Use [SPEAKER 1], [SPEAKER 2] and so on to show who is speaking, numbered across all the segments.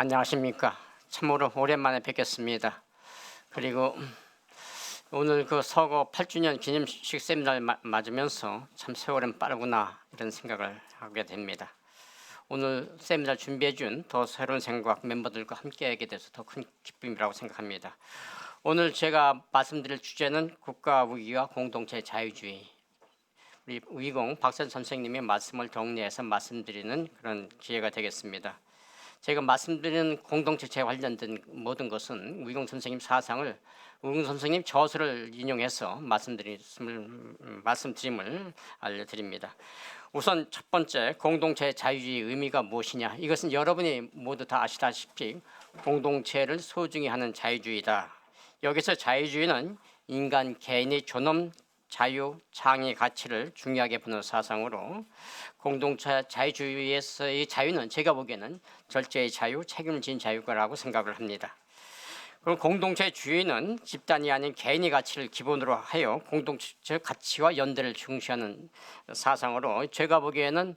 [SPEAKER 1] 안녕하십니까. 참으로 오랜만에 뵙겠습니다. 그리고 오늘 그 서거 8주년 기념식 세미나를 맞으면서 참 세월은 빠르구나 이런 생각을 하게 됩니다. 오늘 세미나를 준비해 준 더 새로운 생각 멤버들과 함께하게 돼서 더 큰 기쁨이라고 생각합니다. 오늘 제가 말씀드릴 주제는 국가 위기와 공동체 자유주의. 우리 위공 박선 선생님의 말씀을 정리해서 말씀드리는 그런 기회가 되겠습니다. 제가 말씀드리는 공동체에 관련된 모든 것은 위공 선생님 사상을 위공 선생님 저서를 인용해서 말씀드림을 알려드립니다. 우선 첫 번째, 공동체의 자유주의의 의미가 무엇이냐. 이것은 여러분이 모두 다 아시다시피 공동체를 소중히 하는 자유주의다. 여기서 자유주의는 인간 개인의 존엄, 자유, 창의 가치를 중요하게 보는 사상으로 공동체 자유주의에서의 자유는 제가 보기에는 절제의 자유, 책임을 지는 자유라고 생각을 합니다. 그럼 공동체의 주의는 집단이 아닌 개인의 가치를 기본으로 하여 공동체 가치와 연대를 중시하는 사상으로 제가 보기에는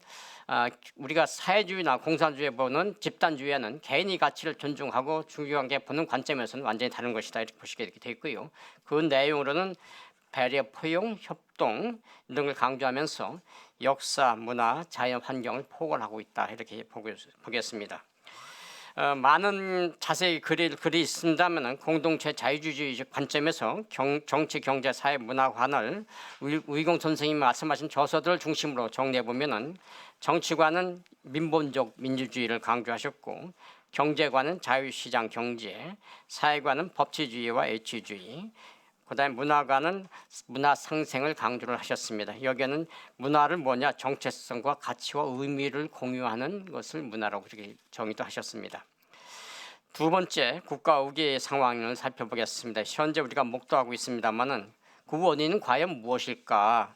[SPEAKER 1] 우리가 사회주의나 공산주의에 보는 집단주의와는 개인의 가치를 존중하고 중요하게 보는 관점에서는 완전히 다른 것이다 이렇게 보시게 되어 있고요. 그 내용으로는 배려, 포용, 협동 이런 걸 강조하면서 역사, 문화, 자연 환경을 포괄하고 있다 이렇게 보겠습니다. 많은 자세히 글이 있습니다만 공동체 자유주의적 관점에서 정치, 경제, 사회, 문화관을 위공 선생님이 말씀하신 저서들을 중심으로 정리해보면 정치관은 민본적 민주주의를 강조하셨고 경제관은 자유시장 경제, 사회관은 법치주의와 애치주의, 그다음에 문화관은 문화 상생을 강조를 하셨습니다. 여기에는 문화를 뭐냐, 정체성과 가치와 의미를 공유하는 것을 문화라고 그렇게 정의도 하셨습니다. 두 번째, 국가 위기의 상황을 살펴보겠습니다. 현재 우리가 목도하고 있습니다만은 그 원인은 과연 무엇일까?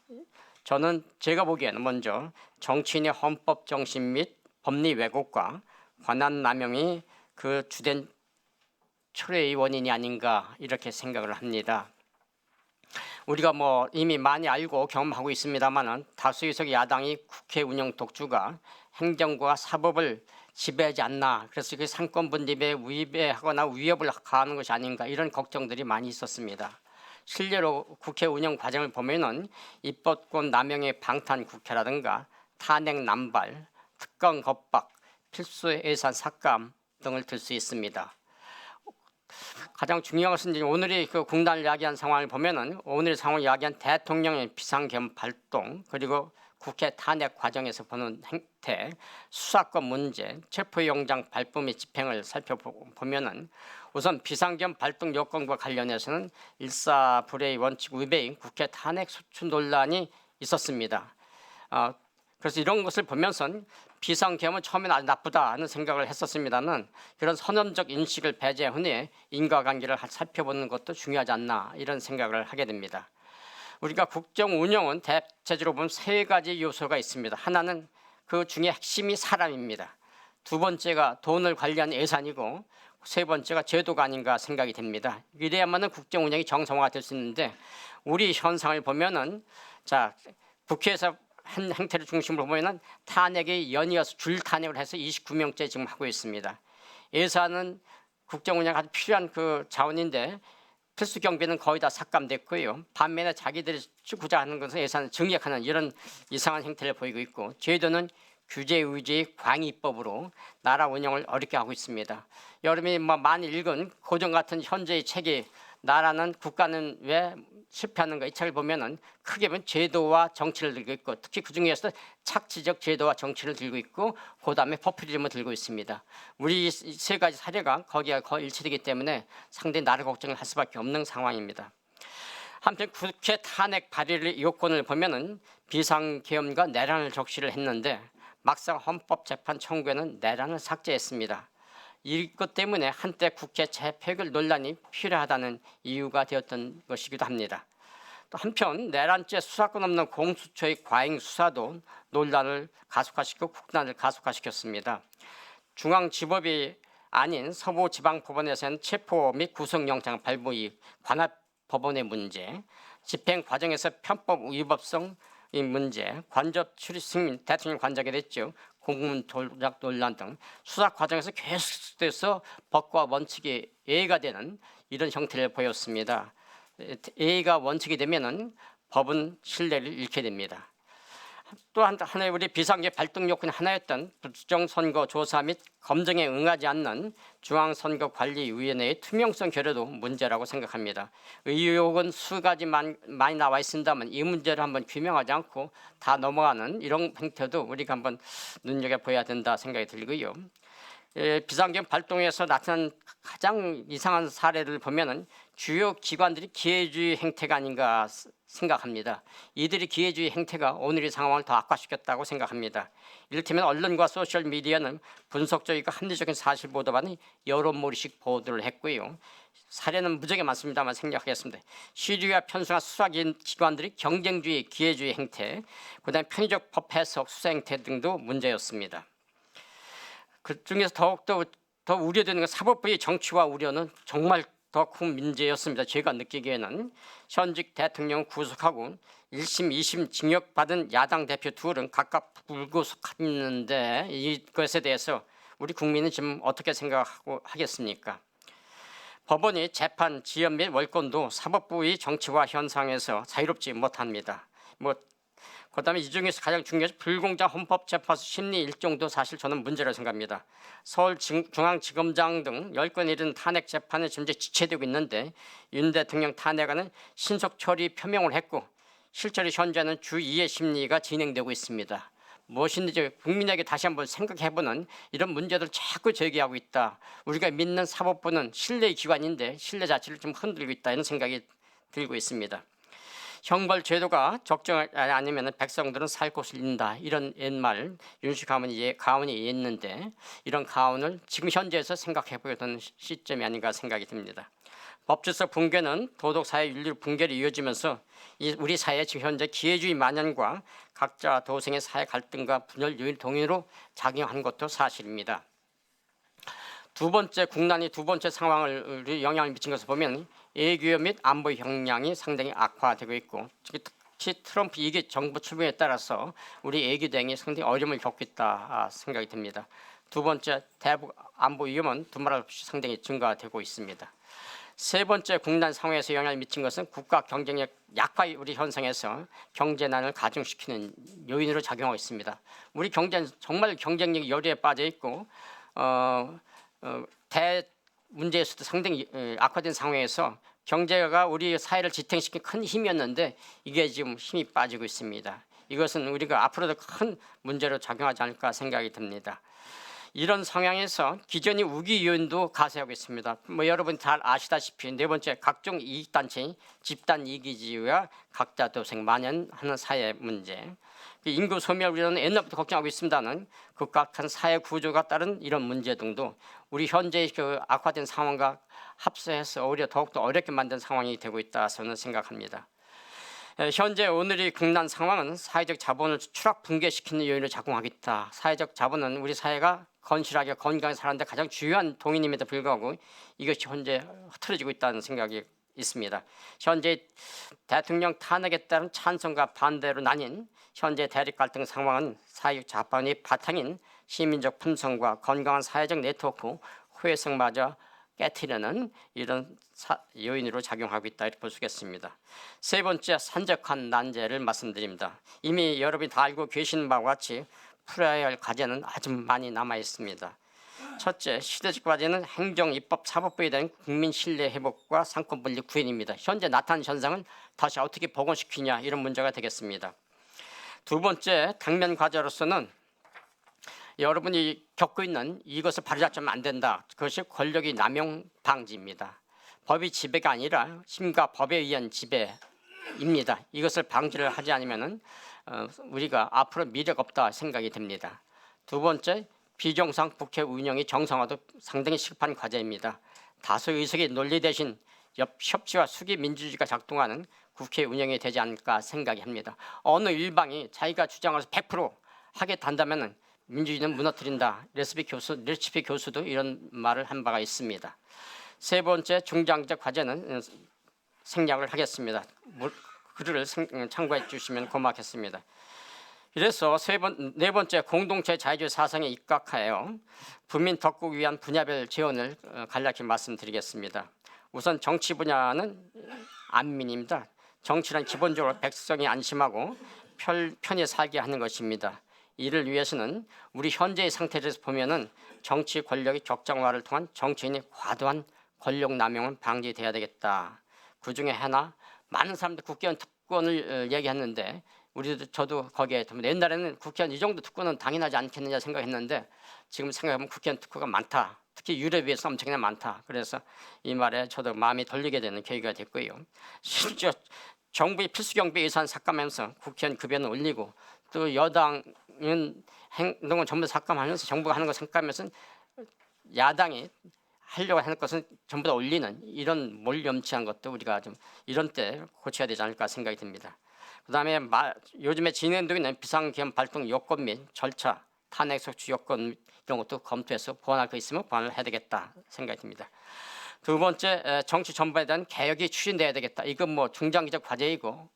[SPEAKER 1] 저는 제가 보기에는 먼저 정치인의 헌법 정신 및 법리 왜곡과 권한 남용이 그 주된 초래의 원인이 아닌가 이렇게 생각을 합니다. 우리가 이미 많이 알고 경험하고 있습니다만은 다수의석 야당이 국회 운영 독주가 행정과 사법을 지배하지 않나, 그래서 그 상권 분립에 위배하거나 위협을 가하는 것이 아닌가 이런 걱정들이 많이 있었습니다. 실제로 국회 운영 과정을 보면은 입법권 남용의 방탄 국회라든가 탄핵 남발, 특권 겁박, 필수 예산 삭감 등을 들 수 있습니다. 가장 중요한 것은 이제 오늘의 그 국난을 야기한 상황을 보면은 오늘의 상황을 야기한 대통령의 비상겸 발동, 그리고 국회 탄핵 과정에서 보는 행태, 수사권 문제, 체포영장 발부 및 집행을 살펴보면은 우선 비상겸 발동 요건과 관련해서는 일사불의 원칙 위배인 국회 탄핵 소추 논란이 있었습니다. 그래서 이런 것을 보면서 비상겸은 처음에는 아주 나쁘다 하는 생각을 했었습니다만 그런 선언적 인식을 배제한 후에 인과관계를 살펴보는 것도 중요하지 않나 이런 생각을 하게 됩니다. 우리가 국정 운영은 대체적으로 보면 세 가지 요소가 있습니다. 하나는 그 중에 핵심이 사람입니다. 두 번째가 돈을 관리하는 예산이고 세 번째가 제도가 아닌가 생각이 됩니다. 이래야만은 국정 운영이 정상화가 될 수 있는데 우리 현상을 보면은 국회에서 한 행태를 중심으로 보면은 탄핵에 연이어서 줄 탄핵을 해서 29명째 지금 하고 있습니다. 예산은 국정 운영에 아주 필요한 그 자원인데 필수 경비는 거의 다 삭감됐고요. 반면에 자기들이 추구자 하는 것은 예산을 증액하는 이런 이상한 행태를 보이고 있고 제도는 규제 위주의 광의법으로 나라 운영을 어렵게 하고 있습니다. 여러분이 많이 읽은 고전 같은 현재의 책이 나라는 국가는 왜 실패하는가 이 책을 보면은 크게 보면 제도와 정치를 들고 있고 특히 그 중에서 착취적 제도와 정치를 들고 있고 그 다음에 포퓰리즘을 들고 있습니다. 우리 세 가지 사례가 거기에 거의 일치되기 때문에 상당히 나라 걱정을 할 수밖에 없는 상황입니다. 한편 국회 탄핵 발의 요건을 보면은 비상계엄과 내란을 적시를 했는데 막상 헌법재판 청구에는 내란을 삭제했습니다. 이것 때문에 한때 국회 재표결 논란이 필요하다는 이유가 되었던 것이기도 합니다. 또 한편 내란죄 수사권 없는 공수처의 과잉 수사도 논란을 가속화시키고 국난을 가속화시켰습니다. 중앙지법이 아닌 서부지방법원에서는 체포 및 구속영장 발부 이 관할법원의 문제, 집행 과정에서 편법 위법성 이 문제, 관접 출입 승인, 대통령 관저게 됐죠. 공문 조작 논란 등 수사 과정에서 계속돼서 법과 원칙이 예의가 되는 이런 형태를 보였습니다. 예의가 원칙이 되면은 법은 신뢰를 잃게 됩니다. 또 하나의 우리 비상계 발동 요건 하나였던 부정선거 조사 및 검증에 응하지 않는 중앙선거관리위원회의 투명성 결여도 문제라고 생각합니다. 의혹은 수가지 많이 나와 있습니다만 이 문제를 한번 규명하지 않고 다 넘어가는 이런 행태도 우리가 한번 눈여겨봐야 된다 생각이 들고요. 비상경 발동에서 나타난 가장 이상한 사례를 보면은 주요 기관들이 기회주의 행태가 아닌가 생각합니다. 이들이 기회주의 행태가 오늘의 상황을 더 악화시켰다고 생각합니다. 이를테면 언론과 소셜미디어는 분석적이고 합리적인 사실 보도반이 여론몰이식 보도를 했고요. 사례는 무지하게 많습니다만 생략하겠습니다. 시류와 편수나 수사기관들이 경쟁주의, 기회주의 행태, 그다음에 편의적 법 해석, 수사 행태 등도 문제였습니다. 그 중에서 더욱더 더 우려되는 건 사법부의 정치화 우려는 정말 더 큰 문제였습니다. 제가 느끼기에는 현직 대통령 구속하고 1심, 2심 징역받은 야당 대표 둘은 각각 불구속했는데 이것에 대해서 우리 국민은 지금 어떻게 생각하고 하겠습니까? 법원이 재판, 지연 및 월권도 사법부의 정치화 현상에서 자유롭지 못합니다. 그다음에 이 중에서 가장 중요한 불공정 헌법재판소 심리 일정도 사실 저는 문제라고 생각합니다. 서울중앙지검장 등 10건에 이른 탄핵 재판은 현재 지체되고 있는데 윤 대통령 탄핵안은 신속 처리 표명을 했고 실제로 현재는 주 2의 심리가 진행되고 있습니다. 무엇인지 국민에게 다시 한번 생각해보는 이런 문제들을 자꾸 제기하고 있다. 우리가 믿는 사법부는 신뢰의 기관인데 신뢰 자체를 좀 흔들고 있다 이런 생각이 들고 있습니다. 형벌 제도가 적정하지 않으면 백성들은 살 곳을 잃는다. 이런 옛말 윤씨 가훈이 있는데 이런 가훈을 지금 현재에서 생각해보던 시점이 아닌가 생각이 듭니다. 법질서 붕괴는 도덕사회 윤리 붕괴로 이어지면서 우리 사회 지금 현재 기회주의 만연과 각자 도생의 사회 갈등과 분열 요인 동인으로 작용한 것도 사실입니다. 두 번째 국난이 두 번째 상황을 영향을 미친 것을 보면 외교 및 안보 역량이 상당히 악화되고 있고 특히 트럼프 2기 정부 출범에 따라서 우리 외교 대응이 상당히 어려움을 겪고 있다 생각이 듭니다. 두 번째 대북 안보 위험은 두말할 없이 상당히 증가되고 있습니다. 세 번째 국난 상황에서 영향을 미친 것은 국가 경쟁력 약화 우리 현상에서 경제난을 가중시키는 요인으로 작용하고 있습니다. 우리 경제는 정말 경쟁력이 열의에 빠져 있고 문제에서도 상당히 악화된 상황에서 경제가 우리 사회를 지탱시킨 큰 힘이었는데 이게 지금 힘이 빠지고 있습니다. 이것은 우리가 앞으로도 큰 문제로 작용하지 않을까 생각이 듭니다. 이런 성향에서 기존의 우기 요인도 가세하고 있습니다. 여러분 잘 아시다시피 네 번째 각종 이익단체 집단 이기주의와 각자 도생 만연하는 사회 문제, 인구 소멸 우려는 옛날부터 걱정하고 있습니다는 급격한 사회 구조가 따른 이런 문제 등도 우리 현재의 그 악화된 상황과 합세해서 오히려 더욱더 어렵게 만든 상황이 되고 있다 저는 생각합니다. 현재 오늘의 국난 상황은 사회적 자본을 추락 붕괴시키는 요인으로 작용하고 있다. 사회적 자본은 우리 사회가 건실하게 건강하게 사는데 가장 중요한 동인임에도 불구하고 이것이 현재 흐트러지고 있다는 생각이 있습니다. 현재 대통령 탄핵에 따른 찬성과 반대로 나뉜 현재 대립 갈등 상황은 사회적 자본의 바탕인 시민적 품성과 건강한 사회적 네트워크 후회성마저 깨트리는 이런 요인으로 작용하고 있다 이렇게 볼 수 있겠습니다. 세 번째 산적한 난제를 말씀드립니다. 이미 여러분이 다 알고 계신 바와 같이 풀어야 할 과제는 아주 많이 남아 있습니다. 첫째, 시대적 과제는 행정, 입법, 사법부에 대한 국민 신뢰 회복과 상권 분리 구현입니다. 현재 나타난 현상을 다시 어떻게 복원시키냐 이런 문제가 되겠습니다. 두 번째, 당면 과제로서는 여러분이 겪고 있는 이것을 바로잡으면 안 된다. 그것이 권력의 남용 방지입니다. 법이 지배가 아니라 힘과 법에 의한 지배입니다. 이것을 방지를 하지 않으면 우리가 앞으로 미래가 없다 생각이 됩니다. 두 번째, 비정상 국회 운영이 정상화도 상당히 시급한 과제입니다. 다수 의석의 논리 대신 협치와 수기 민주주의가 작동하는 국회 운영이 되지 않을까 생각이 합니다. 어느 일방이 자기가 주장해서 100% 하게 된다면 민주주의는 무너뜨린다. 레시피 교수도 이런 말을 한 바가 있습니다. 세 번째 중장기적 과제는 생략을 하겠습니다. 글을 참고해 주시면 고맙겠습니다. 이래서 네 번째 공동체 자유주의 사상에 입각하여 국민 덕국을 위한 분야별 재원을 간략히 말씀드리겠습니다. 우선 정치 분야는 안민입니다. 정치는 기본적으로 백성이 안심하고 편히 살게 하는 것입니다. 이를 위해서는 우리 현재의 상태를 보면은 정치 권력의 격정화를 통한 정치인의 과도한 권력 남용은 방지돼야 되겠다. 그 중에 하나 많은 사람들 국회의원 특권을 얘기했는데 저도 거기에 옛날에는 국회의원 이 정도 특권은 당연하지 않겠느냐 생각했는데 지금 생각해보면 국회의원 특권가 많다. 특히 유럽에 비해서 엄청나게 많다. 그래서 이 말에 저도 마음이 돌리게 되는 계기가 됐고요. 심지어 정부의 필수 경비 예산 삭감하면서 국회의원 급여는 올리고 또 여당은 행동을 전부 삭감하면서 정부가 하는 거 삭감하면서 야당이 하려고 하는 것은 전부 다 올리는 이런 몰염치한 것도 우리가 좀 이런 때 고쳐야 되지 않을까 생각이 듭니다. 그다음에 요즘에 진행되고 있는 비상계엄 발동 요건 및 절차, 탄핵 소추 요건 이런 것도 검토해서 보완할 거 있으면 보완을 해야 되겠다 생각이 듭니다. 두 번째, 정치 전반에 대한 개혁이 추진돼야 되겠다. 이건 뭐 중장기적 과제이고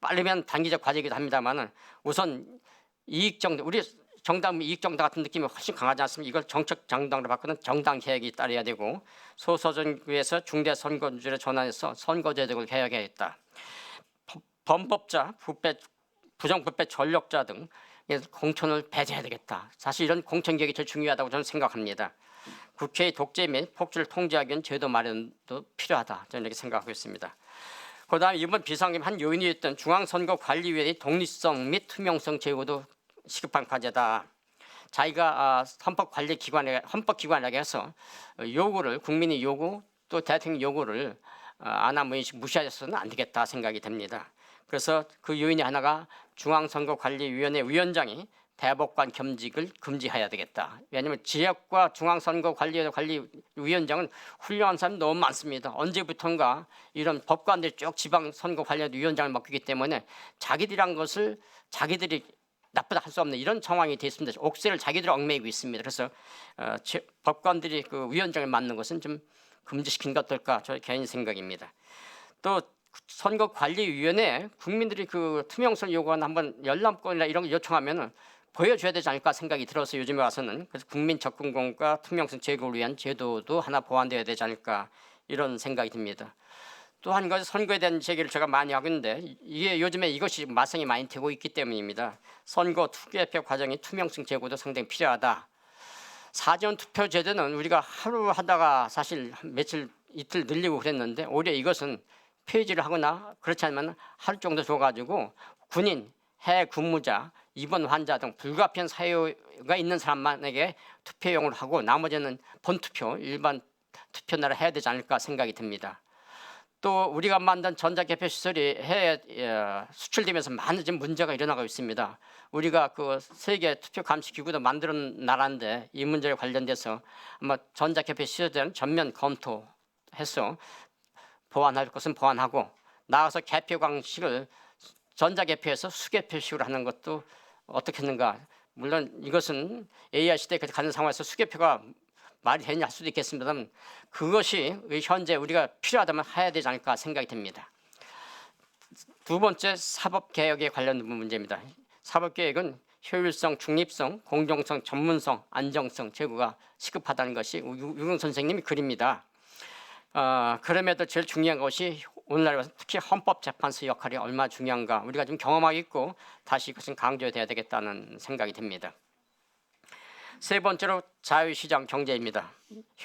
[SPEAKER 1] 빠르면 단기적 과제이기도 합니다만은 우선 이익 정당, 우리 정당 이익 정당 같은 느낌이 훨씬 강하지 않습니까? 이걸 정책 정당으로 바꾸는 정당 개혁이 따라야 되고 소선거구에서 중대 선거제로 전환해서 선거제도를 개혁해야겠다. 범법자, 부정부패 전력자 등 공천을 배제해야 되겠다. 사실 이런 공천 개혁이 제일 중요하다고 저는 생각합니다. 국회의 독재 및 폭주를 통제하기 위한 제도 마련도 필요하다. 저는 이렇게 생각하고 있습니다. 그다음에 이번 비상계엄 한 요인이었던 중앙선거관리위원회의 독립성 및 투명성 제고도 시급한 과제다. 자기가 헌법기관에게 해서 요구를 국민의 요구 또 대통령 요구를 안 하면 무시하셔서는 안 되겠다 생각이 됩니다. 그래서 그 요인이 하나가 중앙선거관리위원회 위원장이 대법관 겸직을 금지해야 되겠다. 왜냐하면 지역과 중앙선거관리위원장은 훌륭한 사람이 너무 많습니다. 언제부턴가 이런 법관들이 쭉 지방선거관리위원장을 맡기기 때문에 자기들이란 것을 자기들이 나쁘다 할 수 없는 이런 상황이 되어 있습니다. 옥새를 자기들이 얽매이고 있습니다. 그래서 법관들이 그 위원장을 맡는 것은 좀 금지시킨 게 어떨까 저의 개인 생각입니다. 또 선거관리위원회 국민들이 그 투명성 요구하는 한번 열람권이나 이런 거 요청하면은 보여줘야 되지 않을까 생각이 들어서 요즘에 와서는 그래서 국민 접근권과 투명성 제고를 위한 제도도 하나 보완되어야 되지 않을까 이런 생각이 듭니다. 또 한 가지 선거에 대한 제기를 제가 많이 하고 있는데 이게 요즘에 이것이 마성이 많이 되고 있기 때문입니다. 선거 투개표 과정의 투명성 제고도 상당히 필요하다. 사전 투표 제도는 우리가 하루 하다가 사실 며칠 이틀 늘리고 그랬는데 오히려 이것은 폐지를 하거나 그렇지 않으면 하루 정도 줘가지고 군인, 해외 근무자, 입원 환자 등 불가피한 사유가 있는 사람만에게 투표용을 하고 나머지는 본투표, 일반 투표 날에 해야 되지 않을까 생각이 듭니다. 또 우리가 만든 전자개표 시설이 해외에 수출되면서 많은 지금 문제가 일어나고 있습니다. 우리가 그 세계 투표 감시 기구도 만드는 나라인데 이 문제에 관련돼서 아마 전자개표 시설에 대한 전면 검토해서 보완할 것은 보완하고 나아가서 개표 방식을 전자개표에서 수개표식으로 하는 것도 어떻겠는가. 물론 이것은 AI 시대에 가는 상황에서 수개표가 말이 되냐 할 수도 있겠습니다만 그것이 현재 우리가 필요하다면 해야 되지 않을까 생각이 듭니다. 두 번째 사법개혁에 관련된 문제입니다. 사법개혁은 효율성, 중립성, 공정성, 전문성, 안정성 제고가 시급하다는 것이 유경 선생님이 그립니다. 그럼에도 제일 중요한 것이 오늘날 특히 헌법재판소 역할이 얼마나 중요한가 우리가 좀 경험하고 있고 다시 이것은 강조해야 되겠다는 생각이 듭니다. 세 번째로 자유시장 경제입니다.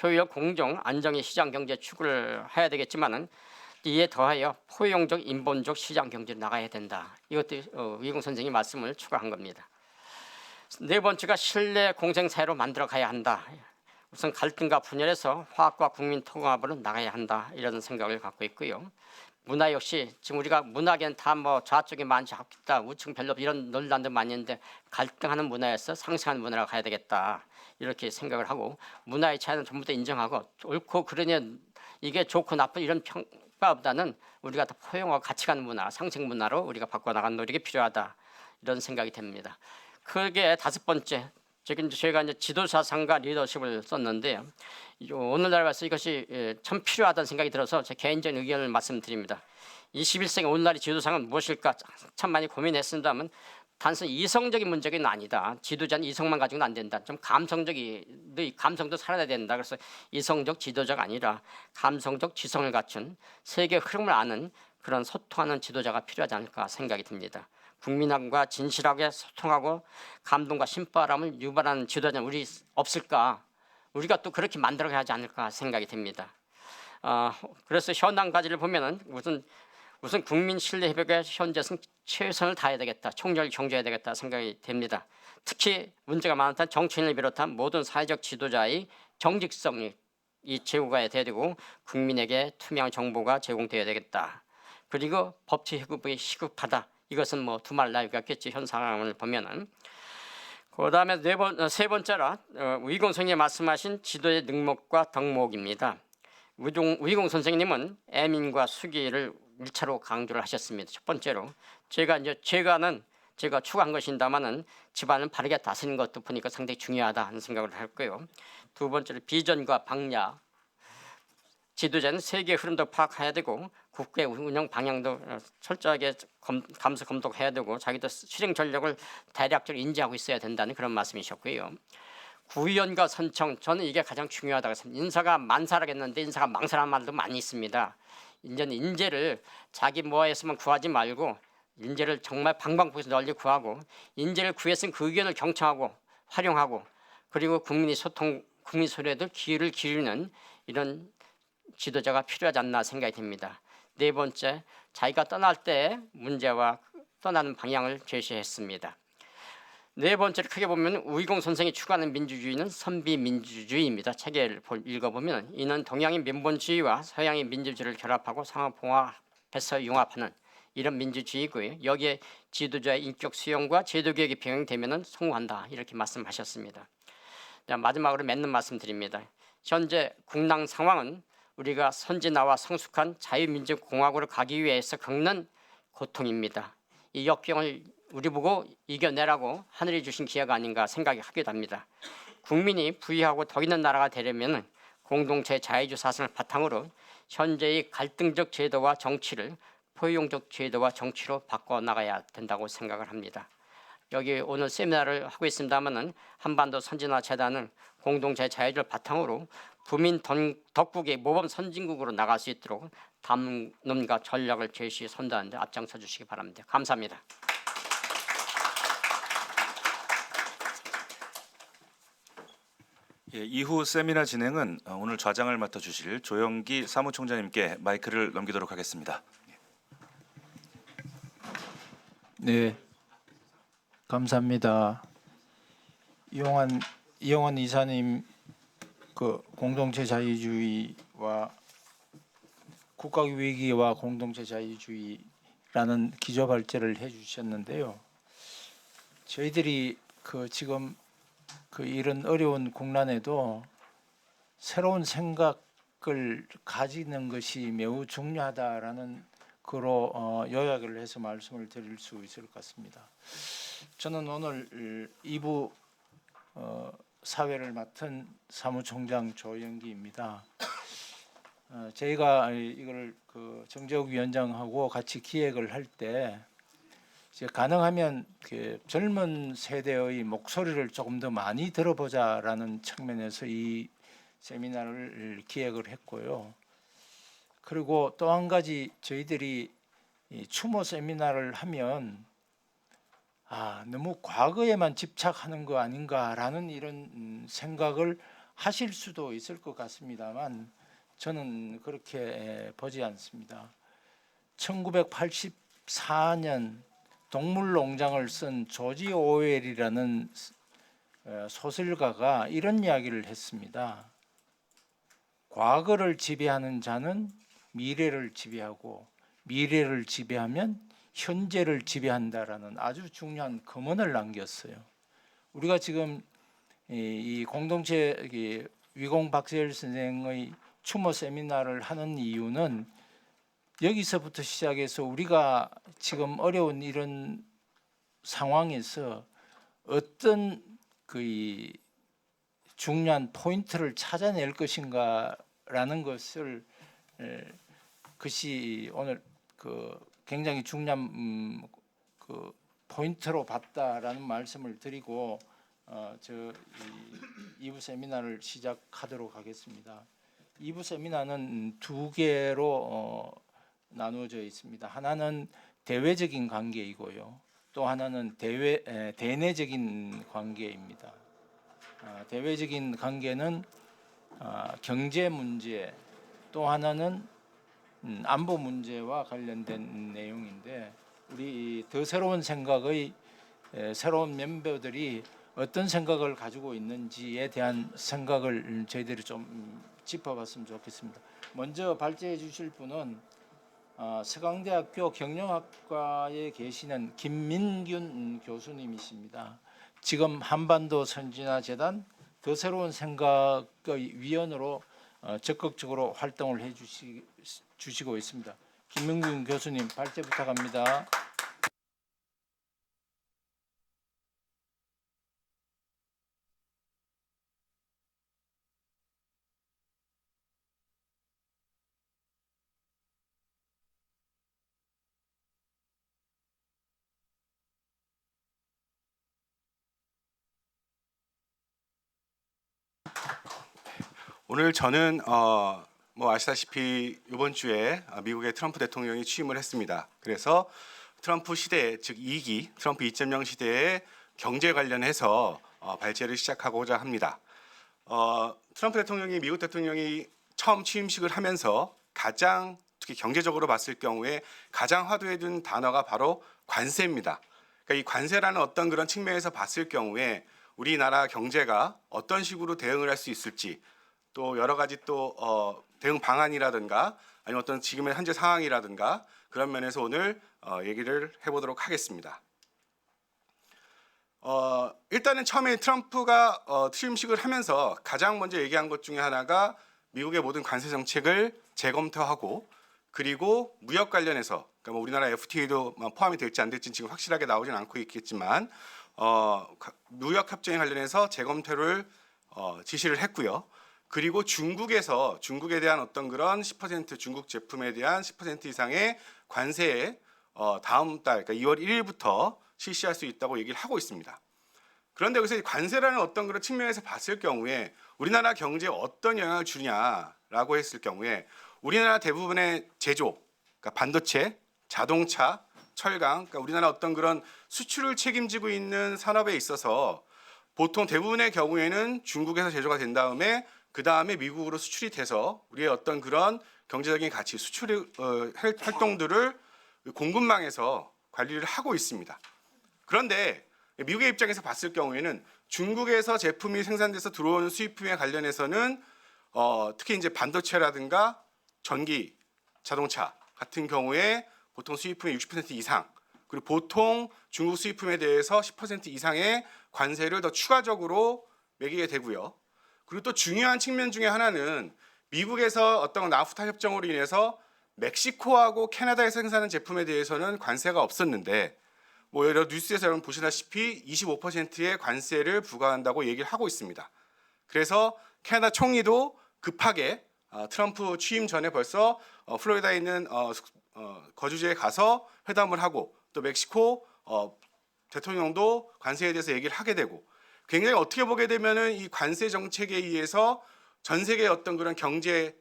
[SPEAKER 1] 효율, 공정, 안정의 시장 경제 추구를 해야 되겠지만은 이에 더하여 포용적, 인본적 시장 경제로 나가야 된다. 이것도 위공 선생님이 말씀을 추가한 겁니다. 네 번째가 신뢰 공생 사회로 만들어 가야 한다. 우선 갈등과 분열에서 화합과 국민 통합으로 나가야 한다. 이런 생각을 갖고 있고요. 문화 역시 지금 우리가 문화계는 다 뭐 좌쪽이 많지 않겠다 우측 별로 이런 논란도 많이 있는데 갈등하는 문화에서 상생하는 문화로 가야 되겠다 이렇게 생각을 하고 문화의 차이는 전부 다 인정하고 옳고 그러냐 이게 좋고 나쁜 이런 평가보다는 우리가 더 포용하고 같이 가는 문화 상생 문화로 우리가 바꿔나가는 노력이 필요하다 이런 생각이 됩니다. 그게 다섯 번째 저희가 이제 지도사상과 리더십을 썼는데요. 오늘날 와서 이것이 참 필요하다는 생각이 들어서 제 개인적인 의견을 말씀드립니다. 21세기 오늘날의 지도상은 무엇일까 참 많이 고민했습니다만 단순히 이성적인 문제가 아니다. 지도자는 이성만 가지고는 안 된다. 좀 감성도 살아야 된다. 그래서 이성적 지도자가 아니라 감성적 지성을 갖춘 세계 흐름을 아는 그런 소통하는 지도자가 필요하지 않을까 생각이 듭니다. 국민과 진실하게 소통하고 감동과 신바람을 유발하는 지도자는 우리 없을까? 우리가 또 그렇게 만들어야 하지 않을까 생각이 듭니다. 그래서 현안 과제를 보면은 우선 국민 신뢰 회복에 현재는 최선을 다해야 되겠다. 총력을 경주해야 되겠다 생각이 됩니다. 특히 문제가 많았던 정치인을 비롯한 모든 사회적 지도자의 정직성이 제고가 돼야 되고 국민에게 투명한 정보가 제공되어야 되겠다. 그리고 법치 회복이 시급하다. 이것은 뭐 두말 나위가 없겠지. 현 상황을 보면은. 그다음에 세 번째로 우이공 선생님이 말씀하신 지도의 능목과 덕목입니다. 우이공 선생님은 애민과 수기를 1차로 강조를 하셨습니다. 첫 번째로 제가 추가한 것입니다만은 집안을 바르게 다스리는 것도 보니까 상당히 중요하다 하는 생각을 했고요. 두 번째로 비전과 방향, 지도자는 세계 흐름도 파악해야 되고 국회 운영 방향도 철저하게 감수 검토해야 되고 자기도 실행 전력을 대략적으로 인지하고 있어야 된다는 그런 말씀이셨고요. 구의원과 선청, 저는 이게 가장 중요하다고 생각합니다. 인사가 만사라겠는데 인사가 망사라는 말도 많이 있습니다. 이제는 인재를 자기 뭐했으면 구하지 말고 인재를 정말 방방곡곡에서 널리 구하고 인재를 구했으면 그 의견을 경청하고 활용하고 그리고 국민 소리에도 귀를 기울이는 이런 지도자가 필요하지 않나 생각이 듭니다. 네 번째, 자기가 떠날 때 문제와 떠나는 방향을 제시했습니다. 네 번째로 크게 보면 우이공 선생이 추구하는 민주주의는 선비민주주의입니다. 책을 읽어보면 이는 동양의 민본주의와 서양의 민주주의를 결합하고 상호봉합해서 융합하는 이런 민주주의고요. 여기에 지도자의 인격 수용과 제도개혁이 병행되면 성공한다 이렇게 말씀하셨습니다. 마지막으로 맺는 말씀드립니다. 현재 국난 상황은 우리가 선진화와 성숙한 자유민주공화국으로 가기 위해서 겪는 고통입니다. 이 역경을 우리 보고 이겨내라고 하늘이 주신 기회가 아닌가 생각하기도 합니다. 국민이 부유하고 덕 있는 나라가 되려면 공동체 자유주의 사상을 바탕으로 현재의 갈등적 제도와 정치를 포용적 제도와 정치로 바꿔나가야 된다고 생각을 합니다. 여기 오늘 세미나를 하고 있습니다마는 한반도 선진화 재단은 공동체 자유주의를 바탕으로 부민 덕국의 모범 선진국으로 나갈 수 있도록 담론과 전략을 제시 선도하는 데 앞장서 주시기 바랍니다. 감사합니다.
[SPEAKER 2] 예, 이후 세미나 진행은 오늘 좌장을 맡아주실 조영기 사무총장님께 마이크를 넘기도록 하겠습니다.
[SPEAKER 3] 네, 감사합니다. 이용환 이사님 그 공동체 자유주의와 국가 위기와 공동체 자유주의라는 기조 발제를 해주셨는데요. 저희들이 지금 이런 어려운 국난에도 새로운 생각을 가지는 것이 매우 중요하다라는 그로 요약을 해서 말씀을 드릴 수 있을 것 같습니다. 저는 오늘 2부 사회를 맡은 사무총장 조영기입니다. 저희가 이걸 정재욱 위원장하고 같이 기획을 할 때 가능하면 젊은 세대의 목소리를 조금 더 많이 들어보자라는 측면에서 이 세미나를 기획을 했고요. 그리고 또 한 가지 저희들이 추모 세미나를 하면 너무 과거에만 집착하는 거 아닌가라는 이런 생각을 하실 수도 있을 것 같습니다만 저는 그렇게 보지 않습니다. 1984년 동물농장을 쓴 조지 오웰이라는 소설가가 이런 이야기를 했습니다. 과거를 지배하는 자는 미래를 지배하고 미래를 지배하면 현재를 지배한다라는 아주 중요한 검언을 남겼어요. 우리가 지금 이 공동체 위공 박세일 선생의 추모 세미나를 하는 이유는 여기서부터 시작해서 우리가 지금 어려운 이런 상황에서 어떤 중요한 포인트를 찾아낼 것인가라는 것이 오늘 굉장히 중요한 포인트로 봤다라는 말씀을 드리고 저 2부 세미나를 시작하도록 하겠습니다. 2부 세미나는 두 개로 나누어져 있습니다. 하나는 대외적인 관계이고요. 또 하나는 대내적인 관계입니다. 대외적인 관계는 경제 문제, 또 하나는 안보 문제와 관련된 내용인데 우리 더 새로운 생각의 새로운 멤버들이 어떤 생각을 가지고 있는지에 대한 생각을 저희들이 좀 짚어봤으면 좋겠습니다. 먼저 발제해 주실 분은 서강대학교 경영학과에 계시는 김민균 교수님이십니다. 지금 한반도 선진화 재단 더 새로운 생각의 위원으로 적극적으로 활동을 해 주시고 있습니다. 김민균 교수님 발제 부탁합니다.
[SPEAKER 4] 오늘 저는 뭐 아시다시피 이번 주에 미국의 트럼프 대통령이 취임을 했습니다. 그래서 트럼프 시대, 즉 2기 트럼프 2.0 시대의 경제 관련해서 발제를 시작하고자 합니다. 트럼프 대통령이 미국 대통령이 처음 취임식을 하면서 가장 특히 경제적으로 봤을 경우에 가장 화두에 둔 단어가 바로 관세입니다. 그러니까 이 관세라는 어떤 그런 측면에서 봤을 경우에 우리나라 경제가 어떤 식으로 대응을 할 수 있을지 또 여러 가지 또 대응 방안이라든가 아니면 어떤 지금의 현재 상황이라든가 그런 면에서 오늘 얘기를 해보도록 하겠습니다. 일단은 처음에 트럼프가 취임식을 하면서 가장 먼저 얘기한 것 중에 하나가 미국의 모든 관세 정책을 재검토하고 그리고 무역 관련해서 그러니까 뭐 우리나라 FTA도 포함이 될지 안 될지는 지금 확실하게 나오진 않고 있겠지만 무역 협정에 관련해서 재검토를 지시를 했고요. 그리고 중국에 대한 어떤 그런 10% 중국 제품에 대한 10% 이상의 관세에 다음 달 그러니까 2월 1일부터 실시할 수 있다고 얘기를 하고 있습니다. 그런데 여기서 관세라는 어떤 그런 측면에서 봤을 경우에 우리나라 경제에 어떤 영향을 주냐라고 했을 경우에 우리나라 대부분의 제조, 그러니까 반도체, 자동차, 철강, 그러니까 우리나라 어떤 그런 수출을 책임지고 있는 산업에 있어서 보통 대부분의 경우에는 중국에서 제조가 된 다음에 그 다음에 미국으로 수출이 돼서 우리의 어떤 그런 경제적인 가치, 수출 활동들을 공급망에서 관리를 하고 있습니다. 그런데 미국의 입장에서 봤을 경우에는 중국에서 제품이 생산돼서 들어오는 수입품에 관련해서는 특히 이제 반도체라든가 전기, 자동차 같은 경우에 보통 수입품의 60% 이상 그리고 보통 중국 수입품에 대해서 10% 이상의 관세를 더 추가적으로 매기게 되고요. 그리고 또 중요한 측면 중에 하나는 미국에서 어떤 나프타 협정으로 인해서 멕시코하고 캐나다에서 생산하는 제품에 대해서는 관세가 없었는데 뭐 여러 뉴스에서 여러분 보시다시피 25%의 관세를 부과한다고 얘기를 하고 있습니다. 그래서 캐나다 총리도 급하게 트럼프 취임 전에 벌써 플로리다에 있는 거주지에 가서 회담을 하고 또 멕시코 대통령도 관세에 대해서 얘기를 하게 되고 굉장히 어떻게 보게 되면은 이 관세 정책에 의해서 전 세계의 어떤 그런 경제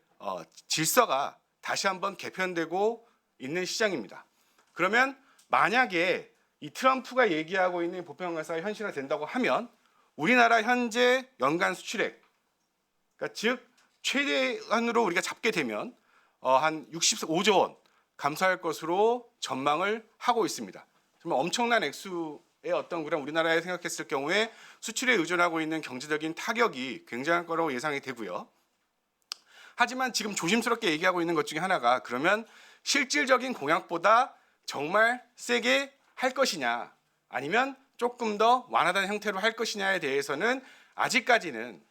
[SPEAKER 4] 질서가 다시 한번 개편되고 있는 시장입니다. 그러면 만약에 이 트럼프가 얘기하고 있는 보편관세가 현실화된다고 하면 우리나라 현재 연간 수출액, 그러니까 즉 최대한으로 우리가 잡게 되면 한 65조 원 감소할 것으로 전망을 하고 있습니다. 정말 엄청난 액수의 어떤 그런 우리나라에 생각했을 경우에 수출에 의존하고 있는 경제적인 타격이 굉장할 거라고 예상이 되고요. 하지만 지금 조심스럽게 얘기하고 있는 것 중에 하나가 그러면 실질적인 공약보다 정말 세게 할 것이냐 아니면 조금 더 완화된 형태로 할 것이냐에 대해서는 아직까지는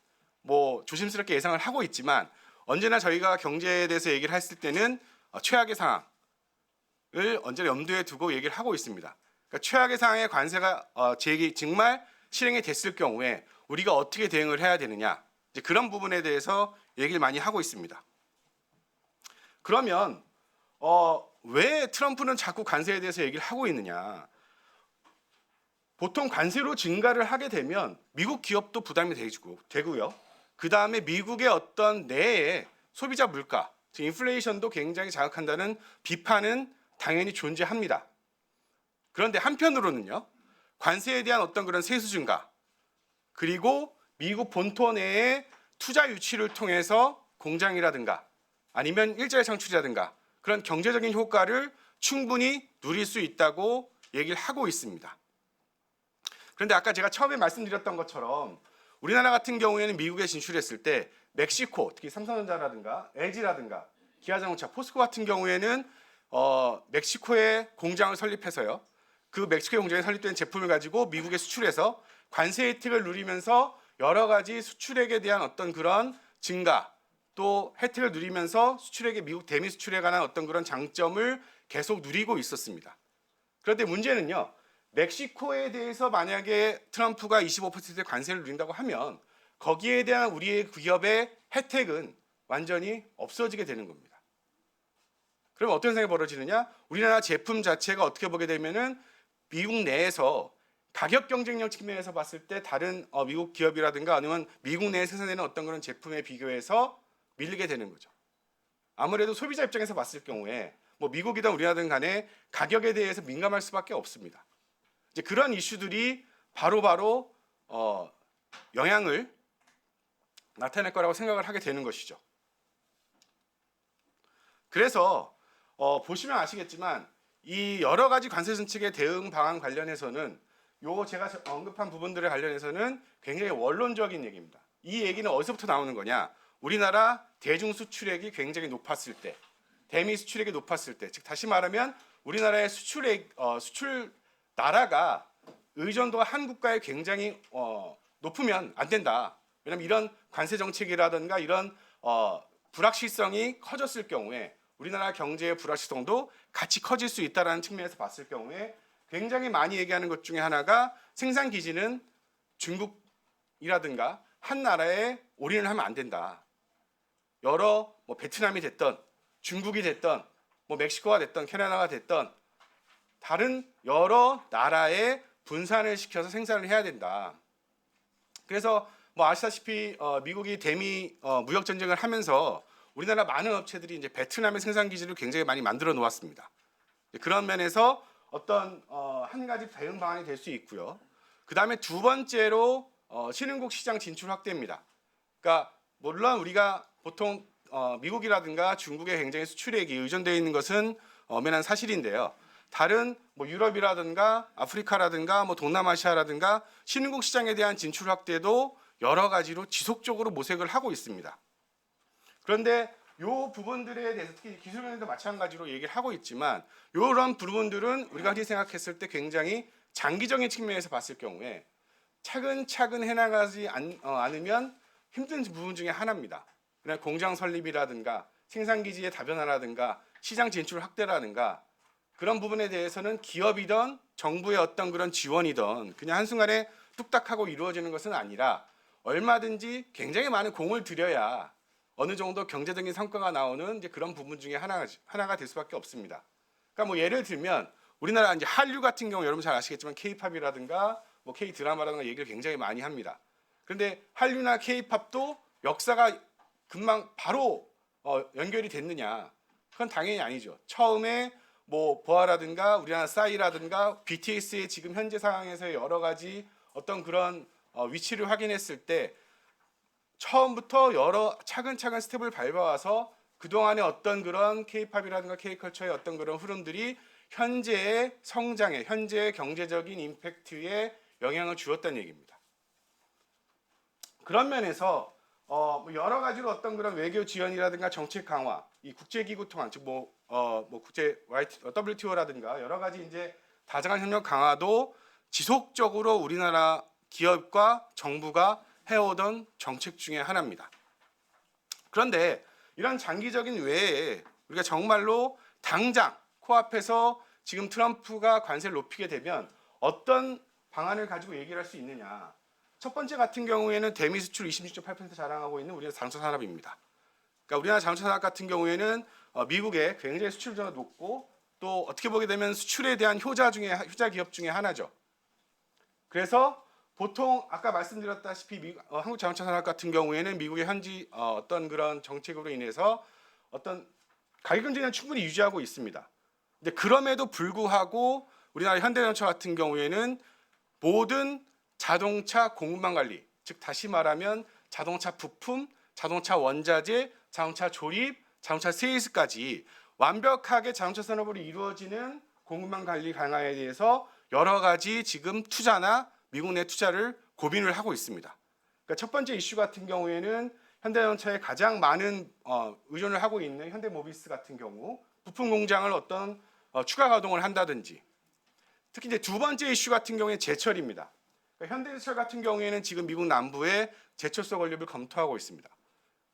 [SPEAKER 4] 뭐 조심스럽게 예상을 하고 있지만 언제나 저희가 경제에 대해서 얘기를 했을 때는 최악의 상황을 언제나 염두에 두고 얘기를 하고 있습니다. 그러니까 최악의 상황의 관세가 정말 실행이 됐을 경우에 우리가 어떻게 대응을 해야 되느냐 이제 그런 부분에 대해서 얘기를 많이 하고 있습니다. 그러면 왜 트럼프는 자꾸 관세에 대해서 얘기를 하고 있느냐? 보통 관세로 증가를 하게 되면 미국 기업도 부담이 되고요. 그 다음에 미국의 어떤 내의 소비자 물가, 즉 인플레이션도 굉장히 자극한다는 비판은 당연히 존재합니다. 그런데 한편으로는요, 관세에 대한 어떤 그런 세수 증가, 그리고 미국 본토 내의 투자 유치를 통해서 공장이라든가 아니면 일자리 창출이라든가 그런 경제적인 효과를 충분히 누릴 수 있다고 얘기를 하고 있습니다. 그런데 아까 제가 처음에 말씀드렸던 것처럼 우리나라 같은 경우에는 미국에 진출했을 때 멕시코, 특히 삼성전자라든가 LG라든가 기아자동차, 포스코 같은 경우에는 멕시코에 공장을 설립해서요. 그 멕시코에 공장에 설립된 제품을 가지고 미국에 수출해서 관세 혜택을 누리면서 여러 가지 수출액에 대한 어떤 그런 증가 또 혜택을 누리면서 수출액의 미국 대미 수출에 관한 어떤 그런 장점을 계속 누리고 있었습니다. 그런데 문제는요. 멕시코에 대해서 만약에 트럼프가 25%의 관세를 누린다고 하면 거기에 대한 우리의 기업의 혜택은 완전히 없어지게 되는 겁니다. 그럼 어떤 상황이 벌어지느냐? 우리나라 제품 자체가 어떻게 보게 되면은 미국 내에서 가격 경쟁력 측면에서 봤을 때 다른 미국 기업이라든가 아니면 미국 내에 생산되는 어떤 그런 제품에 비교해서 밀리게 되는 거죠. 아무래도 소비자 입장에서 봤을 경우에 뭐 미국이든 우리나라든 간에 가격에 대해서 민감할 수밖에 없습니다. 이제 그런 이슈들이 바로바로 영향을 나타낼 거라고 생각을 하게 되는 것이죠. 그래서 보시면 아시겠지만 이 여러 가지 관세 정책의 대응 방안 관련해서는 요 제가 언급한 부분들에 관련해서는 굉장히 원론적인 얘기입니다. 이 얘기는 어디서부터 나오는 거냐? 우리나라 대중 수출액이 굉장히 높았을 때, 대미 수출액이 높았을 때, 즉 다시 말하면 우리나라의 수출 나라가 의존도가 한 국가에 굉장히 높으면 안 된다. 왜냐하면 이런 관세 정책이라든가 이런 불확실성이 커졌을 경우에 우리나라 경제의 불확실성도 같이 커질 수 있다는 측면에서 봤을 경우에 굉장히 많이 얘기하는 것 중에 하나가 생산 기지는 중국이라든가 한 나라에 올인을 하면 안 된다. 여러 뭐 베트남이 됐던 중국이 됐던 뭐 멕시코가 됐던 캐나다가 됐던 다른 여러 나라에 분산을 시켜서 생산을 해야 된다. 그래서 뭐 아시다시피 미국이 대미 무역 전쟁을 하면서 우리나라 많은 업체들이 이제 베트남의 생산 기지를 굉장히 많이 만들어 놓았습니다. 그런 면에서 어떤 한 가지 대응 방안이 될 수 있고요. 그 다음에 두 번째로 신흥국 시장 진출 확대입니다. 그러니까 물론 우리가 보통 미국이라든가 중국에 굉장히 수출액이 의존되어 있는 것은 엄연한 사실인데요. 다른 뭐 유럽이라든가 아프리카라든가 뭐 동남아시아라든가 신흥국 시장에 대한 진출 확대도 여러 가지로 지속적으로 모색을 하고 있습니다. 그런데 이 부분들에 대해서 특히 기술 면에도 마찬가지로 얘기를 하고 있지만 이런 부분들은 우리가 흔히 생각했을 때 굉장히 장기적인 측면에서 봤을 경우에 차근차근 해나가지 않으면 힘든 부분 중에 하나입니다. 그냥 공장 설립이라든가 생산기지의 다변화라든가 시장 진출 확대라든가 그런 부분에 대해서는 기업이든 정부의 어떤 그런 지원이든 그냥 한순간에 뚝딱하고 이루어지는 것은 아니라 얼마든지 굉장히 많은 공을 들여야 어느 정도 경제적인 성과가 나오는 이제 그런 부분 중에 하나가 될 수밖에 없습니다. 그러니까 뭐 예를 들면 우리나라 이제 한류 같은 경우 여러분 잘 아시겠지만 K-팝이라든가 뭐 K 드라마라든가 얘기를 굉장히 많이 합니다. 그런데 한류나 K-팝도 역사가 금방 바로 연결이 됐느냐? 그건 당연히 아니죠. 처음에 뭐 보아라든가 우리나라 싸이라든가 BTS의 지금 현재 상황에서의 여러 가지 어떤 그런 위치를 확인했을 때 처음부터 여러 차근차근 스텝을 밟아와서 그동안의 어떤 그런 K-팝이라든가 K-컬처의 어떤 그런 흐름들이 현재의 성장에, 현재의 경제적인 임팩트에 영향을 주었다는 얘기입니다. 그런 면에서 여러 가지로 어떤 그런 외교 지원이라든가 정책 강화, 이 국제기구 통한 즉 국제 WTO라든가 여러 가지 이제 다자간 협력 강화도 지속적으로 우리나라 기업과 정부가 해오던 정책 중에 하나입니다. 그런데 이런 장기적인 외에 우리가 정말로 당장 코앞에서 지금 트럼프가 관세를 높이게 되면 어떤 방안을 가지고 얘기를 할 수 있느냐. 첫 번째 같은 경우에는 대미 수출 26.8% 자랑하고 있는 우리나라 자동차 산업입니다. 그러니까 우리나라 자동차 산업 같은 경우에는 미국에 굉장히 수출자가 높고 또 어떻게 보게 되면 수출에 대한 효자 기업 중에 하나죠. 그래서 보통 아까 말씀드렸다시피 한국자동차산업 같은 경우에는 미국의 현지 어떤 그런 정책으로 인해서 어떤 가격 경쟁은 충분히 유지하고 있습니다. 근데 그럼에도 불구하고 우리나라 현대자동차 같은 경우에는 모든 자동차 공급망 관리, 즉 다시 말하면 자동차 부품, 자동차 원자재, 자동차 조립, 자동차 세일즈까지 완벽하게 자동차 산업으로 이루어지는 공급망 관리 강화에 대해서 여러 가지 지금 투자나 미국 내 투자를 고민을 하고 있습니다. 그러니까 첫 번째 이슈 같은 경우에는 현대자동차에 가장 많은 의존을 하고 있는 현대모비스 같은 경우 부품 공장을 어떤 추가 가동을 한다든지, 특히 이제 두 번째 이슈 같은 경우에 제철입니다. 그러니까 현대제철 같은 경우에는 지금 미국 남부에 제철소 건립을 검토하고 있습니다.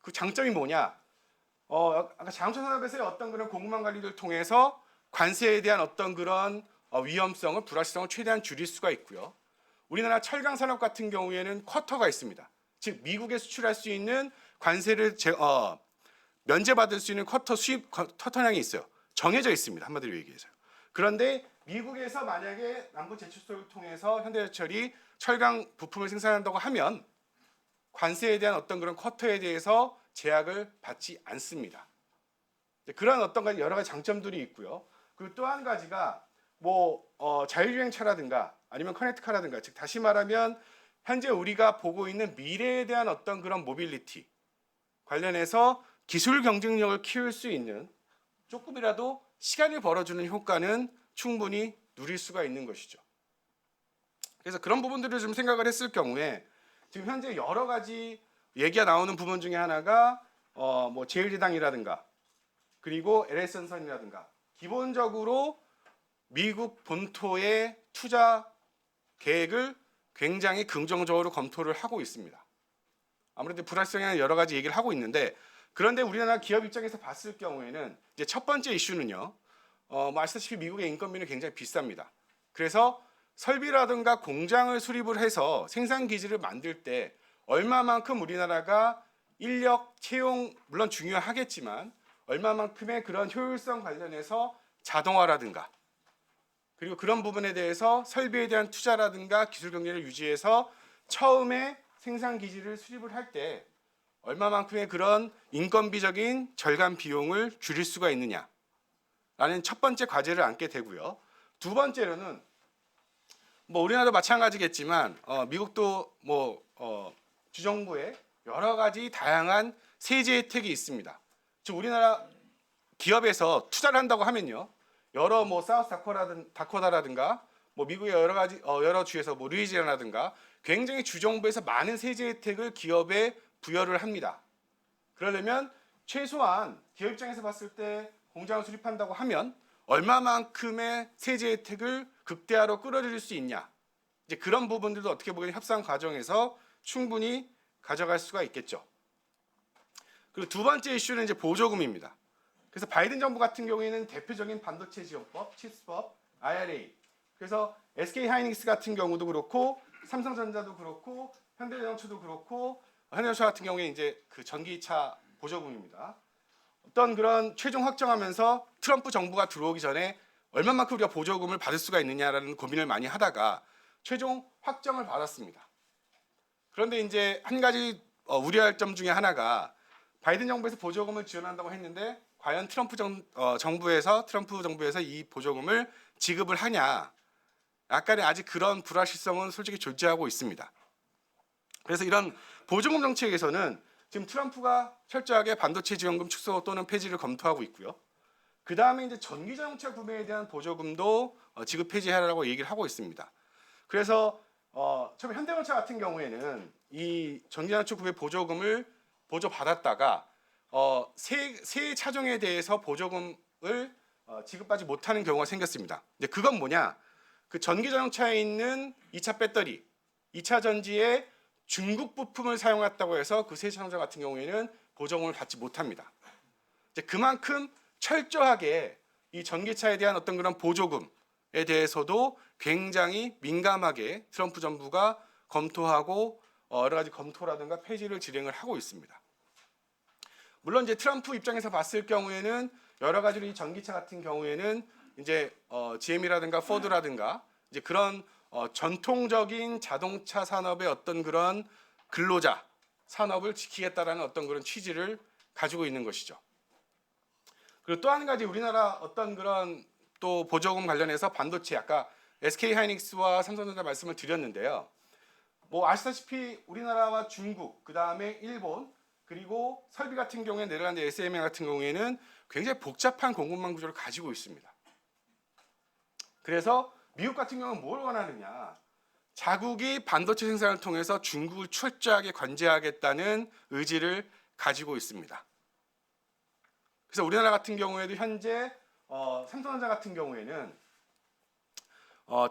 [SPEAKER 4] 그 장점이 뭐냐? 아까 자동차 산업에서의 어떤 그런 공급망 관리를 통해서 관세에 대한 어떤 그런 위험성을 불확실성을 최대한 줄일 수가 있고요. 우리나라 철강 산업 같은 경우에는 쿼터가 있습니다. 즉 미국에 수출할 수 있는 관세를 면제받을 수 있는 쿼터량이 있어요. 정해져 있습니다. 한마디로 얘기해서요. 그런데 미국에서 만약에 남부 제철소를 통해서 현대제철이 철강 부품을 생산한다고 하면 관세에 대한 어떤 그런 쿼터에 대해서 제약을 받지 않습니다. 그런 어떤 여러 가지 장점들이 있고요. 그리고 또 한 가지가 자율주행차라든가 아니면 커넥트카라든가, 즉 다시 말하면 현재 우리가 보고 있는 미래에 대한 어떤 그런 모빌리티 관련해서 기술 경쟁력을 키울 수 있는 조금이라도 시간을 벌어주는 효과는 충분히 누릴 수가 있는 것이죠. 그래서 그런 부분들을 좀 생각을 했을 경우에 지금 현재 여러 가지 얘기가 나오는 부분 중에 하나가 제일제당이라든가 그리고 LS선이라든가 기본적으로 미국 본토의 투자 계획을 굉장히 긍정적으로 검토를 하고 있습니다. 아무래도 불확실성에 여러 가지 얘기를 하고 있는데, 그런데 우리나라 기업 입장에서 봤을 경우에는 이제 첫 번째 이슈는요. 아시다시피 미국의 인건비는 굉장히 비쌉니다. 그래서 설비라든가 공장을 수립을 해서 생산 기지를 만들 때 얼마만큼 우리나라가 인력 채용 물론 중요하겠지만 얼마만큼의 그런 효율성 관련해서 자동화라든가 그리고 그런 부분에 대해서 설비에 대한 투자라든가 기술 경쟁을 유지해서 처음에 생산 기지를 수립을 할 때 얼마만큼의 그런 인건비적인 절감 비용을 줄일 수가 있느냐라는 첫 번째 과제를 안게 되고요. 두 번째로는 우리나라도 마찬가지겠지만 미국도 주정부의 여러 가지 다양한 세제 혜택이 있습니다. 즉 우리나라 기업에서 투자를 한다고 하면요. 여러 사우스 다코타라든가 미국의 여러 주에서 루이지애나라든가 굉장히 주정부에서 많은 세제 혜택을 기업에 부여를 합니다. 그러려면 최소한 기업 입장에서 봤을 때 공장을 수립한다고 하면 얼마만큼의 세제 혜택을 극대화로 끌어들일 수 있냐. 이제 그런 부분들도 어떻게 보면 협상 과정에서 충분히 가져갈 수가 있겠죠. 그리고 두 번째 이슈는 이제 보조금입니다. 그래서 바이든 정부 같은 경우에는 대표적인 반도체 지원법, 칩스법, IRA. 그래서 SK 하이닉스 같은 경우도 그렇고 삼성전자도 그렇고 현대자동차도 그렇고 현대자동차 같은 경우에 이제 그 전기차 보조금입니다. 어떤 그런 최종 확정하면서 트럼프 정부가 들어오기 전에 얼마만큼 우리가 보조금을 받을 수가 있느냐라는 고민을 많이 하다가 최종 확정을 받았습니다. 그런데 이제 한 가지 우려할 점 중에 하나가 바이든 정부에서 보조금을 지원한다고 했는데 과연 트럼프 정부에서 이 보조금을 지급을 하냐, 약간의 아직 그런 불확실성은 솔직히 존재하고 있습니다. 그래서 이런 보조금 정책에서는 지금 트럼프가 철저하게 반도체 지원금 축소 또는 폐지를 검토하고 있고요. 그 다음에 이제 전기자동차 구매에 대한 보조금도 지급 폐지하라고 얘기를 하고 있습니다. 그래서 처음에 현대자동차 같은 경우에는 이 전기자동차 구매 보조금을 보조받았다가 새 차종에 대해서 보조금을 지급받지 못하는 경우가 생겼습니다. 근데 그건 뭐냐? 그 전기자동차에 있는 2차 배터리, 2차 전지에 중국 부품을 사용했다고 해서 그 새 차종자 같은 경우에는 보조금을 받지 못합니다. 이제 그만큼 철저하게 이 전기차에 대한 어떤 그런 보조금에 대해서도 굉장히 민감하게 트럼프 정부가 검토하고 여러 가지 검토라든가 폐지를 진행을 하고 있습니다. 물론 이제 트럼프 입장에서 봤을 경우에는 여러 가지로 이 전기차 같은 경우에는 이제 GM이라든가 포드라든가 이제 그런 전통적인 자동차 산업의 어떤 그런 근로자 산업을 지키겠다라는 어떤 그런 취지를 가지고 있는 것이죠. 그리고 또 한 가지 우리나라 어떤 그런 또 보조금 관련해서 반도체 아까 SK 하이닉스와 삼성전자 말씀을 드렸는데요. 뭐 아시다시피 우리나라와 중국, 그 다음에 일본, 그리고 설비 같은 경우에 네덜란드 SMA 같은 경우에는 굉장히 복잡한 공급망 구조를 가지고 있습니다. 그래서 미국 같은 경우는 뭘 원하느냐? 자국이 반도체 생산을 통해서 중국을 철저하게 관제하겠다는 의지를 가지고 있습니다. 그래서 우리나라 같은 경우에도 현재 삼성전자 같은 경우에는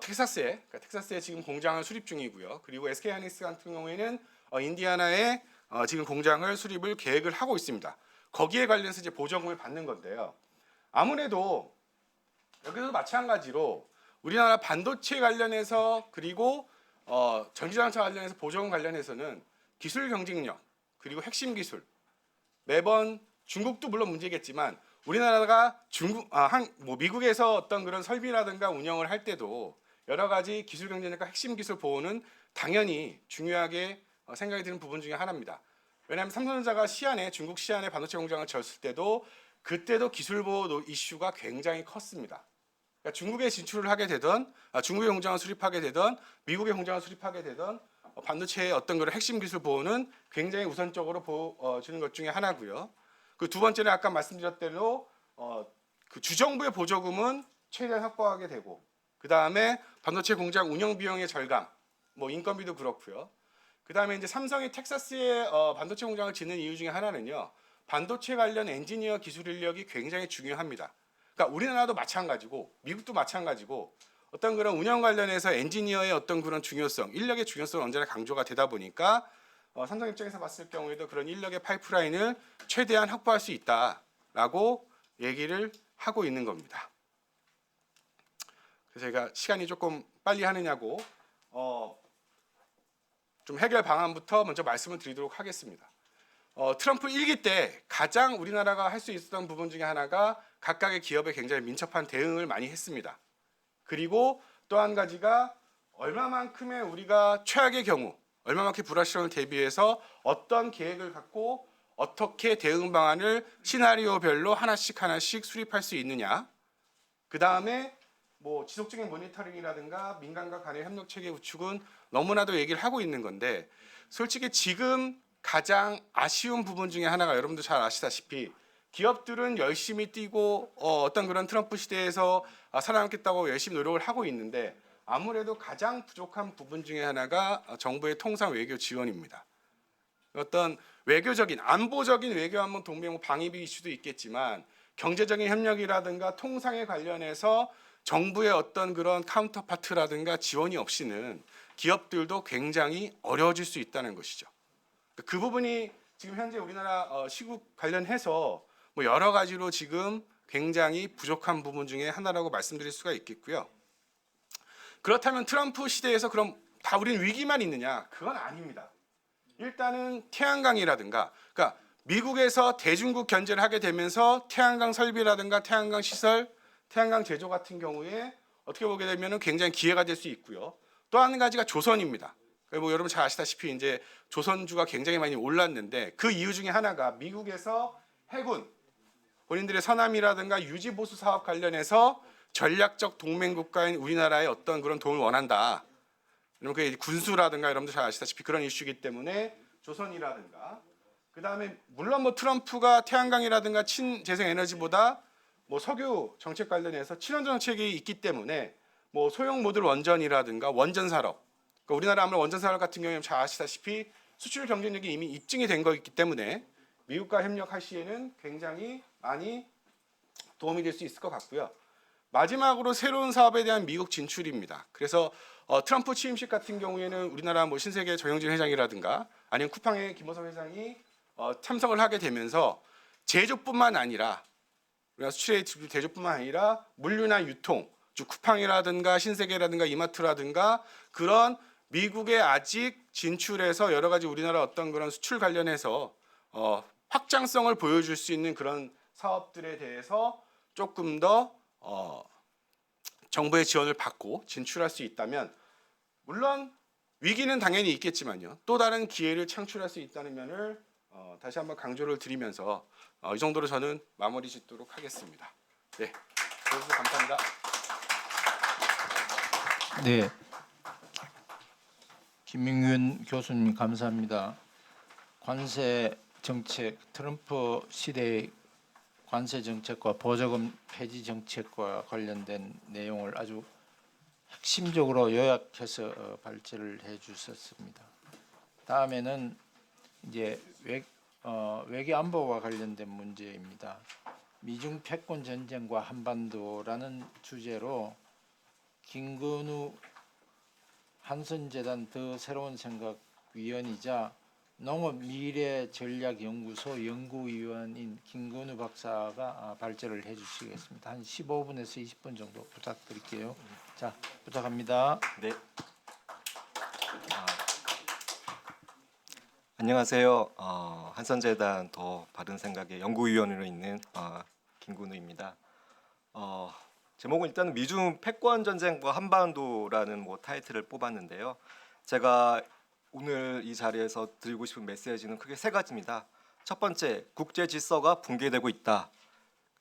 [SPEAKER 4] 텍사스에 지금 공장을 수립 중이고요. 그리고 SK 하이닉스 같은 경우에는 인디애나에 지금 공장을 수립을 계획을 하고 있습니다. 거기에 관련해서 이제 보조금을 받는 건데요. 아무래도 여기도 마찬가지로 우리나라 반도체 관련해서 그리고 전기자동차 관련해서 보조금 관련해서는 기술 경쟁력 그리고 핵심 기술 매번 중국도 물론 문제겠지만 우리나라가 미국에서 어떤 그런 설비라든가 운영을 할 때도 여러 가지 기술 경쟁력과 핵심 기술 보호는 당연히 중요하게 생각이 드는 부분 중에 하나입니다. 왜냐하면 삼성전자가 중국 시안에 반도체 공장을 졌을 때도 그때도 기술 보호 이슈가 굉장히 컸습니다. 그러니까 중국에 진출을 하게 되던 중국의 공장을 수립하게 되던 미국의 공장을 수립하게 되던 반도체의 어떤 그런 핵심 기술 보호는 굉장히 우선적으로 주는 것 중에 하나고요. 그 두 번째는 아까 말씀드렸던 대로 그 주정부의 보조금은 최대한 확보하게 되고 그 다음에 반도체 공장 운영 비용의 절감, 뭐 인건비도 그렇고요. 그 다음에 이제 삼성이 텍사스에 반도체 공장을 짓는 이유 중에 하나는요. 반도체 관련 엔지니어 기술 인력이 굉장히 중요합니다. 그러니까 우리나라도 마찬가지고 미국도 마찬가지고 어떤 그런 운영 관련해서 엔지니어의 어떤 그런 중요성, 인력의 중요성은 언제나 강조가 되다 보니까 삼성 입장에서 봤을 경우에도 그런 인력의 파이프라인을 최대한 확보할 수 있다라고 얘기를 하고 있는 겁니다. 그래서 제가 시간이 조금 빨리 하느냐고 좀 해결 방안부터 먼저 말씀을 드리도록 하겠습니다. 트럼프 1기 때 가장 우리나라가 할 수 있었던 부분 중에 하나가 각각의 기업에 굉장히 민첩한 대응을 많이 했습니다. 그리고 또 한 가지가 얼마만큼의 우리가 최악의 경우 얼마만큼 불확실성을 대비해서 어떤 계획을 갖고 어떻게 대응 방안을 시나리오별로 하나씩 수립할 수 있느냐. 그 다음에 뭐 지속적인 모니터링이라든가 민간과 간의 협력 체계 구축은 너무나도 얘기를 하고 있는 건데 솔직히 지금 가장 아쉬운 부분 중에 하나가 여러분도 잘 아시다시피 기업들은 열심히 뛰고 어떤 그런 트럼프 시대에서 살아남겠다고 열심히 노력을 하고 있는데 아무래도 가장 부족한 부분 중에 하나가 정부의 통상 외교 지원입니다. 어떤 외교적인 안보적인 외교 한번 동맹 방위비 이슈도 있겠지만 경제적인 협력이라든가 통상에 관련해서 정부의 어떤 그런 카운터파트라든가 지원이 없이는 기업들도 굉장히 어려워질 수 있다는 것이죠. 그 부분이 지금 현재 우리나라 시국 관련해서 뭐 여러 가지로 지금 굉장히 부족한 부분 중에 하나라고 말씀드릴 수가 있겠고요. 그렇다면 트럼프 시대에서 그럼 다 우리는 위기만 있느냐? 그건 아닙니다. 일단은 태양광이라든가 그러니까 미국에서 대중국 견제를 하게 되면서 태양광 설비라든가 태양광 시설, 태양광 제조 같은 경우에 어떻게 보게 되면 굉장히 기회가 될 수 있고요. 또 한 가지가 조선입니다. 뭐 여러분 잘 아시다시피 이제 조선주가 굉장히 많이 올랐는데 그 이유 중에 하나가 미국에서 해군 본인들의 서남이라든가 유지 보수 사업 관련해서 전략적 동맹 국가인 우리나라의 어떤 그런 도움을 원한다. 그러면 그게 군수라든가 여러분들 잘 아시다시피 그런 이슈이기 때문에 조선이라든가 그 다음에 물론 뭐 트럼프가 태양광이라든가 친재생 에너지보다 뭐 석유 정책 관련해서 친원 정책이 있기 때문에 뭐 소형 모듈 원전이라든가 원전 산업 그러니까 우리나라 아무래도 원전 산업 같은 경우에 잘 아시다시피 수출 경쟁력이 이미 입증이 된 거기 때문에 미국과 협력할 시에는 굉장히 많이 도움이 될 수 있을 것 같고요. 마지막으로 새로운 사업에 대한 미국 진출입니다. 그래서 트럼프 취임식 같은 경우에는 우리나라 뭐 신세계 정영진 회장이라든가 아니면 쿠팡의 김호석 회장이 참석을 하게 되면서 제조뿐만 아니라 우리가 수출의 제조뿐만 아니라 물류나 유통, 즉 쿠팡이라든가 신세계라든가 이마트라든가 그런 미국에 아직 진출해서 여러 가지 우리나라 어떤 그런 수출 관련해서 확장성을 보여줄 수 있는 그런 사업들에 대해서 조금 더 정부의 지원을 받고 진출할 수 있다면 물론 위기는 당연히 있겠지만요. 또 다른 기회를 창출할 수 있다는 면을 다시 한번 강조를 드리면서 이 정도로 저는 마무리 짓도록 하겠습니다. 네, 여러분 감사합니다.
[SPEAKER 3] 네, 김민균 교수님 감사합니다. 관세 정책, 트럼프 시대의 관세 정책과 보조금 폐지 정책과 관련된 내용을 아주 핵심적으로 요약해서 발제를 해주셨습니다. 다음에는 이제 외교 안보와 관련된 문제입니다. 미중 패권 전쟁과 한반도라는 주제로 김근우 한선재단 더 새로운 생각 위원이자 농업미래전략연구소 연구위원인 김근우 박사가 발제를 해주시겠습니다. 한 15분에서 20분 정도 부탁드릴게요. 자, 부탁합니다.
[SPEAKER 5] 네. 안녕하세요. 한선재단 더 바른 생각의 연구위원으로 있는 김근우입니다. 제목은 일단 미중 패권 전쟁과 한반도라는 타이틀을 뽑았는데요. 제가 오늘 이 자리에서 드리고 싶은 메시지는 크게 세 가지입니다. 첫 번째, 국제 질서가 붕괴되고 있다.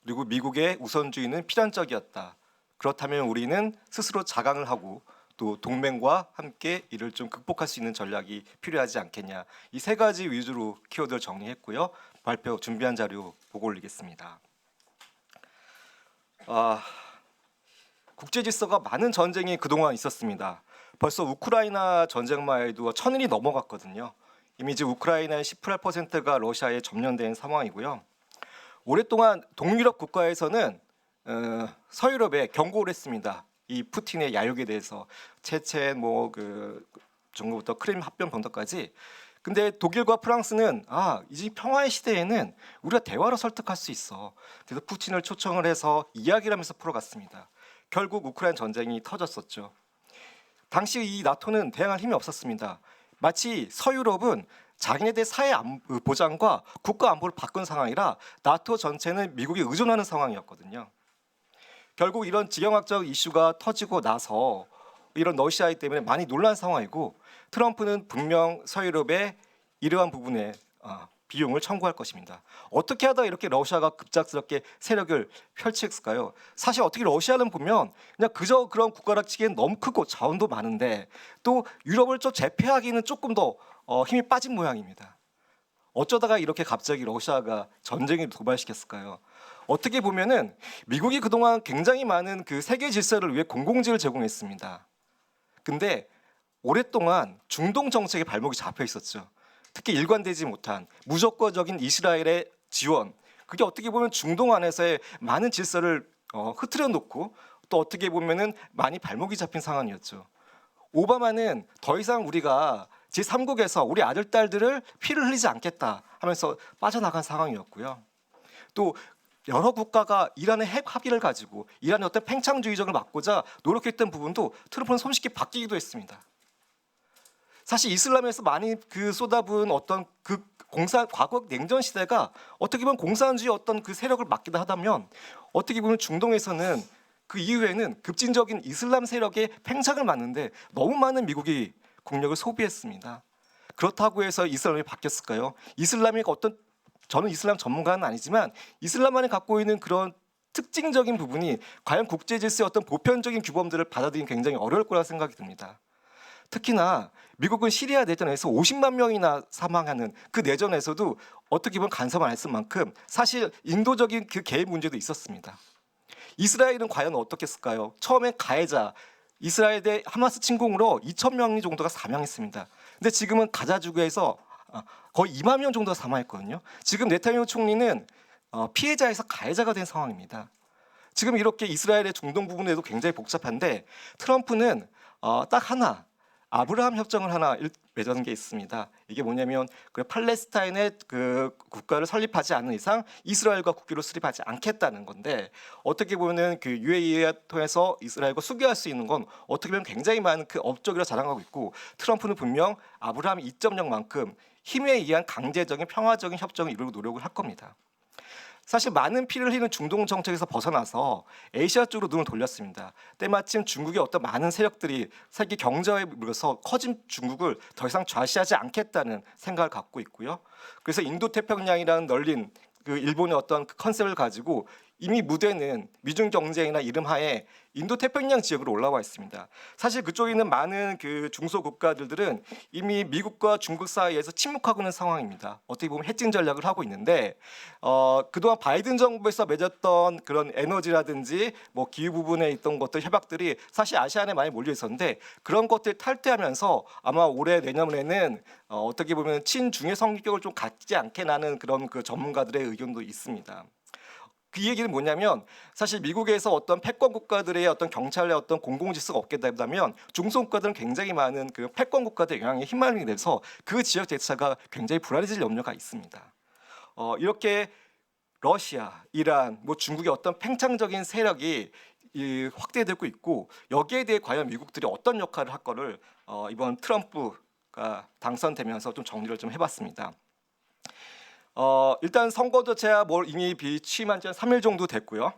[SPEAKER 5] 그리고 미국의 우선주의는 필연적이었다. 그렇다면 우리는 스스로 자강을 하고 또 동맹과 함께 이를 좀 극복할 수 있는 전략이 필요하지 않겠냐. 이 세 가지 위주로 키워드를 정리했고요. 발표 준비한 자료 보고 올리겠습니다. 국제 질서가 많은 전쟁이 그동안 있었습니다. 벌써 우크라이나 전쟁만 해도 1000일이 넘어갔거든요. 이미 이제 우크라이나의 18%가 러시아에 점령된 상황이고요. 오랫동안 동유럽 국가에서는 서유럽에 경고를 했습니다. 이 푸틴의 야욕에 대해서 체첸 정부부터 크림 합병 병도까지. 근데 독일과 프랑스는 이제 평화의 시대에는 우리가 대화로 설득할 수 있어. 그래서 푸틴을 초청을 해서 이야기를 하면서 풀어갔습니다. 결국 우크라이나 전쟁이 터졌었죠. 당시 이 나토는 대항할 힘이 없었습니다. 마치 서유럽은 자기네들 사회 보장과 국가 안보를 바꾼 상황이라 나토 전체는 미국에 의존하는 상황이었거든요. 결국 이런 지정학적 이슈가 터지고 나서 이런 러시아이 때문에 많이 놀란 상황이고 트럼프는 분명 서유럽의 이러한 부분에 비용을 청구할 것입니다. 어떻게 하다 이렇게 러시아가 급작스럽게 세력을 펼쳤을까요? 사실 어떻게 러시아는 보면 그냥 그저 그런 국가라 치기엔 너무 크고 자원도 많은데 또 유럽을 좀 제패하기는 조금 더 힘이 빠진 모양입니다. 어쩌다가 이렇게 갑자기 러시아가 전쟁을 도발시켰을까요? 어떻게 보면은 미국이 그동안 굉장히 많은 그 세계 질서를 위해 공공지를 제공했습니다. 근데 오랫동안 중동 정책에 발목이 잡혀 있었죠. 특히 일관되지 못한 무조건적인 이스라엘의 지원, 그게 어떻게 보면 중동 안에서의 많은 질서를 흐트려 놓고 또 어떻게 보면은 많이 발목이 잡힌 상황이었죠. 오바마는 더 이상 우리가 제3국에서 우리 아들 딸들을 피를 흘리지 않겠다 하면서 빠져나간 상황이었고요. 또 여러 국가가 이란의 핵 합의를 가지고 이란의 어떤 팽창주의적을 막고자 노력했던 부분도 트럼프는 손쉽게 바뀌기도 했습니다. 사실 이슬람에서 많이 쏟아부은 어떤 과거 냉전 시대가 어떻게 보면 공산주의 어떤 그 세력을 막기도 하다면 어떻게 보면 중동에서는 그 이후에는 급진적인 이슬람 세력의 팽창을 막는데 너무 많은 미국이 국력을 소비했습니다. 그렇다고 해서 이슬람이 바뀌었을까요? 이슬람이 저는 이슬람 전문가는 아니지만 이슬람만이 갖고 있는 그런 특징적인 부분이 과연 국제 질서의 어떤 보편적인 규범들을 받아들이기 굉장히 어려울 거라 생각이 듭니다. 특히나 미국은 시리아 내전에서 50만 명이나 사망하는 그 내전에서도 어떻게 보면 간섭을 안 했을 만큼 사실 인도적인 그 개입 문제도 있었습니다. 이스라엘은 과연 어떻게 했을까요? 처음에 가해자 이스라엘 대 하마스 침공으로 2,000명 정도가 사망했습니다. 근데 지금은 가자 지구에서 거의 2만 명 정도가 사망했거든요. 지금 네타냐후 총리는 피해자에서 가해자가 된 상황입니다. 지금 이렇게 이스라엘의 중동 부분에도 굉장히 복잡한데 트럼프는 딱 하나 아브라함 협정을 하나 맺은 게 있습니다. 이게 뭐냐면 팔레스타인의 그 국가를 설립하지 않는 이상 이스라엘과 국교를 수립하지 않겠다는 건데 어떻게 보면은 그 UAE 통해서 이스라엘과 수교할 수 있는 건 어떻게 보면 굉장히 많은 그 업적이라 자랑하고 있고 트럼프는 분명 아브라함 2.0만큼 힘에 의한 강제적인 평화적인 협정을 이루려고 노력을 할 겁니다. 사실 많은 피를 흘리는 중동 정책에서 벗어나서 아시아 쪽으로 눈을 돌렸습니다. 때마침 중국의 어떤 많은 세력들이 세계 경제화에 물어서 커진 중국을 더 이상 좌시하지 않겠다는 생각을 갖고 있고요. 그래서 인도 태평양이라는 널린 그 일본의 어떤 그 컨셉을 가지고 이미 무대는 미중 경쟁이나 이름하에 인도 태평양 지역으로 올라와 있습니다. 사실 그쪽에 있는 많은 그 중소 국가들은 이미 미국과 중국 사이에서 침묵하고 있는 상황입니다. 어떻게 보면 해칭 전략을 하고 있는데 그동안 바이든 정부에서 맺었던 그런 에너지라든지 뭐 기후 부분에 있던 것들 협약들이 사실 아시안에 많이 몰려 있었는데 그런 것들 탈퇴하면서 아마 올해 내년에는 어떻게 보면 친중의 성격을 좀 갖지 않게 나는 그런 그 전문가들의 의견도 있습니다. 그 얘기는 뭐냐면 사실 미국에서 어떤 패권 국가들의 어떤 경찰의 어떤 공공 질서가 없게 되면 중소 국가들은 굉장히 많은 그 패권 국가들의 영향에 휘말리게 돼서 그 지역 대처가 굉장히 불안해질 염려가 있습니다. 이렇게 러시아, 이란, 뭐 중국의 어떤 팽창적인 세력이 확대되고 있고 여기에 대해 과연 미국들이 어떤 역할을 할 거를 이번 트럼프가 당선되면서 좀 정리를 좀 해봤습니다. 일단 선거 자체야 이미 취임한 지 3일 정도 됐고요.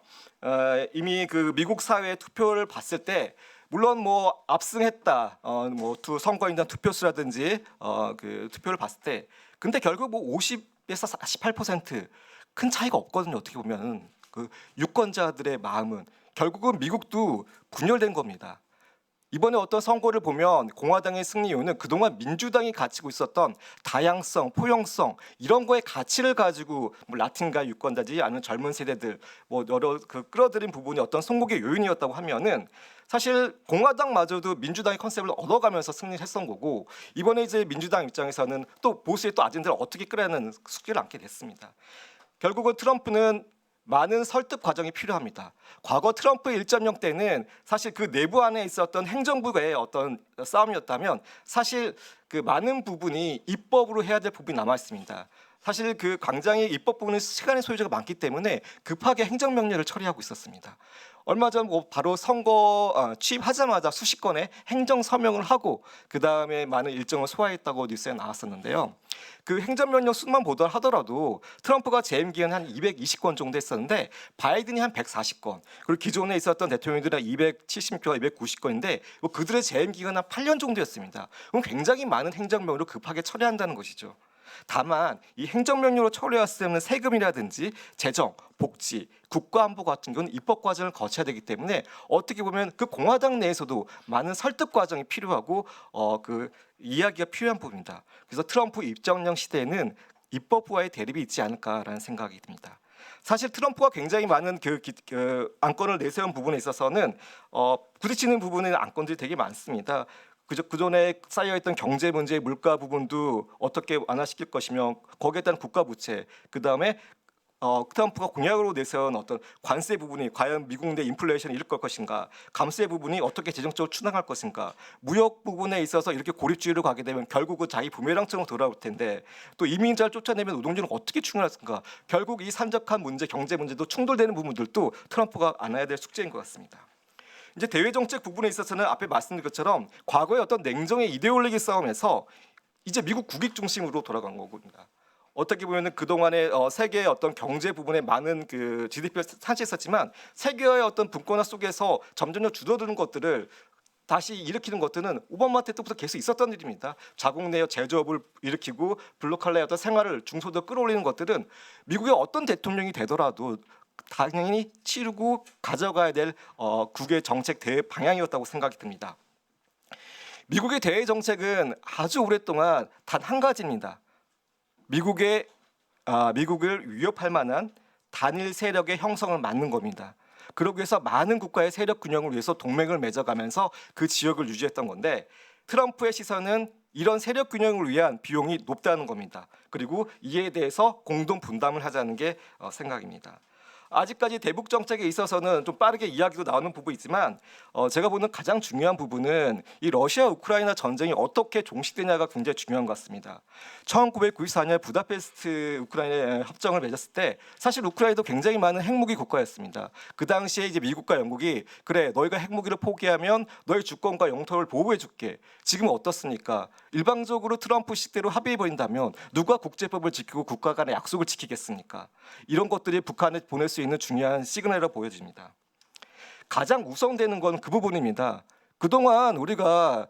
[SPEAKER 5] 이미 그 미국 사회 투표를 봤을 때 물론 뭐 압승했다, 뭐 선거인단 투표수라든지 그 투표를 봤을 때, 근데 결국 뭐 50에서 48% 큰 차이가 없거든요. 어떻게 보면 그 유권자들의 마음은 결국은 미국도 분열된 겁니다. 이번에 어떤 선거를 보면 공화당의 승리 이유는 그동안 민주당이 가지고 있었던 다양성, 포용성 이런 거의 가치를 가지고 뭐 라틴가 유권자지 아니면 젊은 세대들 뭐 여러 그 끌어들인 부분이 어떤 선곡의 요인이었다고 하면은 사실 공화당마저도 민주당의 컨셉을 얻어가면서 승리를 했던 거고 이번에 이제 민주당 입장에서는 또 보수의 또 아젠다를 어떻게 끌어내는 숙제를 안게 됐습니다. 결국은 트럼프는 많은 설득 과정이 필요합니다. 과거 트럼프 1.0 때는 사실 그 내부 안에 있었던 행정부의 어떤 싸움이었다면 사실 그 많은 부분이 입법으로 해야 될 부분이 남아 있습니다. 사실 그 광장의 입법 부분은 시간의 소요가 많기 때문에 급하게 행정명령을 처리하고 있었습니다. 얼마 전 바로 선거 취임하자마자 수십 건의 행정 서명을 하고 그 다음에 많은 일정을 소화했다고 뉴스에 나왔었는데요. 그 행정명령 수만 보더라도 트럼프가 재임 기간 한 220건 정도 했었는데 바이든이 한 140건, 그리고 기존에 있었던 대통령들은 270건, 290건인데 그들의 재임 기간 한 8년 정도였습니다. 그럼 굉장히 많은 행정명령을 급하게 처리한다는 것이죠. 다만 이 행정명령으로 처리했을 때는 세금이라든지 재정, 복지, 국가안보 같은 경우는 입법 과정을 거쳐야 되기 때문에 어떻게 보면 그 공화당 내에서도 많은 설득 과정이 필요하고 그 이야기가 필요한 부분입니다. 그래서 트럼프 입정령 시대에는 입법부와의 대립이 있지 않을까라는 생각이 듭니다. 사실 트럼프가 굉장히 많은 그 안건을 내세운 부분에 있어서는 부딪히는 부분의 안건들이 되게 많습니다. 그전에 쌓여있던 경제 문제, 물가 부분도 어떻게 완화시킬 것이며 거기에 따른 국가 부채, 그 다음에 트럼프가 공약으로 내세운 어떤 관세 부분이 과연 미국 내 인플레이션을 일으킬 것인가, 감세 부분이 어떻게 재정적으로 추락할 것인가, 무역 부분에 있어서 이렇게 고립주의로 가게 되면 결국은 자기 부메랑처럼 돌아올 텐데 또 이민자를 쫓아내면 노동자는 어떻게 충원할까? 결국 이 산적한 문제, 경제 문제도 충돌되는 부분들도 트럼프가 안아야 될 숙제인 것 같습니다. 이제 대외 정책 부분에 있어서는 앞에 말씀드린 것처럼 과거의 어떤 냉정의 이데올로기 싸움에서 이제 미국 국익 중심으로 돌아간 겁니다. 어떻게 보면은 그동안의 세계의 어떤 경제 부분에 많은 그 GDP를 산출했었지만 세계의 어떤 분권화 속에서 점점 줄어드는 것들을 다시 일으키는 것들은 오바마 때부터 계속 있었던 일입니다. 자국 내 제조업을 일으키고 블루칼라의 어떤 생활을 중소득 끌어올리는 것들은 미국의 어떤 대통령이 되더라도 당연히 치르고 가져가야 될 국외 정책 대외 방향이었다고 생각이 듭니다. 미국의 대외 정책은 아주 오랫동안 단 한 가지입니다. 미국을 위협할 만한 단일 세력의 형성을 막는 겁니다. 그러기 위해서 많은 국가의 세력 균형을 위해서 동맹을 맺어가면서 그 지역을 유지했던 건데 트럼프의 시선은 이런 세력 균형을 위한 비용이 높다는 겁니다. 그리고 이에 대해서 공동 분담을 하자는 게 생각입니다. 아직까지 대북 정책에 있어서는 좀 빠르게 이야기도 나오는 부분이 있지만 제가 보는 가장 중요한 부분은 이 러시아 우크라이나 전쟁이 어떻게 종식되냐가 굉장히 중요한 것 같습니다. 1994년 부다페스트 우크라이나 협정을 맺었을 때 사실 우크라이나도 굉장히 많은 핵무기 국가였습니다. 그 당시에 이제 미국과 영국이 그래 너희가 핵무기를 포기하면 너희 주권과 영토를 보호해줄게. 지금은 어떻습니까? 일방적으로 트럼프 식대로 합의해 버린다면 누가 국제법을 지키고 국가 간의 약속을 지키겠습니까? 이런 것들이 북한에 보낼 수 있는 중요한 시그널을 보여줍니다. 가장 우선되는 건 그 부분입니다. 그동안 우리가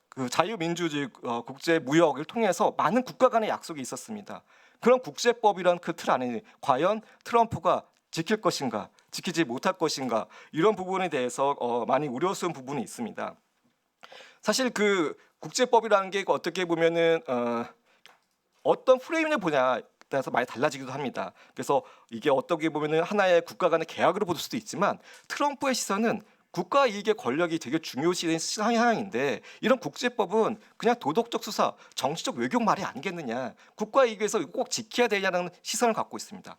[SPEAKER 5] 그 자유민주주의 국제 무역을 통해서 많은 국가 간의 약속이 있었습니다. 그런 국제법이란 그 틀 안에 과연 트럼프가 지킬 것인가, 지키지 못할 것인가 이런 부분에 대해서 많이 우려스러운 부분이 있습니다. 사실 그 국제법이라는 게 어떻게 보면은 어떤 프레임을 보냐 따라서 많이 달라지기도 합니다. 그래서 이게 어떻게 보면은 하나의 국가 간의 계약으로 볼 수도 있지만 트럼프의 시선은 국가 이익의 권력이 되게 중요시 상향인데 이런 국제법은 그냥 도덕적 수사, 정치적 외교 말이 아니겠느냐. 국가 이익에서 꼭 지켜야 되냐는 시선을 갖고 있습니다.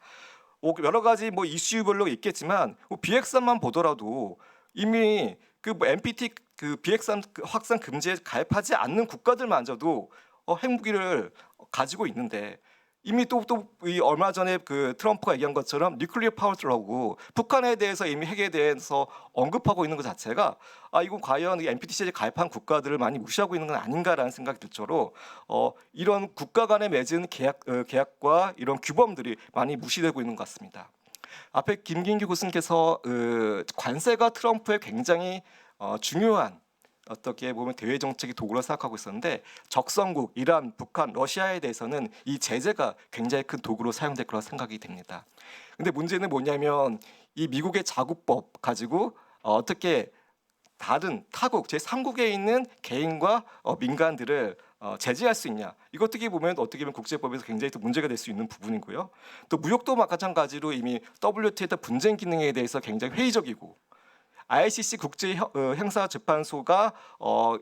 [SPEAKER 5] 여러 가지 뭐 이슈별로 있겠지만 비핵산만 보더라도 이미 그 NPT 그 비핵산 확산 금지에 가입하지 않는 국가들마저도 핵무기를 가지고 있는데 이미 또 이 얼마 전에 그 트럼프가 얘기한 것처럼 뉴클리어 파워라고 북한에 대해서 이미 핵에 대해서 언급하고 있는 것 자체가 이건 과연 이 NPTC에 가입한 국가들을 많이 무시하고 있는 건 아닌가라는 생각이 들 정도로 이런 국가 간에 맺은 계약과 이런 규범들이 많이 무시되고 있는 것 같습니다. 앞에 김긴규 교수님께서 관세가 트럼프의 굉장히 중요한 어떻게 보면 대외 정책의 도구로 생각하고 있었는데 적성국, 이란, 북한, 러시아에 대해서는 이 제재가 굉장히 큰 도구로 사용될 거라 생각이 됩니다. 근데 문제는 뭐냐면 이 미국의 자국법 가지고 어떻게 다른 타국 제3국에 있는 개인과 민간들을 제재할 수 있냐. 이거 어떻게 보면 국제법에서 굉장히 또 문제가 될 수 있는 부분이고요. 또 무역도 마찬가지로 이미 WTO의 분쟁 기능에 대해서 굉장히 회의적이고 ICC 국제 형사재판소가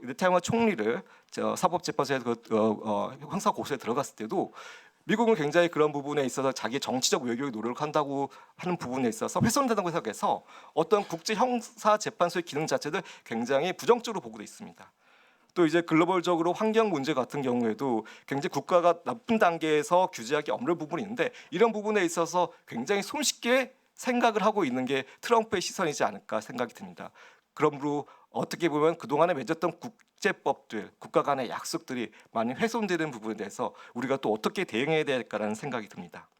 [SPEAKER 5] 네타냐후 총리를 사법재판소에 형사 고소에 들어갔을 때도 미국은 굉장히 그런 부분에 있어서 자기 정치적 외교에 노력을 한다고 하는 부분에 있어서 훼손된다고 생각해서 어떤 국제 형사재판소의 기능 자체를 굉장히 부정적으로 보고 있습니다. 또 이제 글로벌적으로 환경 문제 같은 경우에도 굉장히 국가가 나쁜 단계에서 규제하기 어려운 부분이 있는데 이런 부분에 있어서 굉장히 손쉽게 생각을 하고 있는 게 트럼프의 시선이지 않을까 생각이 듭니다. 그러므로 어떻게 보면 그동안에 맺었던 국제법들, 국가 간의 약속들이 많이 훼손되는 부분에 대해서 우리가 또 어떻게 대응해야 될까라는 생각이 듭니다.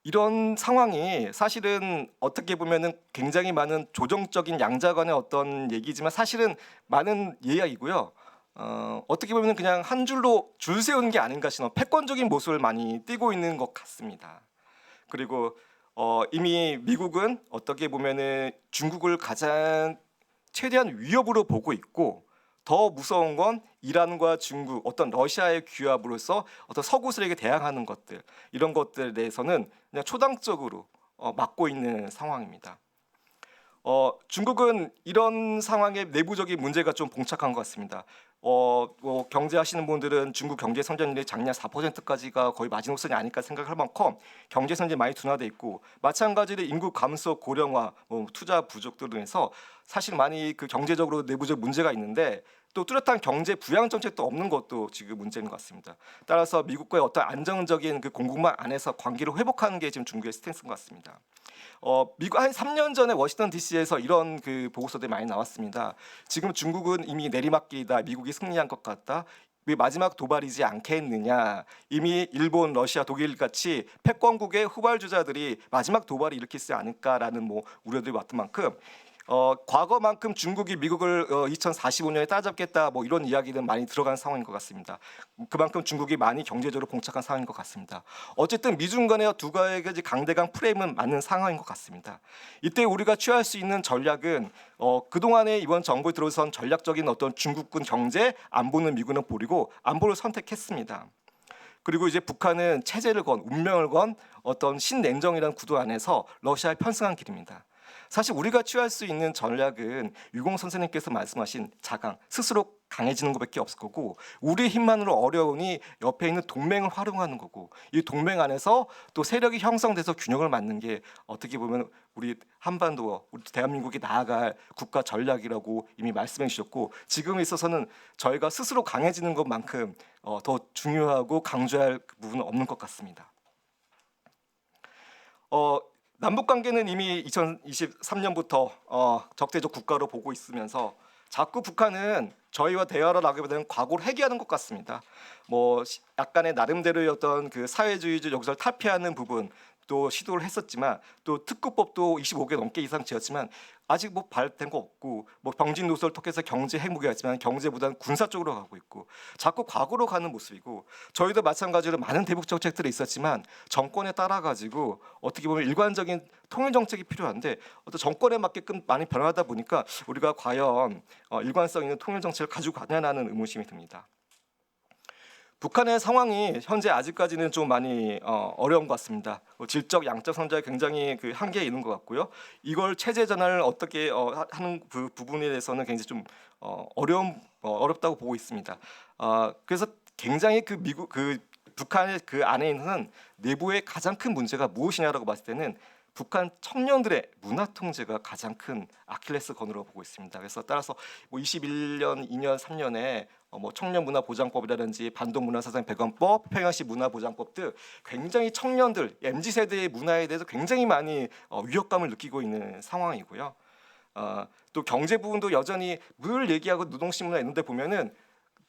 [SPEAKER 5] 이런 상황이 사실은 어떻게 보면은 굉장히 많은 조정적인 양자 간의 어떤 얘기지만 사실은 많은 이야기고요. 어떻게 보면 그냥 한 줄로 줄 세우는 게 아닌가 싶은 패권적인 모습을 많이 띠고 있는 것 같습니다. 그리고 이미 미국은 어떻게 보면은 중국을 가장 최대한 위협으로 보고 있고 더 무서운 건 이란과 중국, 어떤 러시아의 규합으로서 어떤 서구세력에 대항하는 것들 이런 것들에 대해서는 그냥 초당적으로 막고 있는 상황입니다. 중국은 이런 상황에 내부적인 문제가 좀 봉착한 것 같습니다. 경제하시는 분들은 중국 경제 성장률이 작년 4%까지가 거의 마지노선이 아닐까 생각할 만큼 경제 성장이 많이 둔화돼 있고 마찬가지로 인구 감소, 고령화, 투자 부족 등으로 해서 사실 많이 그 경제적으로 내부적 문제가 있는데 또 뚜렷한 경제 부양 정책도 없는 것도 지금 문제인 것 같습니다. 따라서 미국과의 어떤 안정적인 그 공급망 안에서 관계를 회복하는 게 지금 중국의 스탠스인 것 같습니다. 미국 한 3년 전에 워싱턴 DC에서 이런 그 보고서들이 많이 나왔습니다. 지금 중국은 이미 내리막길이다. 미국이 승리한 것 같다. 왜 마지막 도발이지 않겠느냐. 이미 일본, 러시아, 독일 같이 패권국의 후발주자들이 마지막 도발을 일으키지 않을까라는 우려들이 왔던 만큼 과거만큼 중국이 미국을 2045년에 따라잡겠다 이런 이야기는 많이 들어간 상황인 것 같습니다. 그만큼 중국이 많이 경제적으로 봉착한 상황인 것 같습니다. 어쨌든 미중 간의 두 가지 강대강 프레임은 맞는 상황인 것 같습니다. 이때 우리가 취할 수 있는 전략은 그동안에 이번 정부에 들어선 전략적인 어떤 중국군 경제 안보는 미국은 버리고 안보를 선택했습니다. 그리고 이제 북한은 체제를 건 운명을 건 어떤 신냉정이라는 구도 안에서 러시아에 편승한 길입니다. 사실 우리가 취할 수 있는 전략은 유공 선생님께서 말씀하신 자강, 스스로 강해지는 것밖에 없을 거고 우리 힘만으로 어려우니 옆에 있는 동맹을 활용하는 거고 이 동맹 안에서 또 세력이 형성돼서 균형을 맞는 게 어떻게 보면 우리 한반도, 우리 대한민국이 나아갈 국가 전략이라고 이미 말씀해 주셨고 지금에 있어서는 저희가 스스로 강해지는 것만큼 더 중요하고 강조할 부분은 없는 것 같습니다. 남북 관계는 이미 2023년부터 적대적 국가로 보고 있으면서 자꾸 북한은 저희와 대화를 하기보다는 과거를 회귀하는 것 같습니다. 뭐 약간의 나름대로의 어떤 그 사회주의적 역사를 탈피하는 부분 또 시도를 했었지만 또 특구법도 25개 넘게 이상 지었지만 아직 뭐 발된 거 없고 뭐 병진 노선을 통해서 경제 핵무기였지만 경제보다는 군사 쪽으로 가고 있고 자꾸 과거로 가는 모습이고 저희도 마찬가지로 많은 대북 정책들이 있었지만 정권에 따라 가지고 어떻게 보면 일관적인 통일 정책이 필요한데 어떤 정권에 맞게끔 많이 변하다 보니까 우리가 과연 일관성 있는 통일 정책을 가지고 가냐는 의문심이 듭니다. 북한의 상황이 현재 아직까지는 좀 많이 어려운 것 같습니다. 질적, 양적 성장이 굉장히 그 한계에 있는 것 같고요. 이걸 체제 전환을 어떻게 하는 그 부분에 대해서는 굉장히 좀 어렵다고 보고 있습니다. 그래서 굉장히 그 북한의 그 안에 있는 내부의 가장 큰 문제가 무엇이냐라고 봤을 때는 북한 청년들의 문화 통제가 가장 큰 아킬레스 건으로 보고 있습니다. 그래서 따라서 뭐 21년, 2년, 3년에 뭐 청년 문화 보장법이라든지 반동 문화사상 배관법, 평양시 문화 보장법 등 굉장히 청년들 MZ 세대의 문화에 대해서 굉장히 많이 위협감을 느끼고 있는 상황이고요. 또 경제 부분도 여전히 늘 얘기하고 노동신문에 있는데 보면은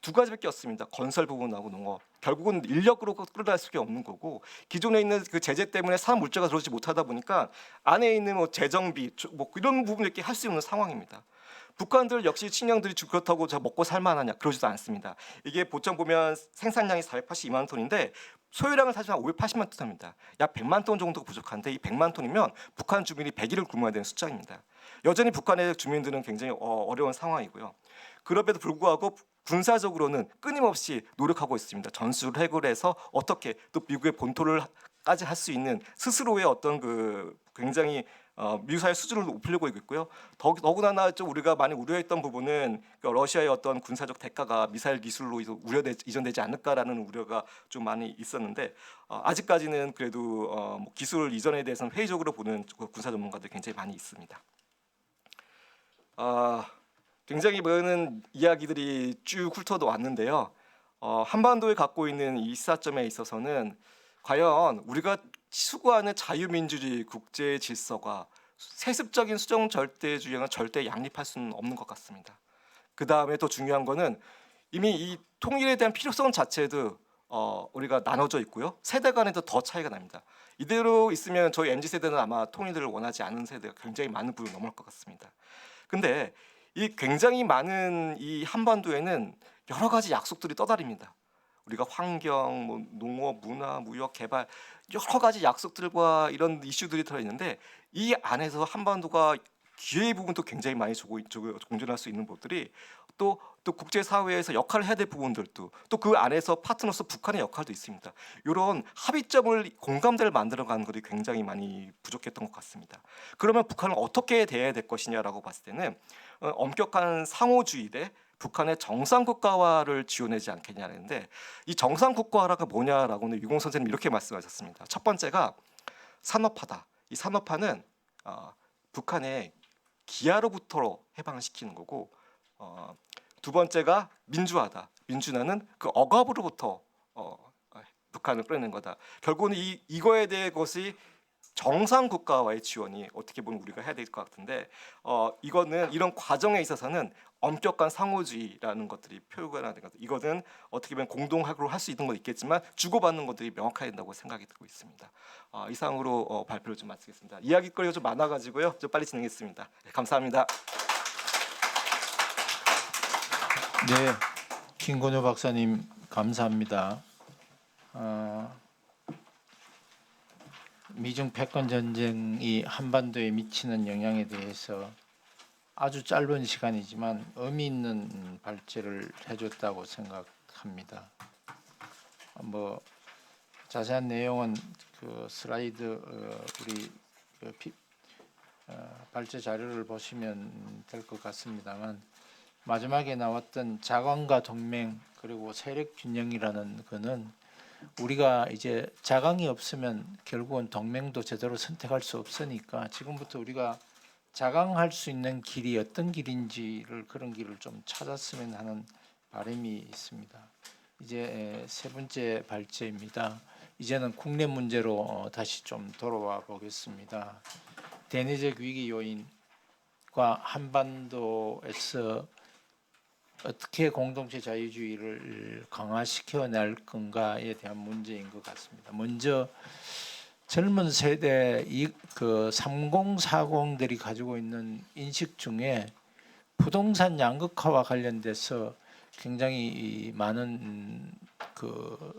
[SPEAKER 5] 두 가지밖에 없습니다. 건설 부분하고 농업. 결국은 인력으로 끌어낼 수밖에 없는 거고 기존에 있는 그 제재 때문에 사람 물자가 들어오지 못하다 보니까 안에 있는 뭐 재정비 뭐 이런 부분을 이렇게 할 수 있는 상황입니다. 북한들 역시 식량들이 그렇다고 저 먹고 살만하냐 그러지도 않습니다. 이게 보통 보면 생산량이 482만 톤인데 소유량을 사실 한 580만 톤입니다. 약 100만 톤 정도가 부족한데 이 100만 톤이면 북한 주민이 100일을 굶어야 되는 숫자입니다. 여전히 북한의 주민들은 굉장히 어려운 상황이고요. 그럼에도 불구하고 군사적으로는 끊임없이 노력하고 있습니다. 전술을 해결해서 어떻게 또 미국의 본토를까지 할 수 있는 스스로의 어떤 그 굉장히 미사일 수준을 높이려고 있고요. 더구나 좀 우리가 많이 우려했던 부분은 러시아의 어떤 군사적 대가가 미사일 기술로 이전되지 않을까라는 우려가 좀 많이 있었는데 아직까지는 그래도 뭐 기술 이전에 대해서는 회의적으로 보는 군사 전문가들 굉장히 많이 있습니다. 굉장히 많은 이야기들이 쭉 훑어도 왔는데요. 한반도에 갖고 있는 이 시사점에 있어서는 과연 우리가 추구하는 자유민주주의 국제 질서가 세습적인 수정 절대주의는 절대 양립할 수는 없는 것 같습니다. 그 다음에 더 중요한 거는 이미 이 통일에 대한 필요성 자체도 우리가 나눠져 있고요. 세대 간에도 더 차이가 납니다. 이대로 있으면 저희 MZ 세대는 아마 통일을 원하지 않는 세대가 굉장히 많은 부분이 넘을 것 같습니다. 근데 이 굉장히 많은 이 한반도에는 여러 가지 약속들이 떠다닙니다. 우리가 환경, 뭐 농업, 문화, 무역, 개발 여러 가지 약속들과 이런 이슈들이 들어있는데 이 안에서 한반도가 기회의 부분도 굉장히 많이 공존할 수 있는 것들이 또 국제사회에서 역할을 해야 될 부분들도 또 그 안에서 파트너로서 북한의 역할도 있습니다. 이런 합의점을 공감대를 만들어가는 것이 굉장히 많이 부족했던 것 같습니다. 그러면 북한을 어떻게 대해야 될 것이냐라고 봤을 때는 엄격한 상호주의 대 북한의 정상국가화를 지원하지 않겠냐는데 이 정상국가화가 뭐냐라고는 유공 선생님 이렇게 말씀하셨습니다. 첫 번째가 산업화다. 이 산업화는 북한의 기아로부터 해방을 시키는 거고 두 번째가 민주화다. 민주화는 그 억압으로부터 북한을 끌어내는 거다. 결국은 이거에 대한 것이 정상 국가와의 지원이 어떻게 보면 우리가 해야 될 것 같은데 이거는 이런 과정에 있어서는 엄격한 상호주의라는 것들이 표현하는 것. 이거는 어떻게 보면 공동학으로 할 수 있는 건 있겠지만 주고받는 것들이 명확해야 된다고 생각이 들고 있습니다. 이상으로 발표를 좀 마치겠습니다. 이야기거리가 좀 많아가지고요. 좀 빨리 진행했습니다. 네, 감사합니다.
[SPEAKER 3] 네, 김건효 박사님 감사합니다. 미중 패권 전쟁이 한반도에 미치는 영향에 대해서 아주 짧은 시간이지만 의미 있는 발제를 해줬다고 생각합니다. 뭐 자세한 내용은 그 슬라이드 우리 발제 자료를 보시면 될 것 같습니다만 마지막에 나왔던 자강과 동맹 그리고 세력 균형이라는 거는 우리가 이제 자강이 없으면 결국은 동맹도 제대로 선택할 수 없으니까 지금부터 우리가 자강할 수 있는 길이 어떤 길인지를 그런 길을 좀 찾았으면 하는 바람이 있습니다. 이제 세 번째 발제입니다. 이제는 국내 문제로 다시 좀 돌아와 보겠습니다. 대내적 위기 요인과 한반도에서 어떻게 공동체 자유주의를 강화시켜 낼 건가에 대한 문제인 것 같습니다. 먼저 젊은 세대 그 3040들이 가지고 있는 인식 중에 부동산 양극화와 관련돼서 굉장히 많은 그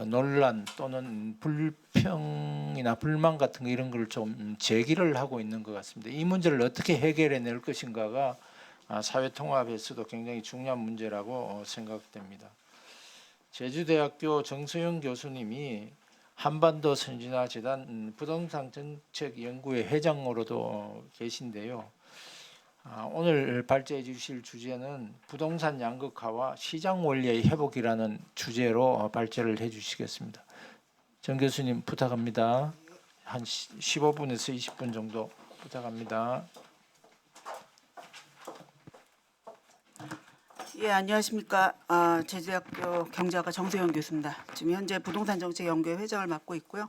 [SPEAKER 3] 논란 또는 불평이나 불만 같은 거 이런 걸 좀 제기를 하고 있는 것 같습니다. 이 문제를 어떻게 해결해 낼 것인가가 사회 통합에서도 굉장히 중요한 문제라고 생각됩니다. 제주대학교 정소영 교수님이 한반도 선진화 재단 부동산 정책 연구회 회장으로도 계신데요. 오늘 발제해 주실 주제는 부동산 양극화와 시장 원리의 회복이라는 주제로 발제를 해 주시겠습니다. 정 교수님 부탁합니다. 한 15분에서 20분 정도 부탁합니다.
[SPEAKER 6] 예, 안녕하십니까. 제주대학교 경제학과 정소영 교수입니다. 지금 현재 부동산 정책 연구회 회장을 맡고 있고요.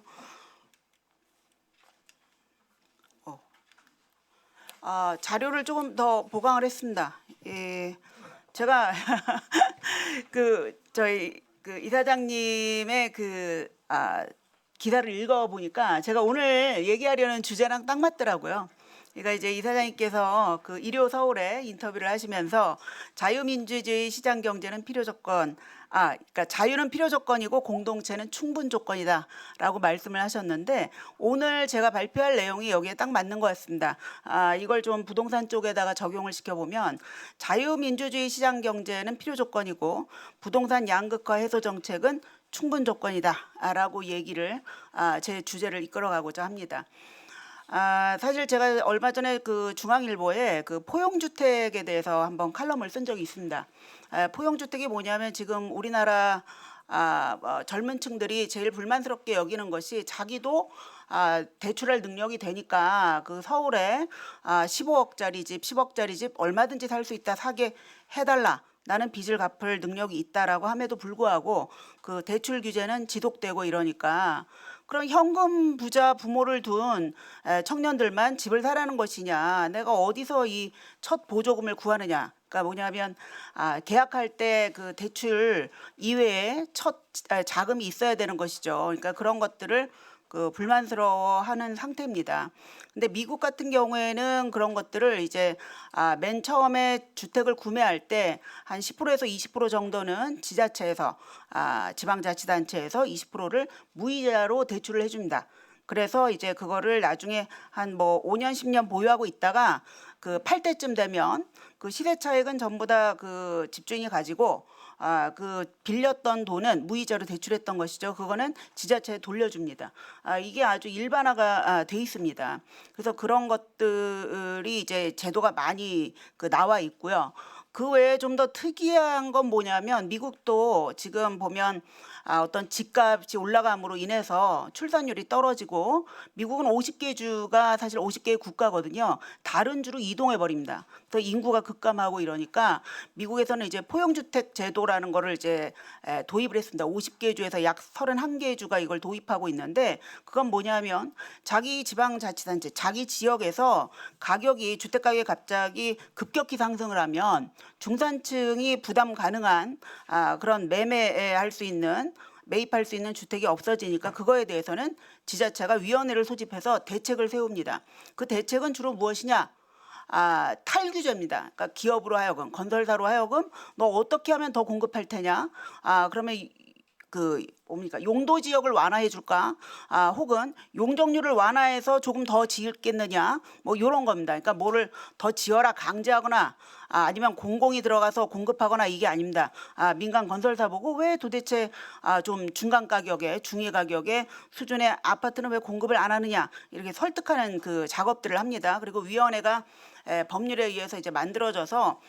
[SPEAKER 6] 자료를 조금 더 보강을 했습니다. 예, 제가 저희 이사장님의 기사를 읽어 보니까 제가 오늘 얘기하려는 주제랑 딱 맞더라고요. 그러니까 이제 이사장님께서 그 일요 서울에 인터뷰를 하시면서 자유민주주의 시장 경제는 필요 조건, 그러니까 자유는 필요 조건이고 공동체는 충분 조건이다라고 말씀을 하셨는데 오늘 제가 발표할 내용이 여기에 딱 맞는 것 같습니다. 이걸 좀 부동산 쪽에다가 적용을 시켜보면 자유민주주의 시장 경제는 필요 조건이고 부동산 양극화 해소 정책은 충분 조건이다라고 얘기를 제 주제를 이끌어가고자 합니다. 사실 제가 얼마 전에 그 중앙일보에 그 포용주택에 대해서 한번 칼럼을 쓴 적이 있습니다. 포용주택이 뭐냐면 지금 우리나라 젊은 층들이 제일 불만스럽게 여기는 것이 자기도 대출할 능력이 되니까 그 서울에 15억짜리 집, 10억짜리 집 얼마든지 살 수 있다 사게 해달라. 나는 빚을 갚을 능력이 있다라고 함에도 불구하고 그 대출 규제는 지속되고 이러니까 그럼 현금 부자 부모를 둔 청년들만 집을 사라는 것이냐? 내가 어디서 이 첫 보조금을 구하느냐? 그러니까 뭐냐면 계약할 때 그 대출 이외에 첫 자금이 있어야 되는 것이죠. 그러니까 그런 것들을 그 불만스러워하는 상태입니다. 근데 미국 같은 경우에는 그런 것들을 이제 맨 처음에 주택을 구매할 때 한 10%에서 20% 정도는 지자체에서 지방자치단체에서 20%를 무이자로 대출을 해줍니다. 그래서 이제 그거를 나중에 한 뭐 5년 10년 보유하고 있다가 그 팔 때쯤 되면 그 시세 차익은 전부 다 그 집주인이 가지고 그 빌렸던 돈은 무이자로 대출했던 것이죠. 그거는 지자체에 돌려줍니다. 이게 아주 일반화가 돼 있습니다. 그래서 그런 것들이 이제 제도가 많이 나와 있고요. 그 외에 좀 더 특이한 건 뭐냐면 미국도 지금 보면 어떤 집값이 올라감으로 인해서 출산율이 떨어지고 미국은 50개 주가 사실 50개의 국가거든요. 다른 주로 이동해 버립니다. 또 인구가 급감하고 이러니까 미국에서는 이제 포용주택 제도라는 거를 이제 도입을 했습니다. 50개 주에서 약 31개 주가 이걸 도입하고 있는데 그건 뭐냐면 자기 지방자치단체, 자기 지역에서 가격이 주택 가격이 갑자기 급격히 상승을 하면 중산층이 부담 가능한 그런 매매할 수 있는 매입할 수 있는 주택이 없어지니까 그거에 대해서는 지자체가 위원회를 소집해서 대책을 세웁니다. 그 대책은 주로 무엇이냐? 탈규제입니다. 그러니까 기업으로 하여금, 건설사로 하여금 너 어떻게 하면 더 공급할 테냐? 그러면 그 뭡니까 용도 지역을 완화해 줄까? 혹은 용적률을 완화해서 조금 더 지을겠느냐? 뭐 이런 겁니다. 그러니까 뭐를 더 지어라 강제하거나 아니면 공공이 들어가서 공급하거나 이게 아닙니다. 민간 건설사 보고 왜 도대체 좀 중간 가격에 중위 가격에 수준의 아파트는 왜 공급을 안 하느냐 이렇게 설득하는 그 작업들을 합니다. 그리고 위원회가 법률에 의해서 이제 만들어져서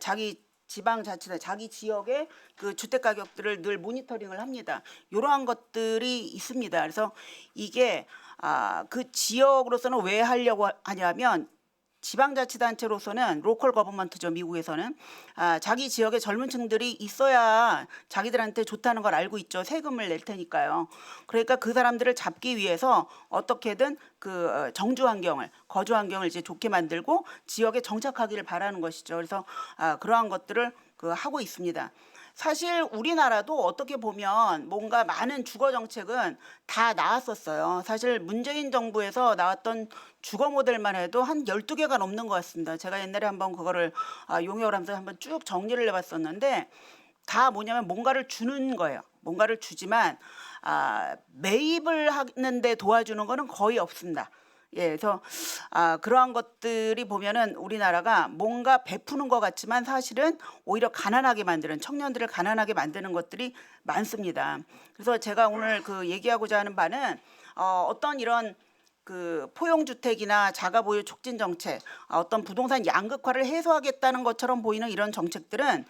[SPEAKER 6] 자기 지방자치단 자기 지역의 그 주택 가격들을 늘 모니터링을 합니다. 이러한 것들이 있습니다. 그래서 이게 그 지역으로서는 왜 하려고 하냐면 지방자치단체로서는 로컬 거버먼트죠. 미국에서는 자기 지역에 젊은 층들이 있어야 자기들한테 좋다는 걸 알고 있죠. 세금을 낼 테니까요. 그러니까 그 사람들을 잡기 위해서 어떻게든 그 정주 환경을 거주 환경을 이제 좋게 만들고 지역에 정착하기를 바라는 것이죠. 그래서 그러한 것들을 하고 있습니다. 사실 우리나라도 어떻게 보면 뭔가 많은 주거 정책은 다 나왔었어요. 사실 문재인 정부에서 나왔던 주거 모델만 해도 한 12개가 넘는 것 같습니다. 제가 옛날에 한번 그거를 용역을 하면서 한번 쭉 정리를 해봤었는데 다 뭐냐면 뭔가를 주는 거예요. 뭔가를 주지만 매입을 하는데 도와주는 거는 거의 없습니다. 예, 그래서 그러한 것들이 보면은 우리나라가 뭔가 베푸는 것 같지만 사실은 오히려 가난하게 만드는 청년들을 가난하게 만드는 것들이 많습니다. 그래서 제가 오늘 그 얘기하고자 하는 바는 어떤 이런 그 포용주택이나 자가보유 촉진 정책, 어떤 부동산 양극화를 해소하겠다는 것처럼 보이는 이런 정책들은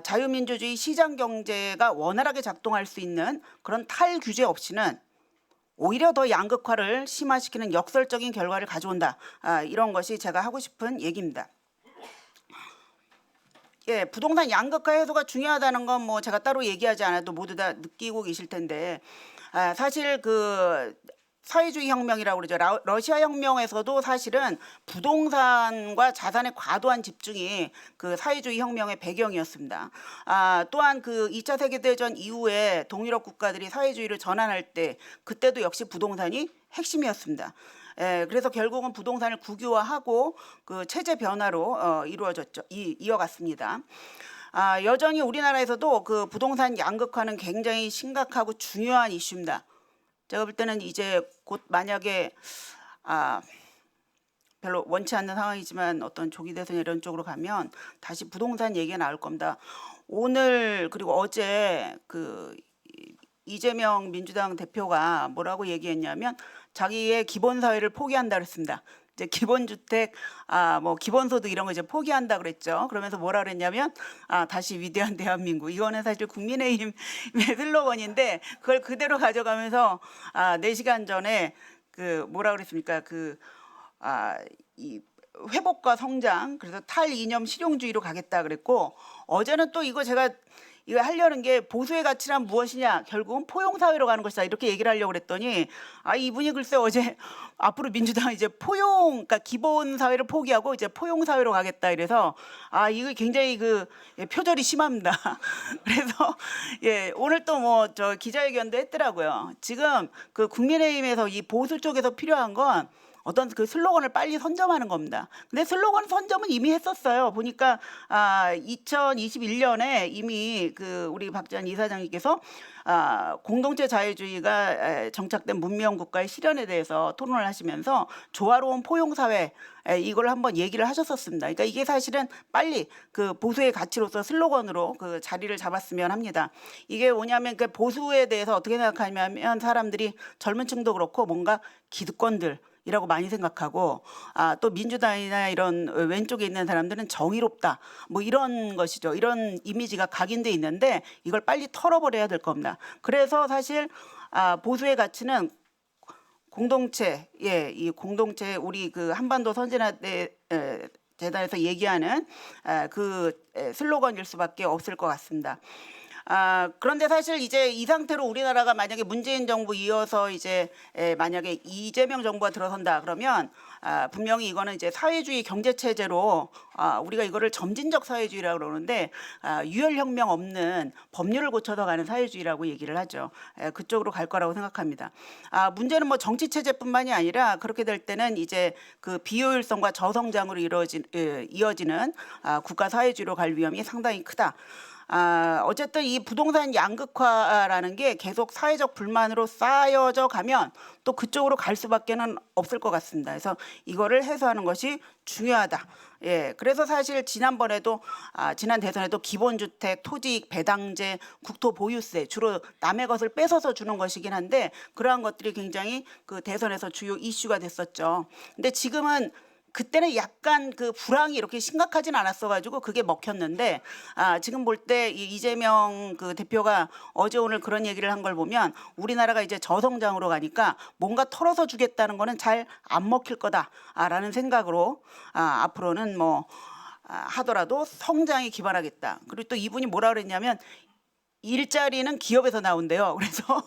[SPEAKER 6] 자유민주주의 시장 경제가 원활하게 작동할 수 있는 그런 탈규제 없이는 오히려 더 양극화를 심화시키는 역설적인 결과를 가져온다. 이런 것이 제가 하고 싶은 얘기입니다. 예, 부동산 양극화 해소가 중요하다는 건 뭐 제가 따로 얘기하지 않아도 모두 다 느끼고 계실 텐데 사실 그 사회주의 혁명이라고 그러죠. 러시아 혁명에서도 사실은 부동산과 자산의 과도한 집중이 그 사회주의 혁명의 배경이었습니다. 또한 그 2차 세계대전 이후에 동유럽 국가들이 사회주의를 전환할 때 그때도 역시 부동산이 핵심이었습니다. 그래서 결국은 부동산을 국유화하고 그 체제 변화로 이루어졌죠. 이어갔습니다. 여전히 우리나라에서도 그 부동산 양극화는 굉장히 심각하고 중요한 이슈입니다. 제가 볼 때는 이제 곧 만약에 별로 원치 않는 상황이지만 어떤 조기 대선 이런 쪽으로 가면 다시 부동산 얘기가 나올 겁니다. 오늘 그리고 어제 그 이재명 민주당 대표가 뭐라고 얘기했냐면 자기의 기본 사회를 포기한다 그랬습니다. 이제 기본주택, 뭐 기본소득 이런 거 이제 포기한다 그랬죠. 그러면서 뭐라 그랬냐면 다시 위대한 대한민국. 이거는 사실 국민의힘의 슬로건인데 그걸 그대로 가져가면서 4시간 전에 그 뭐라 그랬습니까? 이 회복과 성장, 그래서 탈이념 실용주의로 가겠다 그랬고 어제는 또 이거 제가 이거 하려는 게 보수의 가치란 무엇이냐 결국은 포용사회로 가는 것이다 이렇게 얘기를 하려고 그랬더니 이분이 글쎄 어제 앞으로 민주당 이제 그러니까 기본 사회를 포기하고 이제 포용사회로 가겠다 이래서 이거 굉장히 그 표절이 심합니다. 그래서 예 오늘 또 뭐 저 기자회견도 했더라고요. 지금 그 국민의힘에서 이 보수 쪽에서 필요한 건 어떤 그 슬로건을 빨리 선점하는 겁니다. 근데 슬로건 선점은 이미 했었어요. 보니까 2021년에 이미 그 우리 박지원 이사장님께서 공동체 자유주의가 정착된 문명 국가의 실현에 대해서 토론을 하시면서 조화로운 포용 사회 이걸 한번 얘기를 하셨었습니다. 그러니까 이게 사실은 빨리 그 보수의 가치로서 슬로건으로 그 자리를 잡았으면 합니다. 이게 뭐냐면 그 보수에 대해서 어떻게 생각하냐면 사람들이 젊은 층도 그렇고 뭔가 기득권들 이라고 많이 생각하고 또 민주당이나 이런 왼쪽에 있는 사람들은 정의롭다 뭐 이런 것이죠. 이런 이미지가 각인돼 있는데 이걸 빨리 털어버려야 될 겁니다. 그래서 사실 보수의 가치는 공동체 이 공동체 우리 그 한반도 선진화대 재단에서 얘기하는 그 슬로건일 수밖에 없을 것 같습니다. 그런데 사실 이제 이 상태로 우리나라가 만약에 문재인 정부 이어서 이제 만약에 이재명 정부가 들어선다 그러면 분명히 이거는 이제 사회주의 경제 체제로 우리가 이거를 점진적 사회주의라고 그러는데 유혈혁명 없는 법률을 고쳐서 가는 사회주의라고 얘기를 하죠. 그쪽으로 갈 거라고 생각합니다. 문제는 뭐 정치 체제뿐만이 아니라 그렇게 될 때는 이제 그 비효율성과 저성장으로 이어지는 국가 사회주의로 갈 위험이 상당히 크다. 어쨌든 이 부동산 양극화라는 게 계속 사회적 불만으로 쌓여져 가면 또 그쪽으로 갈 수밖에는 없을 것 같습니다. 그래서 이거를 해소하는 것이 중요하다. 예, 그래서 사실 지난번에도 지난 대선에도 기본주택, 토지익 배당제, 국토보유세 주로 남의 것을 뺏어서 주는 것이긴 한데 그러한 것들이 굉장히 그 대선에서 주요 이슈가 됐었죠. 근데 지금은 그때는 약간 그 불황이 이렇게 심각하진 않았어가지고 그게 먹혔는데 지금 볼 때 이재명 그 대표가 어제 오늘 그런 얘기를 한 걸 보면 우리나라가 이제 저성장으로 가니까 뭔가 털어서 주겠다는 거는 잘 안 먹힐 거다라는 생각으로 앞으로는 뭐 하더라도 성장에 기반하겠다. 그리고 또 이분이 뭐라 그랬냐면 일자리는 기업에서 나온대요. 그래서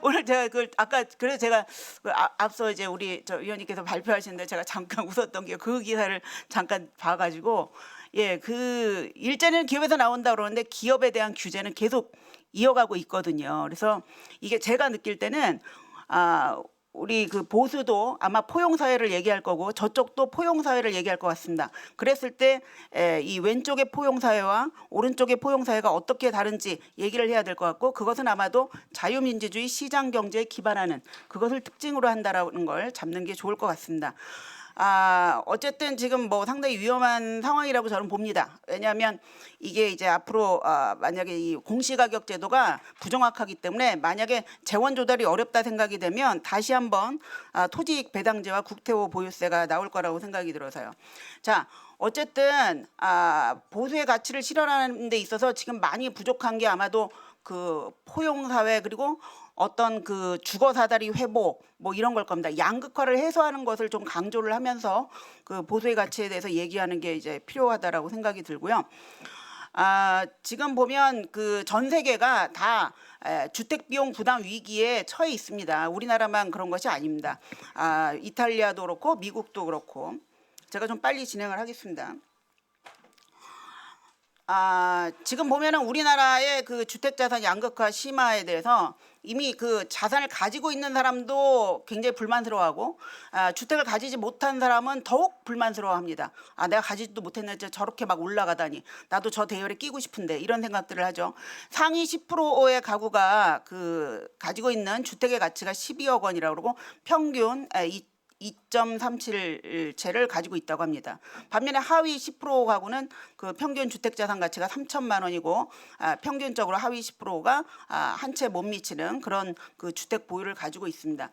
[SPEAKER 6] 오늘 제가 아까 그래서 제가 앞서 이제 우리 저 위원님께서 발표하시는데 제가 잠깐 웃었던 게 그 기사를 잠깐 봐가지고 그 일자리는 기업에서 나온다 그러는데 기업에 대한 규제는 계속 이어가고 있거든요. 그래서 이게 제가 느낄 때는 우리 그 보수도 아마 포용 사회를 얘기할 거고 저쪽도 포용 사회를 얘기할 것 같습니다. 그랬을 때 이 왼쪽의 포용 사회와 오른쪽의 포용 사회가 어떻게 다른지 얘기를 해야 될 것 같고 그것은 아마도 자유민주주의 시장 경제에 기반하는 그것을 특징으로 한다라는 걸 잡는 게 좋을 것 같습니다. 어쨌든 지금 뭐 상당히 위험한 상황이라고 저는 봅니다. 왜냐하면 이게 이제 앞으로 만약에 이 공시가격 제도가 부정확하기 때문에 만약에 재원 조달이 어렵다 생각이 되면 다시 한번 토지익 배당제와 국토 보유세가 나올 거라고 생각이 들어서요. 자, 어쨌든 보수의 가치를 실현하는 데 있어서 지금 많이 부족한 게 아마도 그 포용 사회 그리고 어떤 그 주거 사다리 회복 뭐 이런 걸 겁니다. 양극화를 해소하는 것을 좀 강조를 하면서 그 보수의 가치에 대해서 얘기하는 게 이제 필요하다라고 생각이 들고요. 지금 보면 그 전 세계가 다 주택 비용 부담 위기에 처해 있습니다. 우리나라만 그런 것이 아닙니다. 이탈리아도 그렇고 미국도 그렇고 제가 좀 빨리 진행을 하겠습니다. 지금 보면은 우리나라의 그 주택자산 양극화 심화에 대해서 이미 그 자산을 가지고 있는 사람도 굉장히 불만스러워하고 주택을 가지지 못한 사람은 더욱 불만스러워합니다. 내가 가지지도 못했는데 저렇게 막 올라가다니 나도 저 대열에 끼고 싶은데 이런 생각들을 하죠. 상위 10%의 가구가 그 가지고 있는 주택의 가치가 12억 원이라고 그러고 평균 2.37채를 가지고 있다고 합니다. 반면에 하위 10% 가구는 그 평균 주택 자산 가치가 3천만 원이고 평균적으로 하위 10%가 한 채 못 미치는 그런 그 주택 보유를 가지고 있습니다.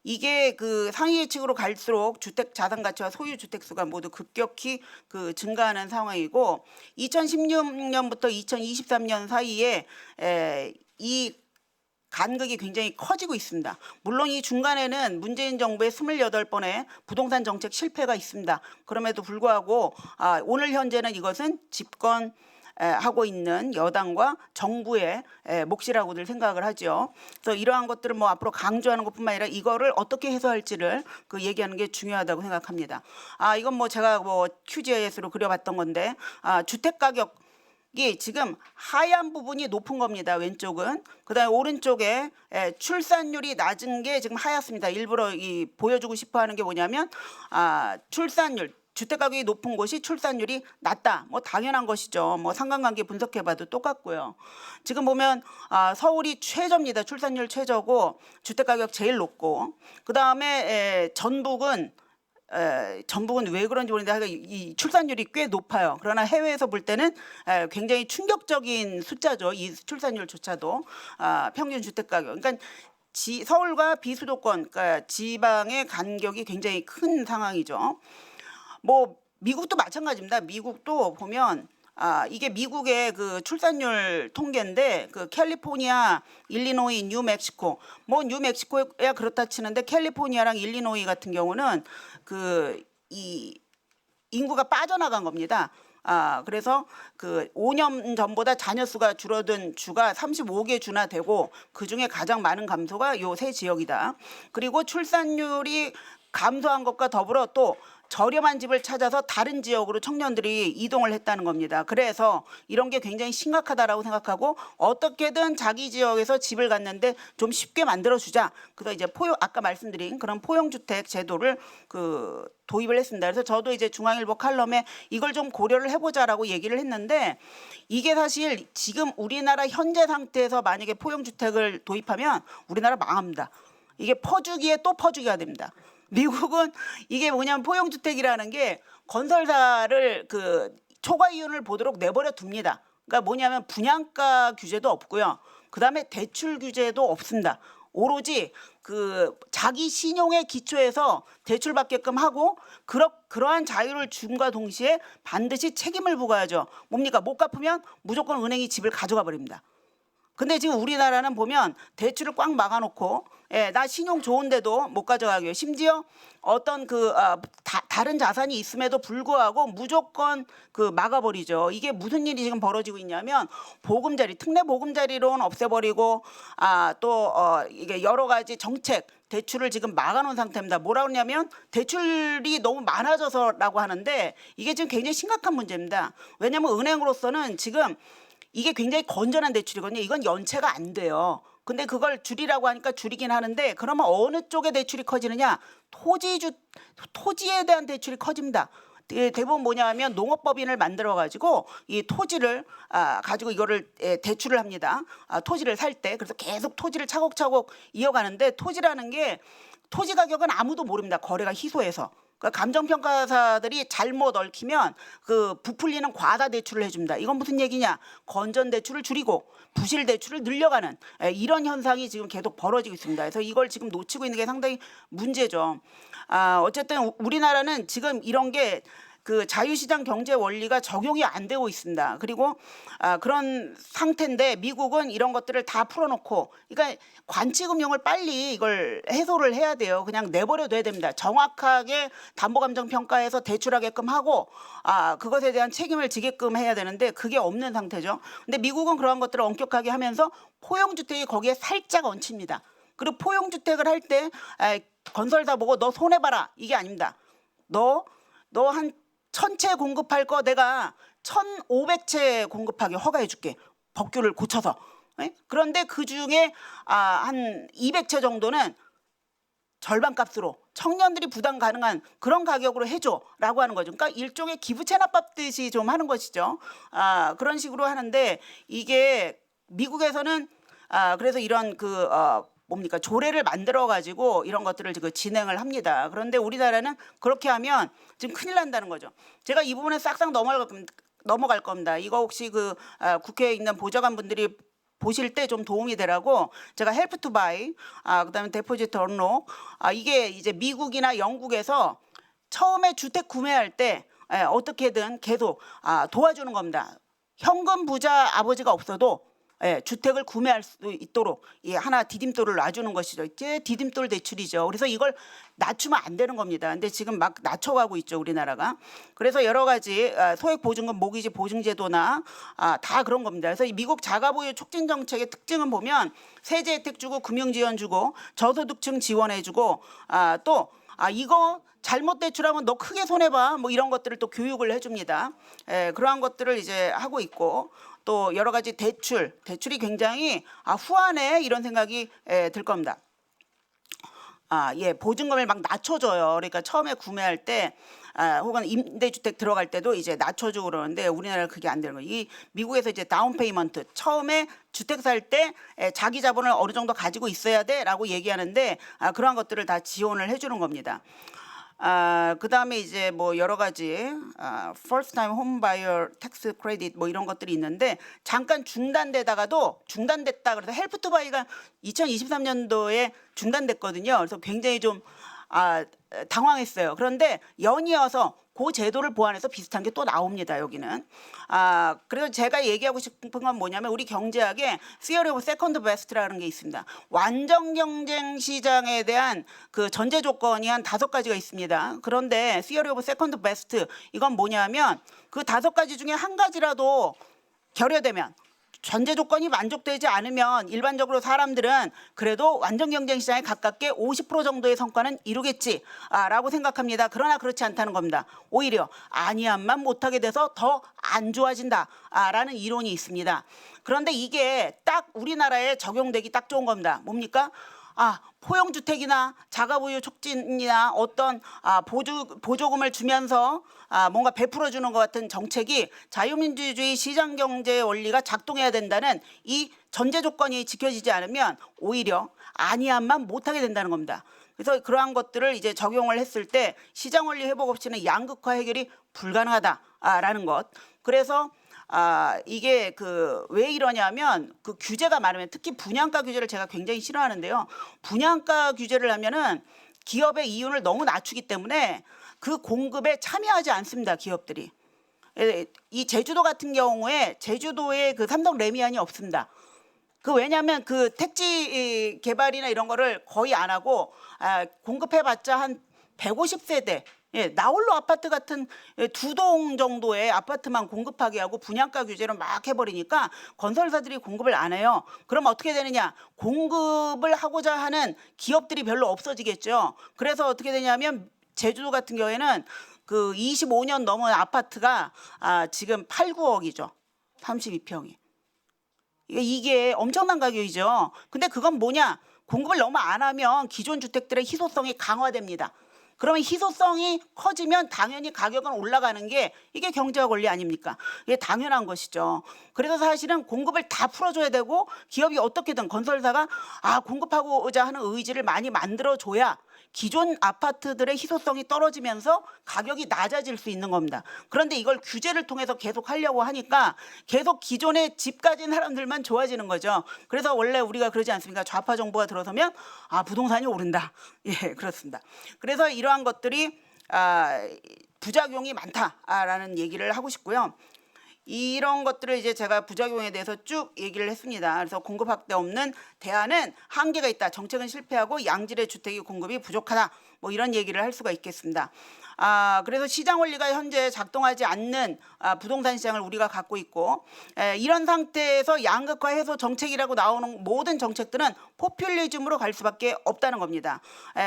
[SPEAKER 6] 이게 그 상위층으로 갈수록 주택 자산 가치와 소유 주택 수가 모두 급격히 그 증가하는 상황이고 2016년부터 2023년 사이에 이 간극이 굉장히 커지고 있습니다. 물론 이 중간에는 문재인 정부의 28번의 부동산 정책 실패가 있습니다. 그럼에도 불구하고 오늘 현재는 이것은 집권하고 있는 여당과 정부의 몫이라고들 생각을 하죠. 그래서 이러한 것들을 뭐 앞으로 강조하는 것뿐만 아니라 이거를 어떻게 해소할지를 그 얘기하는 게 중요하다고 생각합니다. 이건 뭐 제가 뭐 QGIS로 그려봤던 건데 주택 가격 이 지금 하얀 부분이 높은 겁니다. 왼쪽은. 그다음에 오른쪽에 출산율이 낮은 게 지금 하얗습니다. 일부러 보여주고 싶어하는 게 뭐냐면 출산율 주택 가격이 높은 곳이 출산율이 낮다. 뭐 당연한 것이죠. 뭐 상관관계 분석해봐도 똑같고요. 지금 보면 서울이 최저입니다. 출산율 최저고 주택 가격 제일 높고 그다음에 전북은 왜 그런지 모르겠는데 이 출산율이 꽤 높아요. 그러나 해외에서 볼 때는 굉장히 충격적인 숫자죠. 이 출산율조차도 평균 주택 가격. 그러니까 서울과 비수도권, 그러니까 지방의 간격이 굉장히 큰 상황이죠. 뭐 미국도 마찬가지입니다. 미국도 보면 이게 미국의 그 출산율 통계인데 그 캘리포니아, 일리노이, 뉴멕시코 뭐 뉴멕시코야 그렇다 치는데 캘리포니아랑 일리노이 같은 경우는 이 인구가 빠져나간 겁니다. 그래서 그 5년 전보다 자녀 수가 줄어든 주가 35개 주나 되고 그 중에 가장 많은 감소가 요 세 지역이다. 그리고 출산율이 감소한 것과 더불어 또 저렴한 집을 찾아서 다른 지역으로 청년들이 이동을 했다는 겁니다. 그래서 이런 게 굉장히 심각하다라고 생각하고 어떻게든 자기 지역에서 집을 갖는데 좀 쉽게 만들어주자. 그래서 이제 아까 말씀드린 그런 포용주택 제도를 도입을 했습니다. 그래서 저도 이제 중앙일보 칼럼에 이걸 좀 고려를 해보자라고 얘기를 했는데 이게 사실 지금 우리나라 현재 상태에서 만약에 포용주택을 도입하면 우리나라 망합니다. 이게 퍼주기에 또 퍼주기가 됩니다. 미국은 이게 뭐냐면 포용주택이라는 게 건설사를 초과 이윤을 보도록 내버려 둡니다. 그러니까 뭐냐면 분양가 규제도 없고요. 그다음에 대출 규제도 없습니다. 오로지 자기 신용에 기초해서 대출받게끔 하고 그러한 자유를 줌과 동시에 반드시 책임을 부과하죠. 뭡니까? 못 갚으면 무조건 은행이 집을 가져가 버립니다. 근데 지금 우리나라는 보면 대출을 꽉 막아놓고 나 신용 좋은데도 못 가져가고요. 심지어 어떤 다른 자산이 있음에도 불구하고 무조건 막아버리죠. 이게 무슨 일이 지금 벌어지고 있냐면 보금자리, 특례 보금자리로는 없애버리고 이게 여러 가지 정책 대출을 지금 막아놓은 상태입니다. 뭐라고 하냐면 대출이 너무 많아져서라고 하는데 이게 지금 굉장히 심각한 문제입니다. 왜냐하면 은행으로서는 지금 이게 굉장히 건전한 대출이거든요. 이건 연체가 안 돼요. 근데 그걸 줄이라고 하니까 줄이긴 하는데 그러면 어느 쪽에 대출이 커지느냐? 토지에 대한 대출이 커집니다. 대부분 뭐냐 하면 농업법인을 만들어 가지고 이 토지를 가지고 이거를 대출을 합니다. 토지를 살 때. 그래서 계속 토지를 차곡차곡 이어가는데 토지라는 게 토지 가격은 아무도 모릅니다. 거래가 희소해서. 그러니까 감정평가사들이 잘못 얽히면 부풀리는 과다 대출을 해줍니다. 이건 무슨 얘기냐? 건전 대출을 줄이고 부실 대출을 늘려가는 이런 현상이 지금 계속 벌어지고 있습니다. 그래서 이걸 지금 놓치고 있는 게 상당히 문제죠. 어쨌든 우리나라는 지금 이런 게 자유시장 경제 원리가 적용이 안 되고 있습니다. 그리고 그런 상태인데 미국은 이런 것들을 다 풀어놓고, 그러니까 관치금융을 빨리 이걸 해소를 해야 돼요. 그냥 내버려둬야 됩니다. 정확하게 담보감정평가해서 대출하게끔 하고 그것에 대한 책임을 지게끔 해야 되는데 그게 없는 상태죠. 근데 미국은 그러한 것들을 엄격하게 하면서 포용주택이 거기에 살짝 얹힙니다. 그리고 포용주택을 할 때 건설사 보고 너 손해봐라 이게 아닙니다. 너 한 1000채 공급할 거 내가 1500채 공급하게 허가해 줄게. 법규를 고쳐서. 그런데 그중에 한 200채 정도는 절반값으로 청년들이 부담 가능한 그런 가격으로 해줘라고 하는 거죠. 그러니까 일종의 기부 체납 받듯이 좀 하는 것이죠. 그런 식으로 하는데 이게 미국에서는 그래서 이런 조례를 만들어 가지고 이런 것들을 지금 진행을 합니다. 그런데 우리나라는 그렇게 하면 지금 큰일 난다는 거죠. 제가 이 부분에 싹싹 넘어갈 겁니다. 이거 혹시 국회에 있는 보좌관분들이 보실 때 좀 도움이 되라고 제가 헬프 투 바이, 그다음에 데포지트 언록, 이게 이제 미국이나 영국에서 처음에 주택 구매할 때 어떻게든 계속 도와주는 겁니다. 현금 부자 아버지가 없어도 주택을 구매할 수 있도록 하나 디딤돌을 놔주는 것이죠. 이제 디딤돌 대출이죠. 그래서 이걸 낮추면 안 되는 겁니다. 근데 지금 막 낮춰가고 있죠, 우리나라가. 그래서 여러 가지 소액보증금 모기지 보증제도나 다 그런 겁니다. 그래서 이 미국 자가보유 촉진 정책의 특징은 보면 세제 혜택 주고 금융 지원 주고 저소득층 지원해 주고 또 이거 잘못 대출하면 너 크게 손해봐 뭐 이런 것들을 또 교육을 해줍니다. 그러한 것들을 이제 하고 있고 또 여러 가지 대출이 굉장히 후하네 이런 생각이 들 겁니다. 보증금을 막 낮춰줘요. 그러니까 처음에 구매할 때 혹은 임대주택 들어갈 때도 이제 낮춰주고 그러는데 우리나라는 그게 안 되는 거예요. 이 미국에서 이제 다운 페이먼트 처음에 주택 살 때 자기 자본을 어느 정도 가지고 있어야 돼라고 얘기하는데 그러한 것들을 다 지원을 해주는 겁니다. 그다음에 이제 뭐 여러 가지 first time home buyer tax credit 뭐 이런 것들이 있는데 잠깐 중단됐다 그래서 헬프 투 바이가 2023년도에 중단됐거든요. 그래서 굉장히 좀 당황했어요. 그런데 연이어서 그 제도를 보완해서 비슷한 게 또 나옵니다. 여기는. 그래서 제가 얘기하고 싶은 건 뭐냐면 우리 경제학에 Theory of Second Best라는 게 있습니다. 완전 경쟁 시장에 대한 그 전제 조건이 한 5가지가 있습니다. 그런데 Theory of Second Best 이건 뭐냐면 그 5가지 중에 한 가지라도 결여되면 전제 조건이 만족되지 않으면 일반적으로 사람들은 그래도 완전 경쟁 시장에 가깝게 50% 정도의 성과는 이루겠지라고 생각합니다. 그러나 그렇지 않다는 겁니다. 오히려 아니함만 못하게 돼서 더 안 좋아진다라는 이론이 있습니다. 그런데 이게 딱 우리나라에 적용되기 딱 좋은 겁니다. 뭡니까? 포용주택이나 자가보유 촉진이나 어떤 보조금을 주면서 뭔가 베풀어주는 것 같은 정책이 자유민주주의 시장경제의 원리가 작동해야 된다는 이 전제 조건이 지켜지지 않으면 오히려 아니함만 못하게 된다는 겁니다. 그래서 그러한 것들을 이제 적용을 했을 때 시장원리 회복 없이는 양극화 해결이 불가능하다라는 것. 그래서 이게 왜 이러냐면 그 규제가 많으면 특히 분양가 규제를 제가 굉장히 싫어하는데요. 분양가 규제를 하면은 기업의 이윤을 너무 낮추기 때문에 그 공급에 참여하지 않습니다. 기업들이. 이 제주도 같은 경우에 제주도에 그 삼성 레미안이 없습니다. 왜냐하면 그 택지 개발이나 이런 거를 거의 안 하고 공급해봤자 한 150세대 나홀로 아파트 같은 2동 정도의 아파트만 공급하게 하고 분양가 규제를 막 해버리니까 건설사들이 공급을 안 해요. 그럼 어떻게 되느냐? 공급을 하고자 하는 기업들이 별로 없어지겠죠. 그래서 어떻게 되냐면 제주도 같은 경우에는 그 25년 넘은 아파트가 지금 8, 9억이죠. 32평이. 이게 엄청난 가격이죠. 근데 그건 뭐냐? 공급을 너무 안 하면 기존 주택들의 희소성이 강화됩니다. 그러면 희소성이 커지면 당연히 가격은 올라가는 게 이게 경제학 원리 아닙니까? 이게 당연한 것이죠. 그래서 사실은 공급을 다 풀어줘야 되고 기업이 어떻게든 건설사가 공급하고자 하는 의지를 많이 만들어줘야 기존 아파트들의 희소성이 떨어지면서 가격이 낮아질 수 있는 겁니다. 그런데 이걸 규제를 통해서 계속 하려고 하니까 계속 기존에 집 가진 사람들만 좋아지는 거죠. 그래서 원래 우리가 그러지 않습니까? 좌파 정부가 들어서면 부동산이 오른다. 예, 그렇습니다. 그래서 이러한 것들이 부작용이 많다라는 얘기를 하고 싶고요. 이런 것들을 이제 제가 부작용에 대해서 쭉 얘기를 했습니다. 그래서 공급 확대 없는 대안은 한계가 있다. 정책은 실패하고 양질의 주택의 공급이 부족하다. 뭐 이런 얘기를 할 수가 있겠습니다. 그래서 시장 원리가 현재 작동하지 않는 부동산 시장을 우리가 갖고 있고 이런 상태에서 양극화 해소 정책이라고 나오는 모든 정책들은 포퓰리즘으로 갈 수밖에 없다는 겁니다.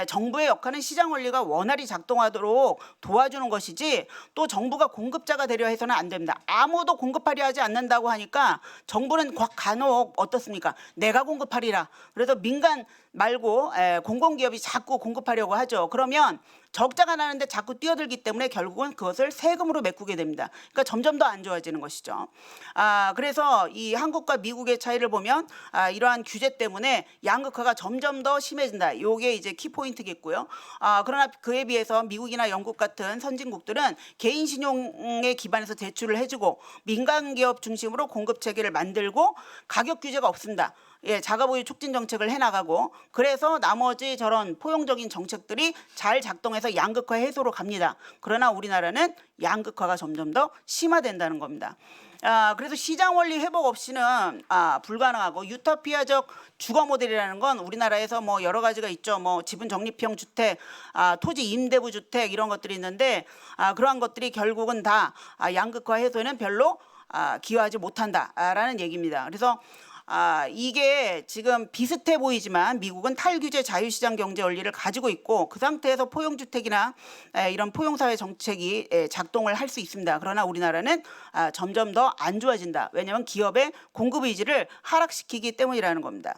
[SPEAKER 6] 정부의 역할은 시장 원리가 원활히 작동하도록 도와주는 것이지 또 정부가 공급자가 되려 해서는 안 됩니다. 아무도 공급하려 하지 않는다고 하니까 정부는 간혹 어떻습니까? 내가 공급하리라. 그래서 민간 말고 공공기업이 자꾸 공급하려고 하죠. 그러면 적자가 나는데 자꾸 뛰어들기 때문에 결국은 그것을 세금으로 메꾸게 됩니다. 그러니까 점점 더 안 좋아지는 것이죠. 그래서 이 한국과 미국의 차이를 보면 이러한 규제 때문에 양극화가 점점 더 심해진다. 이게 이제 키포인트겠고요. 그러나 그에 비해서 미국이나 영국 같은 선진국들은 개인 신용에 기반해서 대출을 해주고 민간 기업 중심으로 공급 체계를 만들고 가격 규제가 없습니다. 자가보유 촉진 정책을 해나가고 그래서 나머지 저런 포용적인 정책들이 잘 작동해서 양극화 해소로 갑니다. 그러나 우리나라는 양극화가 점점 더 심화된다는 겁니다. 그래서 시장 원리 회복 없이는 불가능하고 유토피아적 주거 모델이라는 건 우리나라에서 뭐 여러 가지가 있죠. 뭐 지분 적립형 주택, 토지 임대부 주택 이런 것들이 있는데 그러한 것들이 결국은 다 양극화 해소에는 별로 기여하지 못한다라는 얘기입니다. 그래서 이게 지금 비슷해 보이지만 미국은 탈규제 자유시장 경제 원리를 가지고 있고 그 상태에서 포용주택이나 이런 포용사회 정책이 작동을 할 수 있습니다. 그러나 우리나라는 점점 더 안 좋아진다. 왜냐하면 기업의 공급 의지를 하락시키기 때문이라는 겁니다.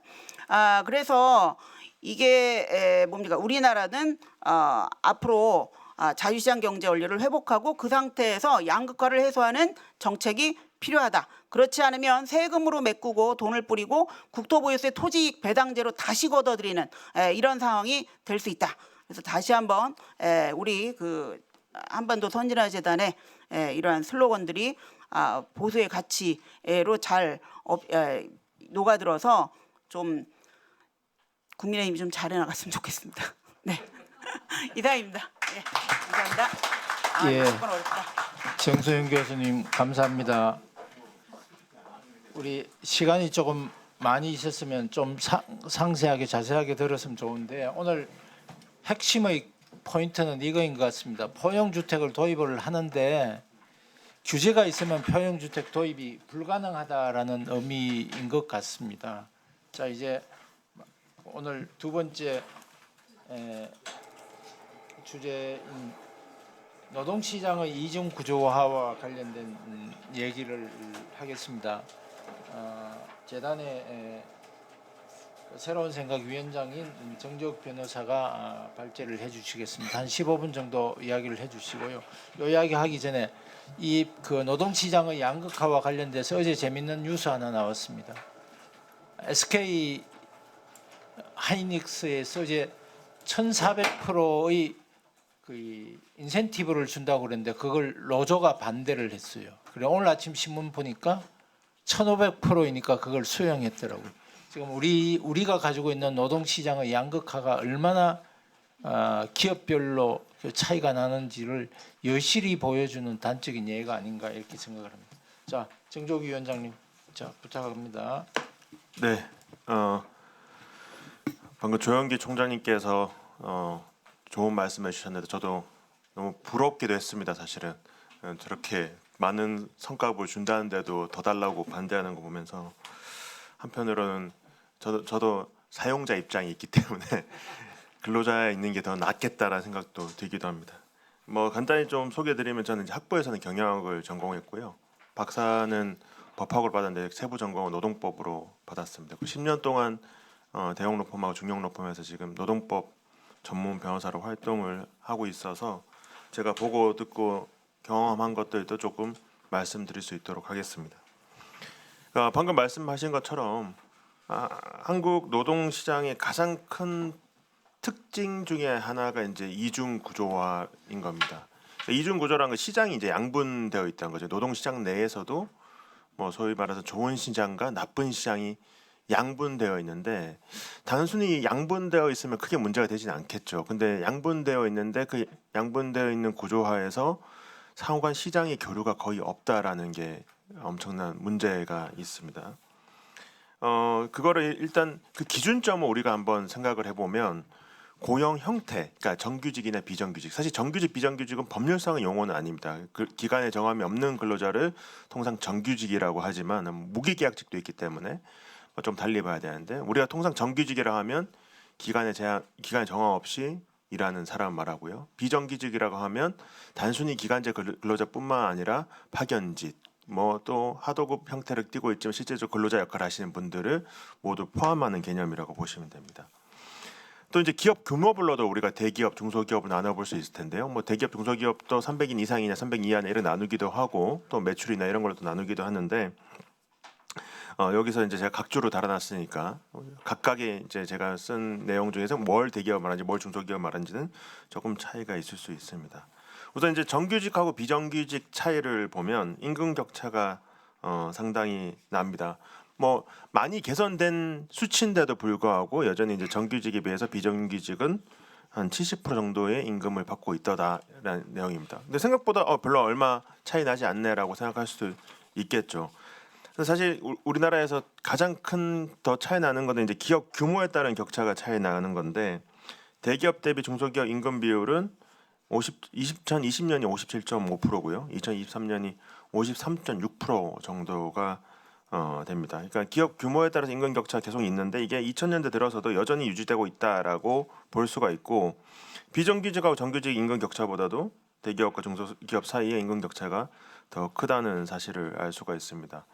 [SPEAKER 6] 그래서 이게 뭡니까? 우리나라는 앞으로 자유시장 경제 원리를 회복하고 그 상태에서 양극화를 해소하는 정책이 필요하다. 그렇지 않으면 세금으로 메꾸고 돈을 뿌리고 국토보유세 토지이익 배당제로 다시 걷어들이는 이런 상황이 될 수 있다. 그래서 다시 한번 우리 그 한반도 선진화재단의 이러한 슬로건들이 보수의 가치로 잘 녹아들어서 좀 국민의힘이 좀 잘해 나갔으면 좋겠습니다. 네, 이상입니다. 네, 감사합니다.
[SPEAKER 3] 예.
[SPEAKER 6] 조금 어렵다.
[SPEAKER 3] 정소영 교수님 감사합니다. 우리 시간이 조금 많이 있었으면 좀 상세하게 자세하게 들었으면 좋은데 오늘 핵심의 포인트는 이거인 것 같습니다. 포용주택을 도입을 하는데 규제가 있으면 평형주택 도입이 불가능하다라는 의미인 것 같습니다. 자, 이제 오늘 두 번째 주제인 노동시장의 이중 구조화와 관련된 얘기를 하겠습니다. 재단의 새로운 생각 위원장인 정재욱 변호사가 발제를 해주시겠습니다. 한 15분 정도 이야기를 해주시고요. 이 이야기 하기 전에 이 그 노동시장의 양극화와 관련돼서 어제 재밌는 뉴스 하나 나왔습니다. SK 하이닉스에서 이제 1,400%의 그 인센티브를 준다고 그랬는데 그걸 노조가 반대를 했어요. 그래 오늘 아침 신문 보니까 1,500%이니까 그걸 수용했더라고요. 지금 우리가 가지고 있는 노동시장의 양극화가 얼마나 기업별로 그 차이가 나는지를 여실히 보여주는 단적인 예가 아닌가 이렇게 생각을 합니다. 자, 정조기 위원장님, 자 부탁합니다.
[SPEAKER 7] 네, 방금 조영기 총장님께서 좋은 말씀해 주셨는데 저도 너무 부럽기도 했습니다. 사실은 저렇게 많은 성과급을 준다는데도 더 달라고 반대하는 거 보면서 한편으로는 저도 사용자 입장이 있기 때문에 근로자에 있는 게 더 낫겠다라는 생각도 들기도 합니다. 뭐 간단히 좀 소개드리면 저는 이제 학부에서는 경영학을 전공했고요. 박사는 법학으로 받았는데 세부 전공은 노동법으로 받았습니다. 10년 동안 대형 로펌하고 중형 로펌에서 지금 노동법 전문 변호사로 활동을 하고 있어서 제가 보고 듣고 경험한 것들도 조금 말씀드릴 수 있도록 하겠습니다. 방금 말씀하신 것처럼 한국 노동 시장의 가장 큰 특징 중에 하나가 이제 이중 구조화인 겁니다. 이중 구조라는 건 시장이 이제 양분되어 있다는 거죠. 노동 시장 내에서도 뭐 소위 말해서 좋은 시장과 나쁜 시장이 양분되어 있는데 단순히 양분되어 있으면 크게 문제가 되지는 않겠죠. 근데 양분되어 있는데 그 양분되어 있는 구조화에서 상호간 시장의 교류가 거의 없다라는 게 엄청난 문제가 있습니다. 그거를 일단 그 기준점을 우리가 한번 생각을 해보면 고용 형태, 그러니까 정규직이나 비정규직. 사실 정규직, 비정규직은 법률상의 용어는 아닙니다. 그 기간에 정함이 없는 근로자를 통상 정규직이라고 하지만 무기계약직도 있기 때문에 좀 달리 봐야 되는데 우리가 통상 정규직이라 하면 기간에 정함 없이 일하는 사람 말하고요. 비정규직이라고 하면 단순히 기간제 근로자뿐만 아니라 파견직, 뭐 또 하도급 형태를 띠고 있지만 실제적으로 근로자 역할을 하시는 분들을 모두 포함하는 개념이라고 보시면 됩니다. 또 이제 기업 규모별로도 우리가 대기업, 중소기업을 나눠볼 수 있을 텐데요. 뭐 대기업, 중소기업도 300인 이상이냐, 300인 이하냐 이런 나누기도 하고 또 매출이나 이런 걸로 또 나누기도 하는데 여기서 이제 제가 각주로 달아놨으니까 각각의 이제 제가 쓴 내용 중에서 뭘 대기업 말하는지, 뭘 중소기업 말하는지는 조금 차이가 있을 수 있습니다. 우선 이제 정규직하고 비정규직 차이를 보면 임금 격차가 상당히 납니다. 뭐 많이 개선된 수치인데도 불구하고 여전히 이제 정규직에 비해서 비정규직은 한 70% 정도의 임금을 받고 있다라는 내용입니다. 근데 생각보다 별로 얼마 차이 나지 않네라고 생각할 수도 있겠죠. 사실 우리나라에서 가장 큰 더 차이 나는 것은 이제 기업 규모에 따른 격차가 차이 나는 건데 대기업 대비 중소기업 임금 비율은 2020년이 57.5%고요. 2023년이 53.6% 정도가 됩니다. 그러니까 기업 규모에 따라서 임금 격차가 계속 있는데 이게 2000년대 들어서도 여전히 유지되고 있다라고 볼 수가 있고 비정규직하고 정규직 임금 격차보다도 대기업과 중소기업 사이의 임금 격차가 더 크다는 사실을 알 수가 있습니다.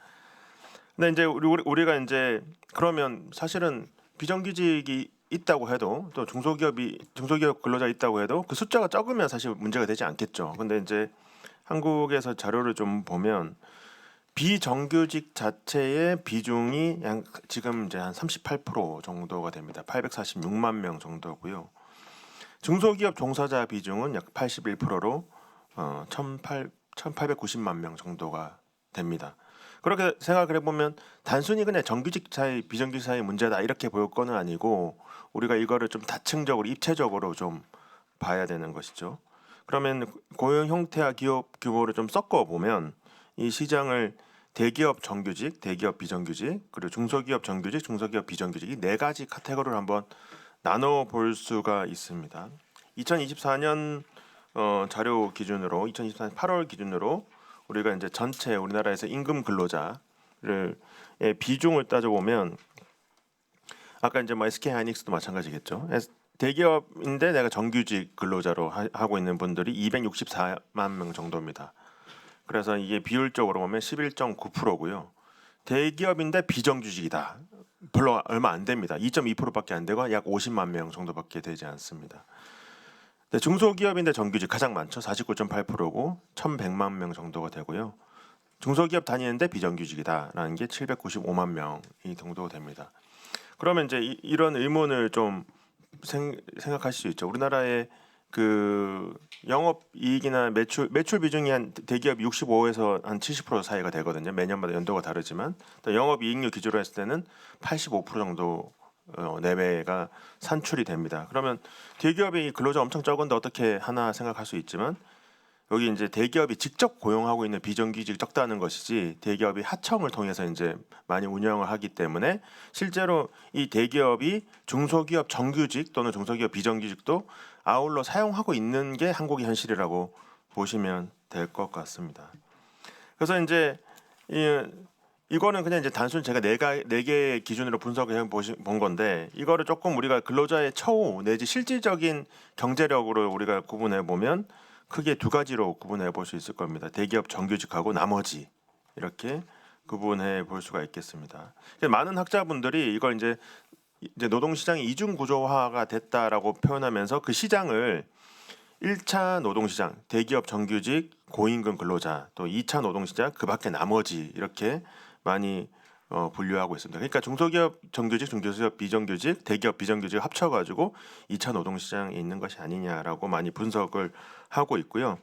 [SPEAKER 7] 근데 이제 우리가 이제 그러면 사실은 비정규직이 있다고 해도 또 중소기업 근로자 있다고 해도 그 숫자가 적으면 사실 문제가 되지 않겠죠. 근데 이제 한국에서 자료를 좀 보면 비정규직 자체의 비중이 지금 이제 한 38% 정도가 됩니다. 846만 명 정도고요. 중소기업 종사자 비중은 약 81%로 1,890만 명 정도가 됩니다. 그렇게 생각을 해보면 단순히 그냥 정규직 차이, 비정규직 차이 문제다 이렇게 볼 거는 아니고 우리가 이거를 좀 다층적으로 입체적으로 좀 봐야 되는 것이죠. 그러면 고용 형태와 기업 규모를 좀 섞어 보면 이 시장을 대기업 정규직, 대기업 비정규직, 그리고 중소기업 정규직, 중소기업 비정규직 이 네 가지 카테고리를 한번 나눠 볼 수가 있습니다. 2024년 자료 기준으로 2024년 8월 기준으로 우리가 이제 전체 우리나라에서 임금 근로자를 의 비중을 따져보면 아까 이제 뭐 SK 하이닉스도 마찬가지겠죠. 대기업인데 내가 정규직 근로자로 하고 있는 분들이 264만 명 정도입니다. 그래서 이게 비율적으로 보면 11.9%고요. 대기업인데 비정규직이다. 별로 얼마 안 됩니다. 2.2%밖에 안 되고 약 50만 명 정도밖에 되지 않습니다. 근데 중소기업인데 정규직 가장 많죠. 49.8%고 1,100만 명 정도가 되고요. 중소기업 다니는데 비정규직이다라는 게 795만 명이 정도 됩니다. 그러면 이제 이런 의문을 좀 생각하실 수 있죠. 우리나라의 그 영업 이익이나 매출 비중이 한 대기업 65에서 한 70% 사이가 되거든요. 매년마다 연도가 다르지만 또 영업 이익률 기준으로 했을 때는 85% 정도 내외가 산출이 됩니다. 그러면 대기업이 근로자 엄청 적은데 어떻게 하나 생각할 수 있지만 여기 이제 대기업이 직접 고용하고 있는 비정규직이 적다는 것이지 대기업이 하청을 통해서 이제 많이 운영을 하기 때문에 실제로 이 대기업이 중소기업 정규직 또는 중소기업 비정규직도 아울러 사용하고 있는 게 한국의 현실이라고 보시면 될 것 같습니다. 그래서 이제 이거는 그냥 이제 단순히 제가 네 개의 기준으로 분석을 본 건데 이거를 조금 우리가 근로자의 처우 내지 실질적인 경제력으로 우리가 구분해 보면 크게 두 가지로 구분해 볼 수 있을 겁니다. 대기업 정규직하고 나머지 이렇게 구분해 볼 수가 있겠습니다. 많은 학자분들이 이걸 이제 노동시장이 이중 구조화가 됐다라고 표현하면서 그 시장을 1차 노동시장 대기업 정규직 고임금 근로자 또 2차 노동시장 그 밖에 나머지 이렇게 많이 분류하고 있습니다. 그러니까 중소기업 정규직, 중소기업 비정규직, 대기업 비정규직 합쳐가지고 2차 노동시장에 있는 것이 아니냐라고 많이 분석을 하고 있고요.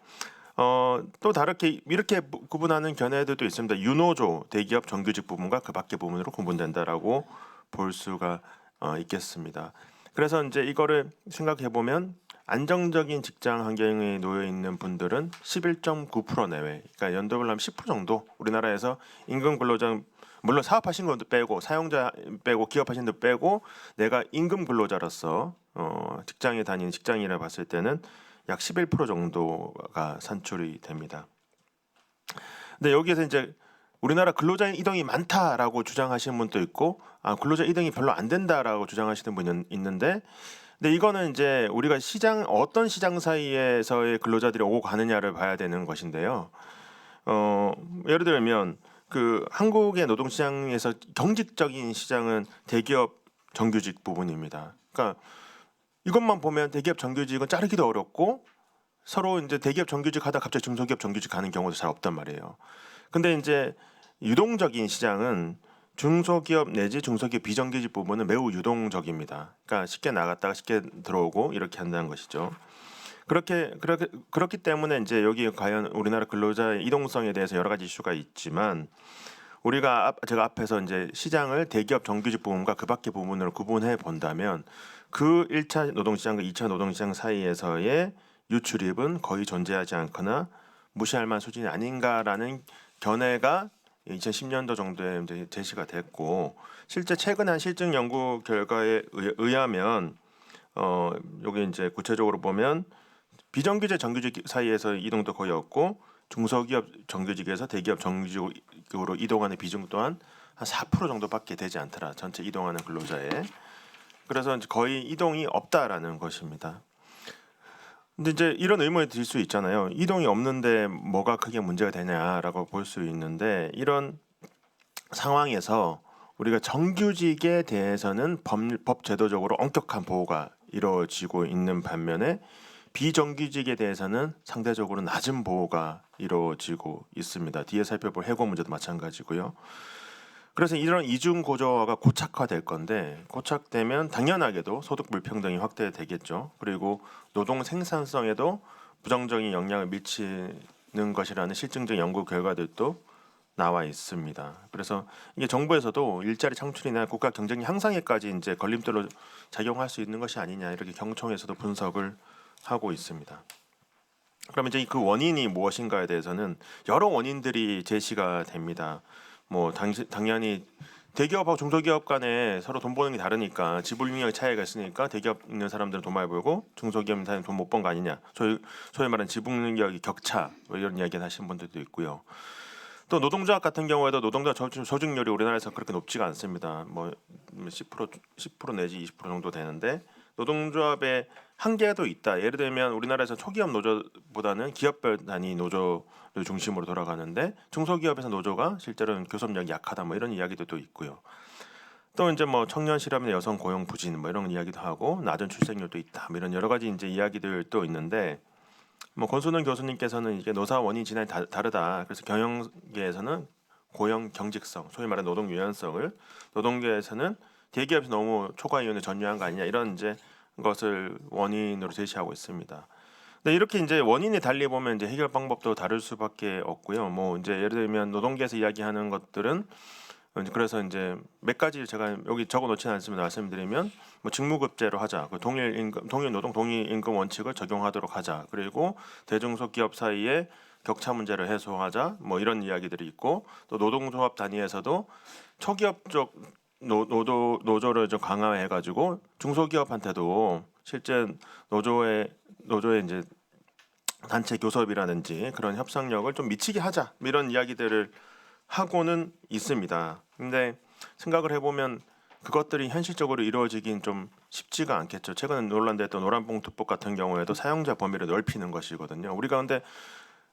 [SPEAKER 7] 또 다르게 이렇게 구분하는 견해들도 있습니다. 유노조 대기업 정규직 부분과 그 밖의 부분으로 구분된다라고 볼 수가 있겠습니다. 그래서 이제 이거를 생각해 보면 안정적인 직장 환경에 놓여 있는 분들은 11.9% 내외, 그러니까 연도별로 하면 10% 정도 우리나라에서 임금 근로자 물론 사업하신 것도 빼고 사용자 빼고 기업하신 것 빼고 내가 임금 근로자로서 직장에 다니는 직장인을 봤을 때는 약 11% 정도가 산출이 됩니다. 근데 여기에서 이제 우리나라 근로자 이동이 많다라고 주장하시는 분도 있고 근로자 이동이 별로 안 된다라고 주장하시는 분이 있는데 근데 이거는 이제 우리가 어떤 시장 사이에서의 근로자들이 오고 가느냐를 봐야 되는 것인데요. 예를 들면 그 한국의 노동시장에서 경직적인 시장은 대기업 정규직 부분입니다. 그러니까 이것만 보면 대기업 정규직은 자르기도 어렵고 서로 이제 대기업 정규직 하다 갑자기 중소기업 정규직 가는 경우도 잘 없단 말이에요. 근데 이제 유동적인 시장은 중소기업 내지 중소기업 비정규직 부분은 매우 유동적입니다. 그러니까 쉽게 나갔다가 쉽게 들어오고 이렇게 한다는 것이죠. 그렇기 때문에 이제 여기 과연 우리나라 근로자의 이동성에 대해서 여러 가지 이슈가 있지만 제가 앞에서 이제 시장을 대기업 정규직 부분과 그 밖의 부분으로 구분해 본다면 그 1차 노동시장과 2차 노동시장 사이에서의 유출입은 거의 존재하지 않거나 무시할 만한 수준이 아닌가라는 견해가 2010년도 정도에 이제 제시가 됐고 실제 최근 한 실증 연구 결과에 의하면 여기 이제 구체적으로 보면 비정규직 정규직 사이에서 이동도 거의 없고 중소기업 정규직에서 대기업 정규직으로 이동하는 비중 또한 한 4% 정도밖에 되지 않더라. 전체 이동하는 근로자의. 그래서 거의 이동이 없다라는 것입니다. 근데 이제 이런 의문이 들 수 있잖아요. 이동이 없는데 뭐가 크게 문제가 되냐라고 볼 수 있는데 이런 상황에서 우리가 정규직에 대해서는 법 제도적으로 엄격한 보호가 이루어지고 있는 반면에 비정규직에 대해서는 상대적으로 낮은 보호가 이루어지고 있습니다. 뒤에 살펴볼 해고 문제도 마찬가지고요. 그래서 이런 이중 구조가 고착화될 건데 고착되면 당연하게도 소득 불평등이 확대되겠죠. 그리고 노동 생산성에도 부정적인 영향을 미치는 것이라는 실증적 연구 결과들도 나와 있습니다. 그래서 이게 정부에서도 일자리 창출이나 국가 경쟁력 향상에까지 이제 걸림돌로 작용할 수 있는 것이 아니냐 이렇게 경총에서도 분석을 하고 있습니다. 그러면 이제 그 원인이 무엇인가에 대해서는 여러 원인들이 제시가 됩니다. 뭐 당연히 대기업하고 중소기업 간에 서로 돈 버는 게 다르니까 지불 능력의 차이가 있으니까 대기업 있는 사람들은 돈 많이 벌고 중소기업 있는 사람은 돈 못 번 거 아니냐. 소위 말하는 지불 능력의 격차 뭐 이런 이야기를 하시는 분들도 있고요. 또 노동조합 같은 경우에도 노동자 조직률이 우리나라에서 그렇게 높지가 않습니다. 뭐 10% 내지 20% 정도 되는데 노동조합의 한계도 있다. 예를 들면 우리나라에서 초기업 노조보다는 기업별 단위 노조를 중심으로 돌아가는데 중소기업에서 노조가 실제로는 교섭력이 약하다. 뭐 이런 이야기도 있고요. 또 이제 뭐 청년 실업이나 여성 고용 부진 뭐 이런 이야기도 하고 낮은 출생률도 있다. 뭐 이런 여러 가지 이제 이야기들도 있는데 뭐 권순원 교수님께서는 이게 노사 원인 진단이 다르다. 그래서 경영계에서는 고용 경직성, 소위 말하는 노동 유연성을, 노동계에서는 대기업에서 너무 초과 이윤에 전유한 거 아니냐 이런 이제 것을 원인으로 제시하고 있습니다. 근데 이렇게 이제 원인이 달리 보면 이제 해결 방법도 다를 수밖에 없고요. 뭐 이제 예를 들면 노동계에서 이야기하는 것들은 그래서 이제 몇 가지 제가 여기 적어놓지는 않습니다. 말씀드리면 뭐 직무급제로 하자, 동일 임금, 동일 노동, 동일 임금 원칙을 적용하도록 하자. 그리고 대중소기업 사이에 격차 문제를 해소하자. 뭐 이런 이야기들이 있고 또 노동조합 단위에서도 초기업 쪽 노조를 좀 강화해가지고 중소기업한테도 실제 노조의 이제 단체 교섭이라든지 그런 협상력을 좀 미치게 하자. 이런 이야기들을 하고는 있습니다. 근데 생각을 해보면 그것들이 현실적으로 이루어지긴 좀 쉽지가 않겠죠. 최근에 논란됐던 노란봉투법 같은 경우에도 사용자 범위를 넓히는 것이거든요. 우리가 근데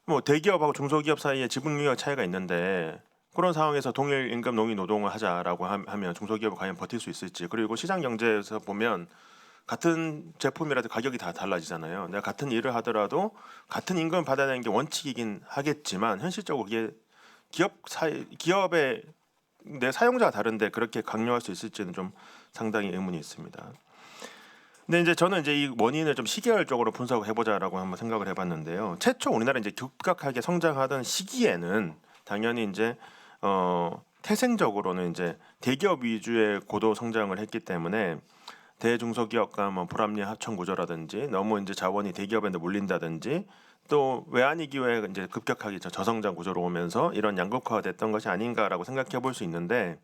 [SPEAKER 7] 뭐 대기업하고 중소기업 사이에 지분 능력 차이가 있는데 그런 상황에서 동일 임금 농이 노동을 하자라고 하면 중소기업이 과연 버틸 수 있을지. 그리고 시장 경제에서 보면 같은 제품이라도 가격이 다 달라지잖아요. 내가 같은 일을 하더라도 같은 임금을 받아야 되는 게 원칙이긴 하겠지만 현실적으로 이게 기업의 내 사용자가 다른데 그렇게 강요할 수 있을지는 좀 상당히 의문이 있습니다. 근데 이제 저는 이제 이 원인을 좀 시계열적으로 분석을 해보자라고 한번 생각을 해봤는데요. 최초 우리나라 이제 급격하게 성장하던 시기에는 당연히 이제 태생적으로는 이제 대기업 위주의 고도 성장을 했기 때문에 대중소기업 간 뭐 불합리한 합청 구조라든지 너무 이제 자원이 대기업한테 몰린다든지 또 외환위기 후에 이제 급격하게 저성장 구조로 오면서 이런 양극화가 됐던 것이 아닌가라고 생각해 볼 수 있는데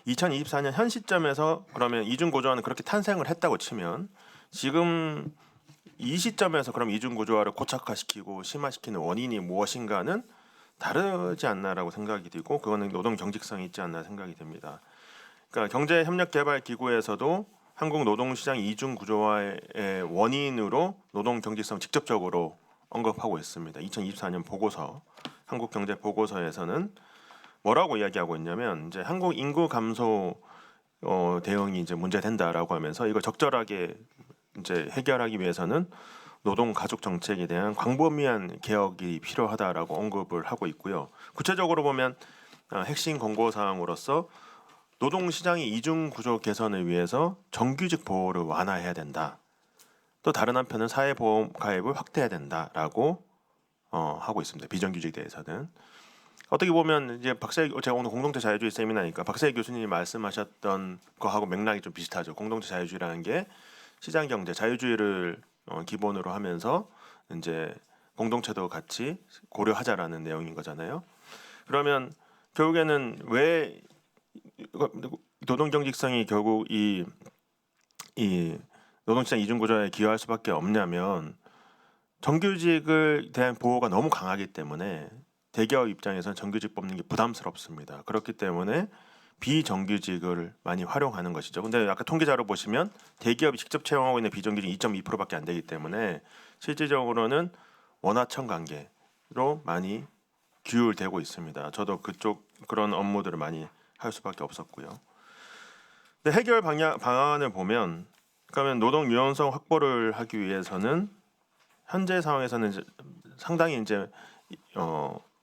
[SPEAKER 7] 2024년 현 시점에서 그러면 이중구조화는 그렇게 탄생을 했다고 치면 지금 이 시점에서 그럼 이중구조화를 고착화시키고 심화시키는 원인이 무엇인가는 다르지 않나라고 생각이 되고 그거는 노동 경직성이 있지 않나 생각이 됩니다. 그러니까 경제협력개발기구에서도 한국 노동시장 이중구조화의 원인으로 노동 경직성 직접적으로 언급하고 있습니다. 2024년 보고서, 한국경제 보고서에서는 뭐라고 이야기하고 있냐면 이제 한국 인구 감소 대응이 이제 문제된다라고 하면서 이걸 적절하게 이제 해결하기 위해서는 노동 가족 정책에 대한 광범위한 개혁이 필요하다라고 언급을 하고 있고요. 구체적으로 보면 핵심 권고 사항으로서 노동시장의 이중구조 개선을 위해서 정규직 보호를 완화해야 된다. 또 다른 한편은 사회보험 가입을 확대해야 된다라고 하고 있습니다. 비정규직에 대해서는 어떻게 보면 이제 제가 오늘 공동체 자유주의 세미나니까 박세희 교수님이 말씀하셨던 거하고 맥락이 좀 비슷하죠. 공동체 자유주의라는 게 시장 경제 자유주의를 기본으로 하면서 이제 공동체도 같이 고려하자라는 내용인 거잖아요. 그러면 결국에는 왜 노동 경직성이 결국 이 노동시장 이중구조에 기여할 수밖에 없냐면 정규직을 대한 보호가 너무 강하기 때문에 대기업 입장에서는 정규직 뽑는 게 부담스럽습니다. 그렇기 때문에 비정규직을 많이 활용하는 것이죠. 근데 아까 통계자료 보시면 대기업이 직접 채용하고 있는 비정규직 2.2%밖에 안 되기 때문에 실질적으로는 원하청 관계로 많이 규율되고 있습니다. 저도 그런 업무들을 많이 할 수밖에 없었고요. 근데 해결 방안을 보면 그러면 노동 유연성 확보를 하기 위해서는 현재 상황에서는 상당히 이제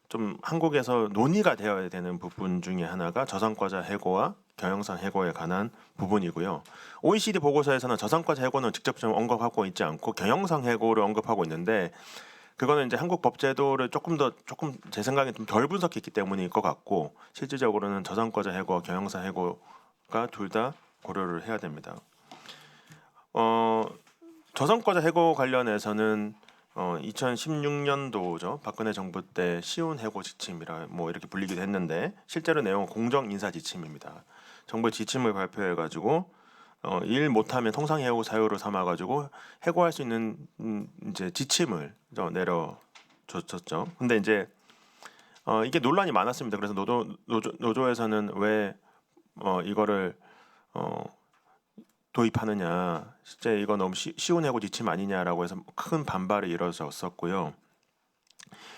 [SPEAKER 7] 좀 한국에서 논의가 되어야 되는 부분 중에 하나가 저성과자 해고와 경영상 해고에 관한 부분이고요. OECD 보고서에서는 저성과자 해고는 직접 좀 언급하고 있지 않고 경영상 해고를 언급하고 있는데 그거는 이제 한국 법제도를 조금 제 생각에 좀 덜 분석했기 때문일 것 같고 실질적으로는 저성과자 해고와 경영상 해고가 둘 다 고려를 해야 됩니다. 저성과자 해고 관련해서는 2016년도죠. 박근혜 정부 때 시운 해고 지침이라 뭐 이렇게 불리기도 했는데 실제로 내용은 공정 인사 지침입니다. 정부 지침을 발표해 가지고 일 못하면 통상 해고 사유로 삼아 가지고 해고할 수 있는 이제 지침을 내려줬었죠. 근데 이제 이게 논란이 많았습니다. 그래서 노조에서는 왜 이거를 도입하느냐, 실제 이거 너무 쉬운 해고 지침 아니냐라고 해서 큰 반발이 이뤄졌었고요.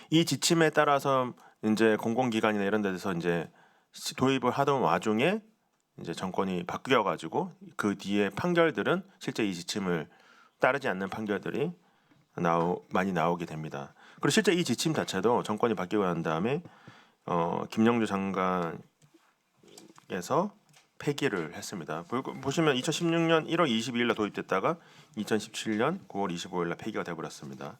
[SPEAKER 7] 이 지침에 따라서 이제 공공기관이나 이런 데서 이제 도입을 하던 와중에 이제 정권이 바뀌어 가지고 그 뒤에 판결들은 실제 이 지침을 따르지 않는 판결들이 많이 나오게 됩니다. 그리고 실제 이 지침 자체도 정권이 바뀌고 난 다음에 김영주 장관에서 폐기를 했습니다. 보시면 2016년 1월 22일 날 도입됐다가 2017년 9월 25일 날 폐기가 되어버렸습니다.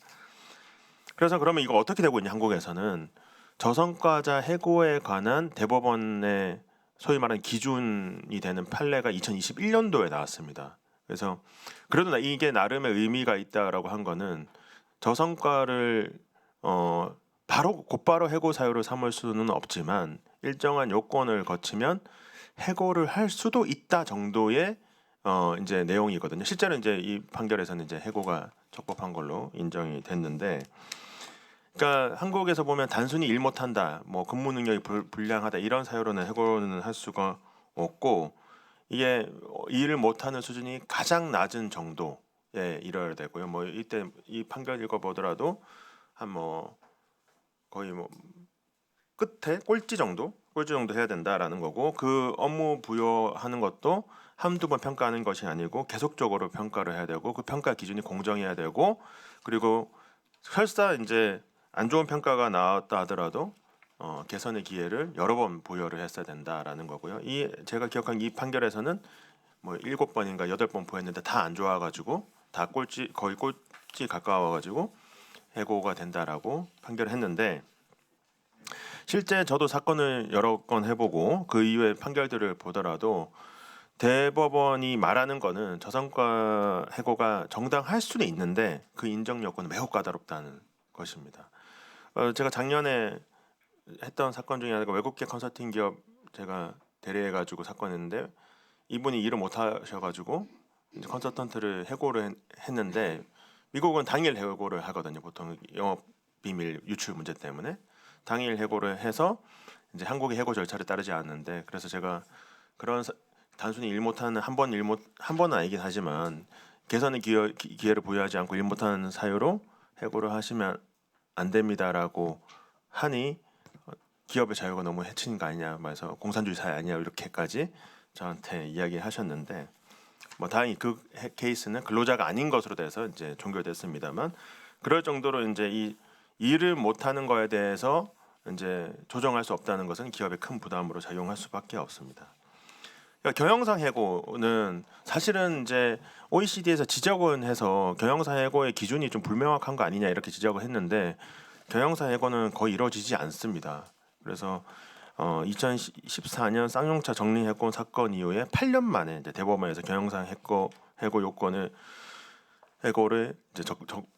[SPEAKER 7] 그래서 그러면 이거 어떻게 되고 있냐, 한국에서는 저성과자 해고에 관한 대법원의 소위 말하는 기준이 되는 판례가 2021년도에 나왔습니다. 그래서 그래도 이게 나름의 의미가 있다라고 한 거는 저성과를 곧바로 해고 사유로 삼을 수는 없지만 일정한 요건을 거치면 해고를 할 수도 있다 정도의 이제 내용이거든요. 실제로 이제 이 판결에서는 이제 해고가 적법한 걸로 인정이 됐는데, 그러니까 한국에서 보면 단순히 일 못한다, 뭐 근무 능력이 불량하다 이런 사유로는 해고는 할 수가 없고, 이게 일을 못하는 수준이 가장 낮은 정도에 이뤄야 되고요. 뭐 이때 이 판결 읽어보더라도 한 뭐 거의 뭐 끝에 꼴찌 정도 해야 된다라는 거고, 그 업무 부여하는 것도 한두 번 평가하는 것이 아니고 계속적으로 평가를 해야 되고, 그 평가 기준이 공정해야 되고, 그리고 설사 이제 안 좋은 평가가 나왔다 하더라도 개선의 기회를 여러 번 부여를 했어야 된다라는 거고요. 제가 기억한 이 판결에서는 뭐 7번인가 8번 부여했는데 다 안 좋아가지고 다 거의 꼴찌 가까워가지고 해고가 된다라고 판결을 했는데, 실제 저도 사건을 여러 건 해보고 그 이후에 판결들을 보더라도 대법원이 말하는 거는 저성과 해고가 정당할 수는 있는데 그 인정 여건은 매우 까다롭다는 것입니다. 제가 작년에 했던 사건 중에 하나가 외국계 컨설팅 기업 제가 대리해가지고 사건했는데, 이분이 일을 못 하셔가지고 이제 컨설턴트를 해고를 했는데, 미국은 당일 해고를 하거든요. 보통 영업 비밀 유출 문제 때문에 당일 해고를 해서 이제 한국의 해고 절차를 따르지 않는데, 그래서 제가 그런 단순히 일 못하는 한 번은 아니긴 하지만 개선의 기회를 부여하지 않고 일 못하는 사유로 해고를 하시면 안 됩니다라고 하니 기업의 자유가 너무 해치는 거 아니냐, 말해서 공산주의 사회 아니냐 이렇게까지 저한테 이야기하셨는데, 뭐 다행히 그 케이스는 근로자가 아닌 것으로 돼서 이제 종결됐습니다만, 그럴 정도로 이제 이 일을 못하는 거에 대해서 이제 조정할 수 없다는 것은 기업의 큰 부담으로 작용할 수밖에 없습니다. 그러니까 경영상 해고는 사실은 이제 OECD에서 지적은 해서 경영상 해고의 기준이 좀 불명확한 거 아니냐 이렇게 지적을 했는데, 경영상 해고는 거의 이루어지지 않습니다. 그래서 2014년 쌍용차 정리해고 사건 이후에 8년 만에 이제 대법원에서 경영상 해고 요건을 해고를 이제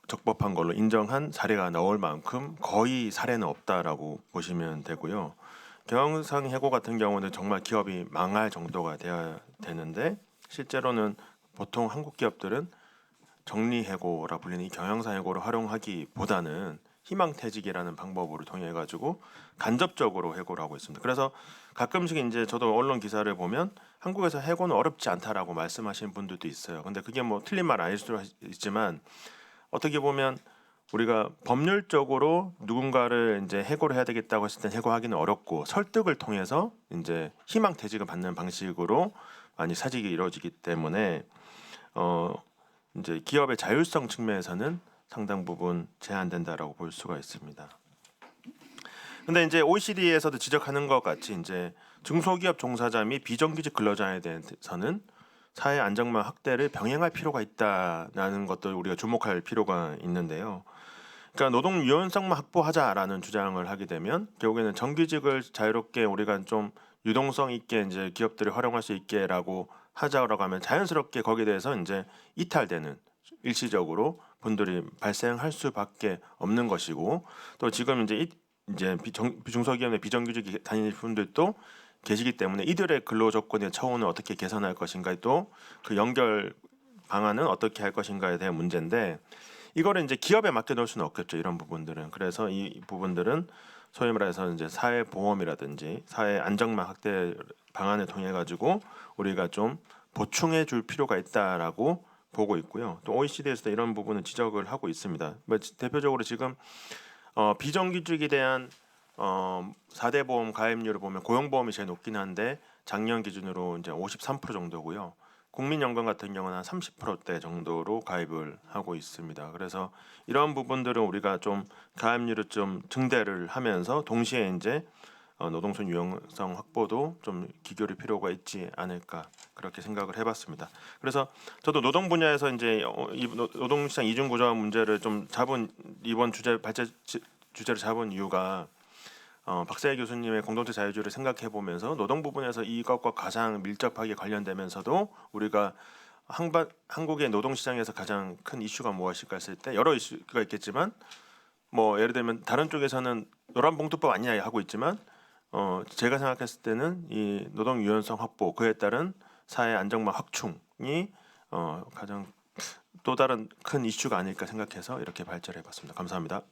[SPEAKER 7] 적법한 걸로 인정한 사례가 나올 만큼 거의 사례는 없다라고 보시면 되고요. 경영상 해고 같은 경우는 정말 기업이 망할 정도가 되어야 되는데, 실제로는 보통 한국 기업들은 정리해고라 불리는 이 경영상 해고를 활용하기보다는 희망퇴직이라는 방법으로 통해 가지고 간접적으로 해고를 하고 있습니다. 그래서 가끔씩 이제 저도 언론 기사를 보면 한국에서 해고는 어렵지 않다라고 말씀하시는 분들도 있어요. 근데 그게 뭐 틀린 말 아닐 수도 있지만, 어떻게 보면 우리가 법률적으로 누군가를 이제 해고를 해야 되겠다고 했을 땐 해고하기는 어렵고, 설득을 통해서 이제 희망퇴직을 받는 방식으로 많이 사직이 이루어지기 때문에 이제 기업의 자율성 측면에서는 상당 부분 제한된다라고 볼 수가 있습니다. 근데 이제 OECD에서도 지적하는 것 같이 이제 중소기업 종사자 및 비정규직 근로자에 대해서는 사회 안정망 확대를 병행할 필요가 있다라는 것도 우리가 주목할 필요가 있는데요. 그러니까 노동 유연성만 확보하자라는 주장을 하게 되면 결국에는 정규직을 자유롭게 우리가 좀 유동성 있게 이제 기업들이 활용할 수 있게라고 하자라고 하면 자연스럽게 거기에 대해서 이제 이탈되는 일시적으로 분들이 발생할 수밖에 없는 것이고 또 지금 이제 중소기업의 비정규직 다니는 분들도 계시기 때문에 이들의 근로 조건의 처우는 어떻게 개선할 것인가 또 그 연결 방안은 어떻게 할 것인가에 대한 문제인데 이거를 이제 기업에 맡겨놓을 수는 없겠죠. 이런 부분들은. 그래서 이 부분들은 소위 말해서 이제 사회보험이라든지 사회 안정망 확대 방안을 통해 가지고 우리가 좀 보충해 줄 필요가 있다라고 보고 있고요. 또 OECD에서도 이런 부분을 지적을 하고 있습니다. 대표적으로 지금 비정규직에 대한 4대 보험 가입률을 보면 고용보험이 제일 높긴 한데 작년 기준으로 이제 53% 정도고요. 국민연금 같은 경우는 한 30%대 정도로 가입을 하고 있습니다. 그래서 이런 부분들은 우리가 좀 가입률을 좀 증대를 하면서 동시에 이제 노동선 유연성 확보도 좀 기울일 필요가 있지 않을까 그렇게 생각을 해봤습니다. 그래서 저도 노동 분야에서 이제 이 노동시장 이중 구조화 문제를 좀 잡은 이번 주제를 잡은 이유가 박사희 교수님의 공동체 자유주의를 생각해 보면서 노동 부분에서 이것과 가장 밀접하게 관련되면서도 우리가 한국의 노동 시장에서 가장 큰 이슈가 무엇일까 했을 때 여러 이슈가 있겠지만 뭐 예를 들면 다른 쪽에서는 노란봉투법 아니냐 하고 있지만 제가 생각했을 때는 이 노동 유연성 확보 그에 따른 사회 안정망 확충이 가장 또 다른 큰 이슈가 아닐까 생각해서 이렇게 발제를 해봤습니다. 감사합니다.